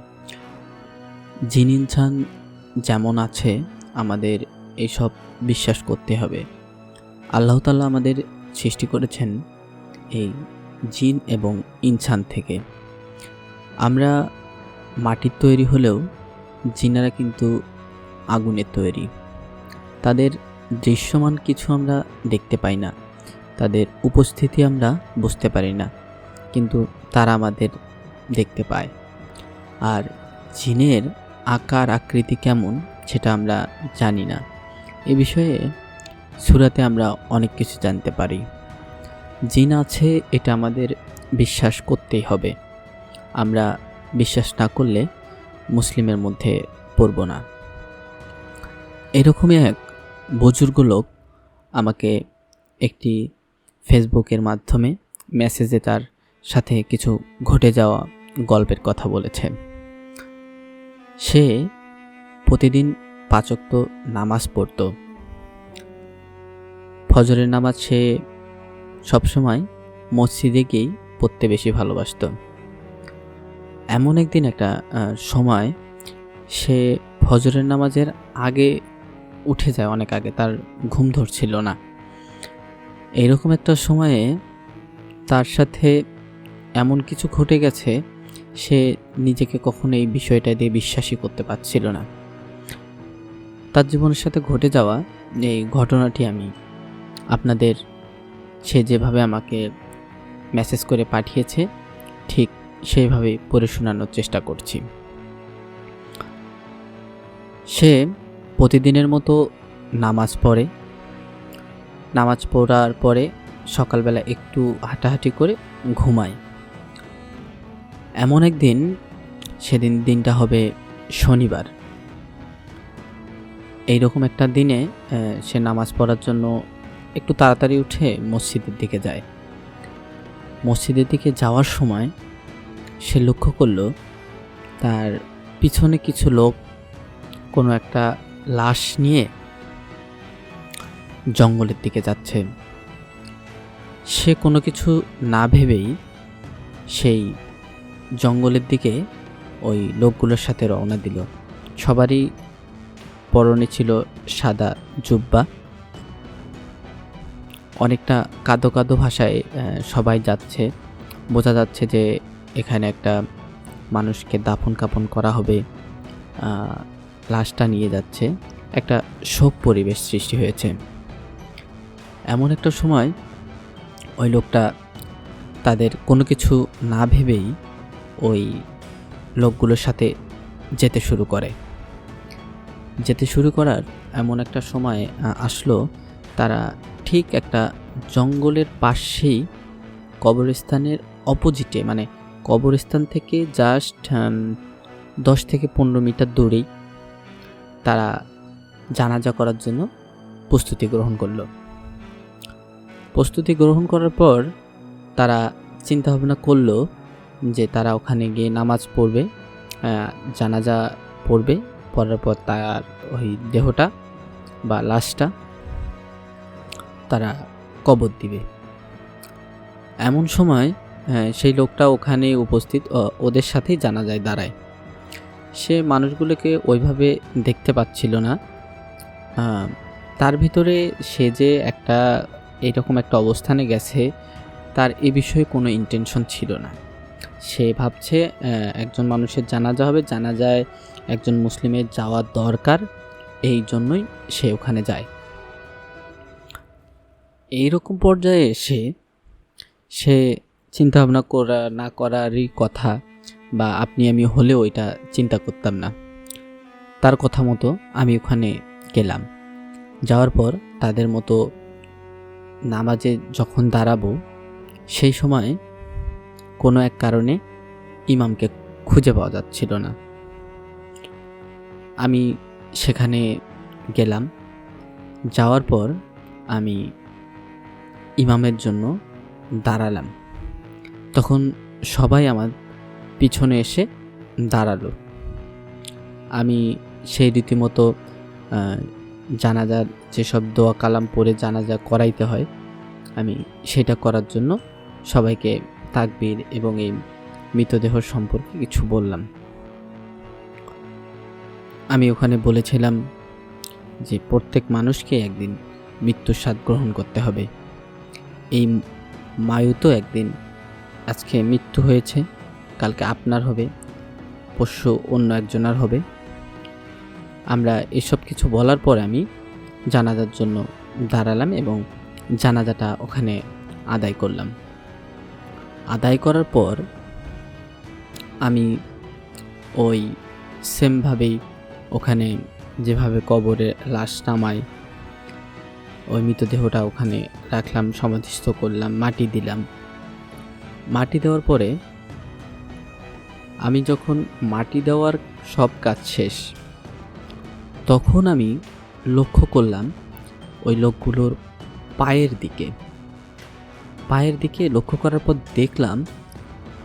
জিন ইনসান যেমন আছে, আমাদের এইসব বিশ্বাস করতে হবে। আল্লাহ তাআলা আমাদের সৃষ্টি করেছেন এই জিন এবং ইনসান থেকে। আমরা মাটির তৈরি হলেও জিনেরা কিন্তু আগুনের তৈরি। তাদের দৃশ্যমান কিছু আমরা দেখতে পাই না, তাদের উপস্থিতি আমরা বুঝতে পারি না, কিন্তু তারা আমাদের দেখতে পায়। আর জিনের আকার আকৃতি কেমন সেটা আমরা জানি না। এ বিষয়ে সূরাতে আমরা অনেক কিছু জানতে পারি। জিন আছে এটা আমাদের বিশ্বাস করতেই হবে। আমরা বিশ্বাস না করলে মুসলিমের মধ্যে পড়ব না। এরকমই এক বুজুর্গ লোক আমাকে একটি ফেসবুকের মাধ্যমে মেসেজে তার সাথে কিছু ঘটে যাওয়া গল্পের কথা বলেছে। সে প্রতিদিন 5 ওয়াক্ত নামাজ পড়ত। ফজরের নামাজ সে সবসময় মসজিদে গিয়েই পড়তে বেশি ভালোবাসত। এমন একদিন একটা সময় সে ফজরের নামাজের আগে উঠে যায়, অনেক আগে, তার ঘুম ধরছিল না। এইরকম একটা সময়ে তার সাথে এমন কিছু ঘটে গেছে, সে নিজেকে কখনো এই বিষয়টা দিয়ে বিশ্বাসই করতে পারছিল না। তার জীবনের সাথে ঘটে যাওয়া এই ঘটনাটি আমি আপনাদের, সে যেভাবে আমাকে মেসেজ করে পাঠিয়েছে ঠিক সেইভাবে পড়ে শোনানোর চেষ্টা করছি। সে প্রতিদিনের মতো নামাজ পড়ে। নামাজ পড়ার পরে সকালবেলা একটু হাঁটাহাঁটি করে ঘুমায়। এমন একদিন, সেদিন দিনটা হবে শনিবার। এইরকম একটা দিনে সে নামাজ পড়ার জন্য একটু তাড়াতাড়ি উঠে মসজিদের দিকে যায়। মসজিদের দিকে যাওয়ার সময় সে লক্ষ্য করল তার পিছনে কিছু লোক কোনো একটা লাশ নিয়ে জঙ্গলের দিকে যাচ্ছে। সে কোনো কিছু না ভেবেই সেই জঙ্গলের দিকে ওই লোকগুলোর সাথে রওনা দিল। সবারই পরনে ছিল সাদা জুব্বা। অনেকটা কাদো কাদো ভাষায় সবাই যাচ্ছে। বোঝা যাচ্ছে যে এখানে একটা মানুষকে দাফন কাফন করা হবে। লাশটা নিয়ে যাচ্ছে, একটা শোক পরিবেশ সৃষ্টি হয়েছে। এমন একটা সময় ওই লোকটা তাদের কোনো কিছু না ভেবেই ওই লোকগুলোর সাথে যেতে শুরু করে। যেতে শুরু করার এমন একটা সময় আসলো, তারা ঠিক একটা জঙ্গলের পাশেই কবরস্থানের অপোজিটে, মানে কবরস্থান থেকে জাস্ট 10 থেকে 15 মিটার দূরেই তারা জানাজা করার জন্য প্রস্তুতি গ্রহণ করলো। প্রস্তুতি গ্রহণ করার পর তারা চিন্তা ভাবনা করলো যে তারা ওখানে গিয়ে নামাজ পড়বে, জানাজা পড়বে, পড়ার পর তার ওই দেহটা বা লাশটা তারা কবর দিবে। এমন সময় সেই লোকটা ওখানে উপস্থিত, ওদের সাথেই জানাজায় দাঁড়ায়। সে মানুষগুলোকে ওইভাবে দেখতে পাচ্ছিল না। তার ভিতরে সে যে এরকম একটা অবস্থানে গেছে, তার এ বিষয়ে কোনো ইন্টেনশন ছিল না। সে ভাবছে একজন মানুষের জানাজা হবে, জানাজায় একজন মুসলিমের যাওয়া দরকার, এই জন্যই সে ওখানে যায়। এইরকম পর্যায়ে এসে সে চিন্তা ভাবনা না করারই কথা, বা আপনি আমি হলেও এটা চিন্তা করতাম না। তার কথা মতো আমি ওখানে গেলাম। যাওয়ার পর তাদের মতো নামাজে যখন দাঁড়াবো, সেই সময় কোনো এক কারণে ইমামকে খুঁজে পাওয়া যাচ্ছিল না। আমি সেখানে গেলাম। যাওয়ার পর আমি ইমামের জন্য দাঁড়ালাম। তখন সবাই আমার পিছনে এসে দাঁড়ালো। আমি সেই রীতিমতো জানাজার যেসব দোয়া কালাম পড়ে জানাজা করাইতে হয়, আমি সেটা করার জন্য সবাইকে তাকবীর এবং এই মৃতদেহ সম্পর্কে কিছু বললাম। আমি ওখানে বলেছিলাম যে প্রত্যেক মানুষকে একদিন মৃত্যুর স্বাদ গ্রহণ করতে হবে। এই মায়ু তো একদিন, আজকে মৃত্যু হয়েছে, কালকে আপনার হবে, পরশু অন্য একজনের হবে। আমরা এসব কিছু বলার পর আমি জানাজার জন্য দাঁড়ালাম এবং জানাজাটা ওখানে আদায় করলাম। আদায় করার পর আমি ওই সেমভাবেই ওখানে যেভাবে কবরে লাশ নামাই, ওই মৃতদেহটা ওখানে রাখলাম, সমাধিস্থ করলাম, মাটি দিলাম। মাটি দেওয়ার পরে আমি যখন মাটি দেওয়ার সব কাজ শেষ, তখন আমি লক্ষ্য করলাম ওই লোকগুলোর পায়ের দিকে লক্ষ্য করার পর দেখলাম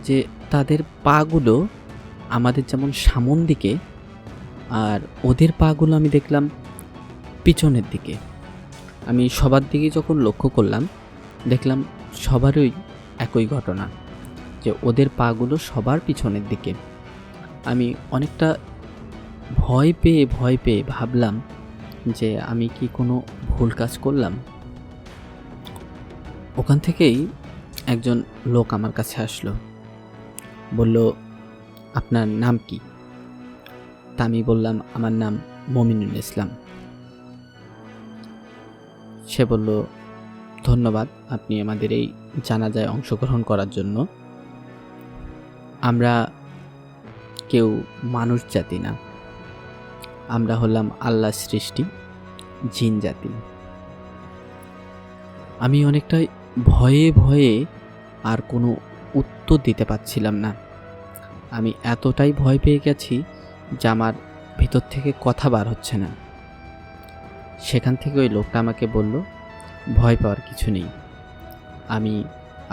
যে তাদের পাগুলো আমাদের যেমন সামন দিকে, আর ওদের পাগুলো আমি দেখলাম পিছনের দিকে। আমি সবার দিকে যখন লক্ষ্য করলাম, দেখলাম সবারই একই ঘটনা, যে ওদের পাগুলো সবার পিছনের দিকে। আমি অনেকটা ভয় পেয়ে ভাবলাম যে আমি কি কোনো ভুল কাজ করলাম। ওখান থেকেই একজন লোক আমার কাছে আসলো, বলল, আপনার নাম কি? তা আমি বললাম, আমার নাম মমিনুল ইসলাম। সে বলল, ধন্যবাদ আপনি আমাদের এই জানাজায় অংশগ্রহণ করার জন্য। আমরা কেউ মানুষ জাতি না, আমরা হলাম আল্লাহর সৃষ্টি জিন জাতি। আমি অনেকটাই ভয়ে আর কোনো উত্তর দিতে পারছিলাম না। আমি এতটাই ভয় পেয়ে গেছি যে আমার ভিতর থেকে কথা বার হচ্ছে না। সেখান থেকে ওই লোকটা আমাকে বলল, ভয় পাওয়ার কিছু নেই, আমি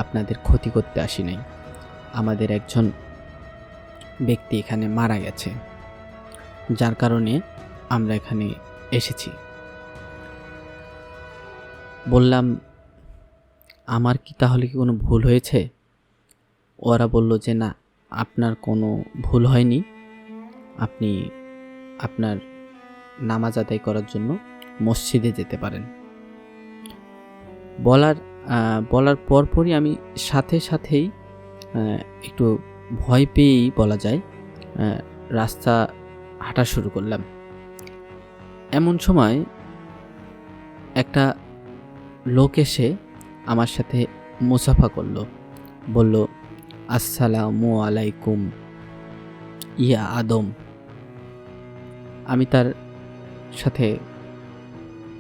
আপনাদের ক্ষতি করতে আসি নাই, আমাদের একজন ব্যক্তি এখানে মারা গেছে, যার কারণে আমরা এখানে এসেছি। বললাম, আমার কি তাহলে কি কোনো ভুল হয়েছে? ওরা বলল যে না, আপনার কোনো ভুল হয়নি, আপনি আপনার নামাজ আদায় করার জন্য মসজিদে যেতে পারেন। বলার পরপরই আমি সাথেই একটু ভয় পেয়েই বলা যায় রাস্তা হাঁটা শুরু করলাম। এমন সময় একটা লোক এসে আমার সাথে মুসাফা করলো, বলল, আসসালামু আলাইকুম। ইয়া আদম। আমি তার সাথে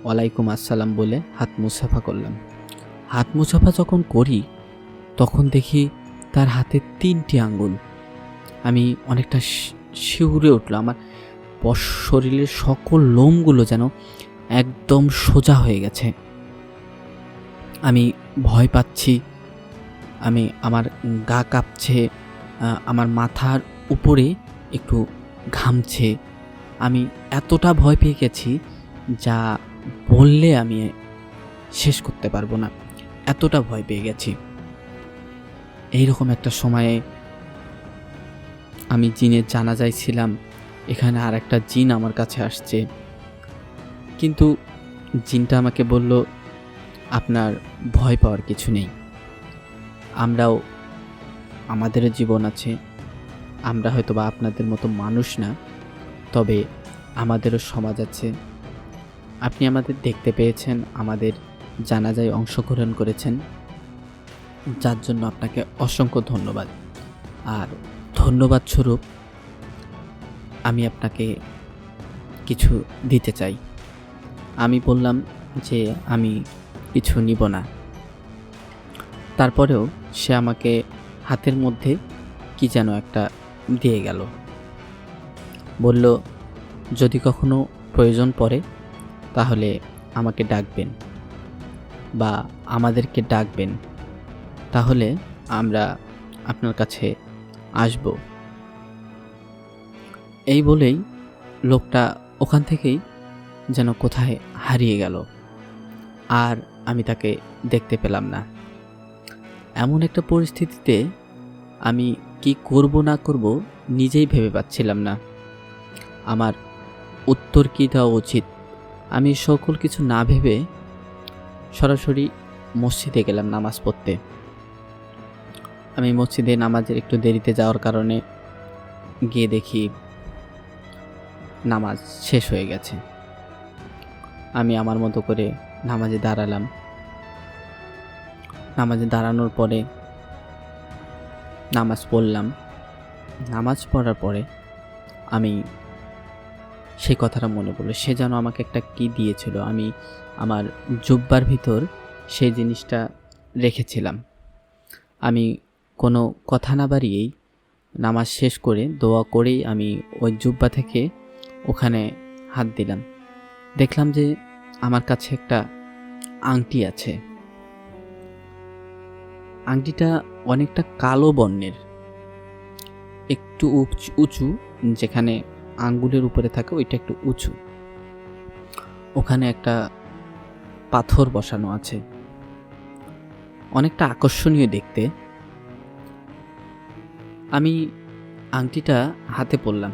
ওয়ালাইকুম আসসালাম বলে হাত মুসাফা করলাম। হাত মুসাফা যখন করি তখন দেখি তার হাতে 3টি আঙ্গুল। আমি অনেকটা শিউরে উঠল। আমার শরীরের সকল লোমগুলো যেন একদম সোজা হয়ে গেছে। আমি ভয় পাচ্ছি, আমার গা কাঁপছে, আমার মাথার উপরে একটু ঘামছে। আমি এতটা ভয় পেয়ে গেছি যা বললে আমি শেষ করতে পারবো না, এতটা ভয় পেয়ে গেছি। এইরকম একটা সময়ে আমি জিনের জানাজায় ছিলাম, এখানে আর একটা জিন আমার কাছে আসছে। কিন্তু জিনটা আমাকে বলল, আপনার ভয় পাওয়ার কিছু নেই, আমাদেরও জীবন আছে, আমরা হয়তো বা আপনাদের মতো মানুষ না, তবে আমাদেরও সমাজ আছে। আপনি আমাদের দেখতে পেয়েছেন, আমাদের জানাজায় অংশগ্রহণ করেছেন, যার জন্য আপনাকে অসংখ্য ধন্যবাদ। আর ধন্যবাদ স্বরূপ আমি আপনাকে কিছু দিতে চাই। আমি বললাম যে আমি কিছু নিব না। তারপরেও সে আমাকে হাতের মধ্যে কি যেন একটা দিয়ে গেল। বলল, যদি কখনো প্রয়োজন পড়ে তাহলে আমাকে ডাকবেন বা আমাদেরকে ডাকবেন, তাহলে আমরা আপনার কাছে আসব। এই বলেই লোকটা ওখান থেকেই যেন কোথায় হারিয়ে গেল, আর আমি তাকে দেখতে পেলাম না। এমন একটা পরিস্থিতিতে আমি কি করব না করব নিজেই ভেবে পাচ্ছিলাম না। আমার উত্তর কী দেওয়া উচিত, আমি সকল কিছু না ভেবে সরাসরি মসজিদে গেলাম নামাজ পড়তে। আমি মসজিদে নামাজের একটু দেরিতে যাওয়ার কারণে গিয়ে দেখি নামাজ শেষ হয়ে গেছে। আমি আমার মতো করে নামাজে দাঁড়ালাম। নামাজে দাঁড়ানোর পরে নামাজ পড়লাম। নামাজ পড়ার পরে আমি সেই কথাটা মনে পড়লো, সে যেন আমাকে একটা কি দিয়েছিল। আমি আমার জুব্বার ভিতর সেই জিনিসটা রেখেছিলাম। আমি কোনো কথা না বাড়িয়েই নামাজ শেষ করে দোয়া করেই আমি ওই জুব্বা থেকে ওখানে হাত দিলাম। দেখলাম যে আমার কাছে একটা আংটি আছে। আংটিটা অনেকটা কালো বর্ণের, একটু উঁচু, যেখানে আঙ্গুলের উপরে থাকে ওইটা একটু উঁচু। ওখানে একটা পাথর বসানো আছে, অনেকটা আকর্ষণীয় দেখতে। আমি আংটিটা হাতে পরলাম।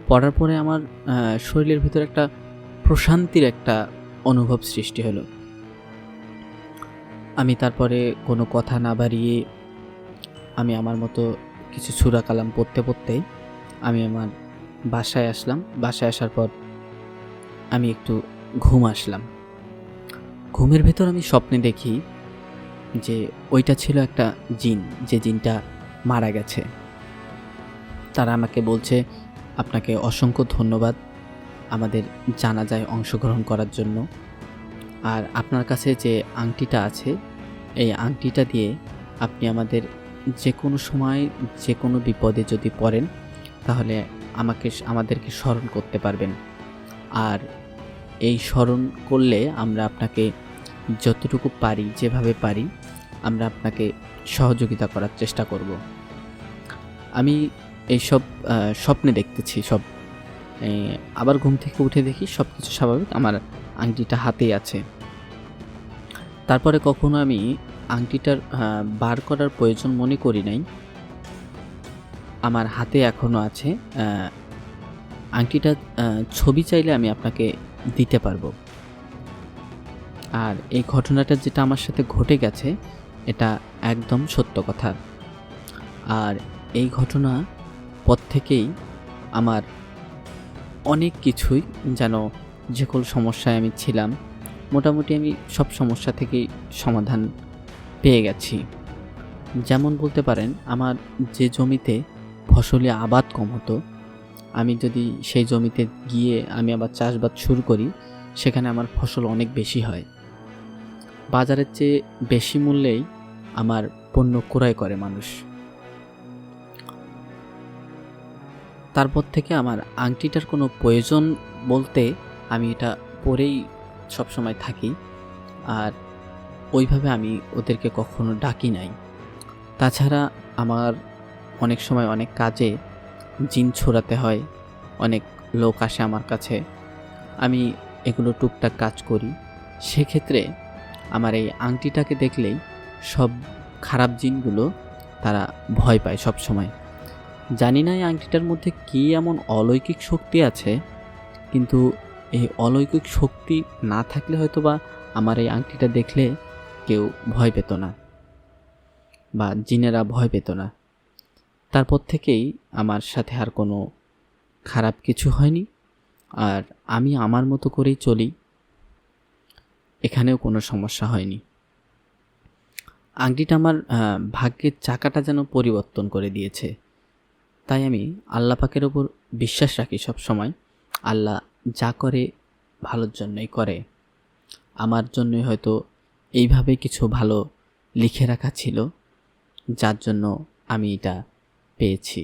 পরার পরে আমার শরীরের ভিতরে একটা প্রশান্তির একটা অনুভব সৃষ্টি হলো। আমি তারপরে কোনো কথা না বাড়িয়ে আমি আমার মতো কিছু সূরা কালাম পড়তে পড়তে আমি আমার বাসায় আসলাম। বাসায় আসার পর আমি একটু ঘুম আসলাম। ঘুমের ভেতর আমি স্বপ্নে দেখি যে ওইটা ছিল একটা জিন, যে জিনটা মারা গেছে। তারা আমাকে বলছে, আপনাকে অসংখ্য ধন্যবাদ আমাদের জানাজায় অংশগ্রহণ করার জন্য। আর আপনার কাছে যে আংটিটা আছে, এই আংটিটা দিয়ে আপনি আমাদের যে কোনো সময় যে কোনো বিপদে যদি পড়েন তাহলে আমাদেরকে স্মরণ করতে পারবেন। আর এই স্মরণ করলে আমরা আপনাকে যতটুকু পারি, যেভাবে পারি আমরা আপনাকে সহযোগিতা করার চেষ্টা করব। আমি এইসব স্বপ্নে দেখতেছি সব। আবার ঘুম থেকে উঠে দেখি সব কিছু স্বাভাবিক, আমার আংটিটা হাতেই আছে। তারপরে কখনো আমি আংটিটার বার করার প্রয়োজন মনে করি নাই, আমার হাতে এখনও আছে। আংটিটা ছবি চাইলে আমি আপনাকে দিতে পারবো। আর এই ঘটনাটা যেটা আমার সাথে ঘটে গেছে এটা একদম সত্য কথা। আর এই ঘটনা পর থেকেই আমার অনেক কিছুই যেন, যে কোনো সমস্যায় আমি ছিলাম মোটামুটি আমি সব সমস্যা থেকেই সমাধান পেয়ে গেছি। যেমন বলতে পারেন, আমার যে জমিতে ফসলি আবাদ কম হতো, আমি যদি সেই জমিতে গিয়ে আমি আবার চাষবাদ শুরু করি, সেখানে আমার ফসল অনেক বেশি হয়, বাজারের চেয়ে বেশি মূল্যেই আমার পণ্য ক্রয় করে মানুষ। তারপর থেকে আমার আংটিটার কোনো প্রয়োজন বলতে আমি এটা পরেই সবসময় থাকি, আর ওইভাবে আমি ওদেরকে কখনো ডাকি নাই। তাছাড়া আমার অনেক সময় অনেক কাজে জিন ছড়াতে হয়, অনেক লোক আসে আমার কাছে, আমি এগুলো টুকটাক কাজ করি। সেক্ষেত্রে আমার এই আংটিটাকে দেখলেই সব খারাপ জিনগুলো তারা ভয় পায় সব সময়। জানি না এই আংটিটার মধ্যে কী এমন অলৌকিক শক্তি আছে, কিন্তু এই অলৌকিক শক্তি না থাকলে হয়তো বা আমার এই আংটিটা দেখলে কেউ ভয় পেত না, বা জিনেরা ভয় পেত না। তারপর থেকেই আমার সাথে আর কোনো খারাপ কিছু হয়নি, আর আমি আমার মতো করেই চলি, এখানেও কোনো সমস্যা হয়নি। আংটিটা আমার ভাগ্যের চাকাটা যেন পরিবর্তন করে দিয়েছে। তাই আমি আল্লাহ পাকের ওপর বিশ্বাস রাখি সব সময়। আল্লাহ যা করে ভালোর জন্যই করে, আমার জন্যই হয়তো এইভাবে কিছু ভালো লিখে রাখা ছিল, যার জন্য আমি এটা পেয়েছি।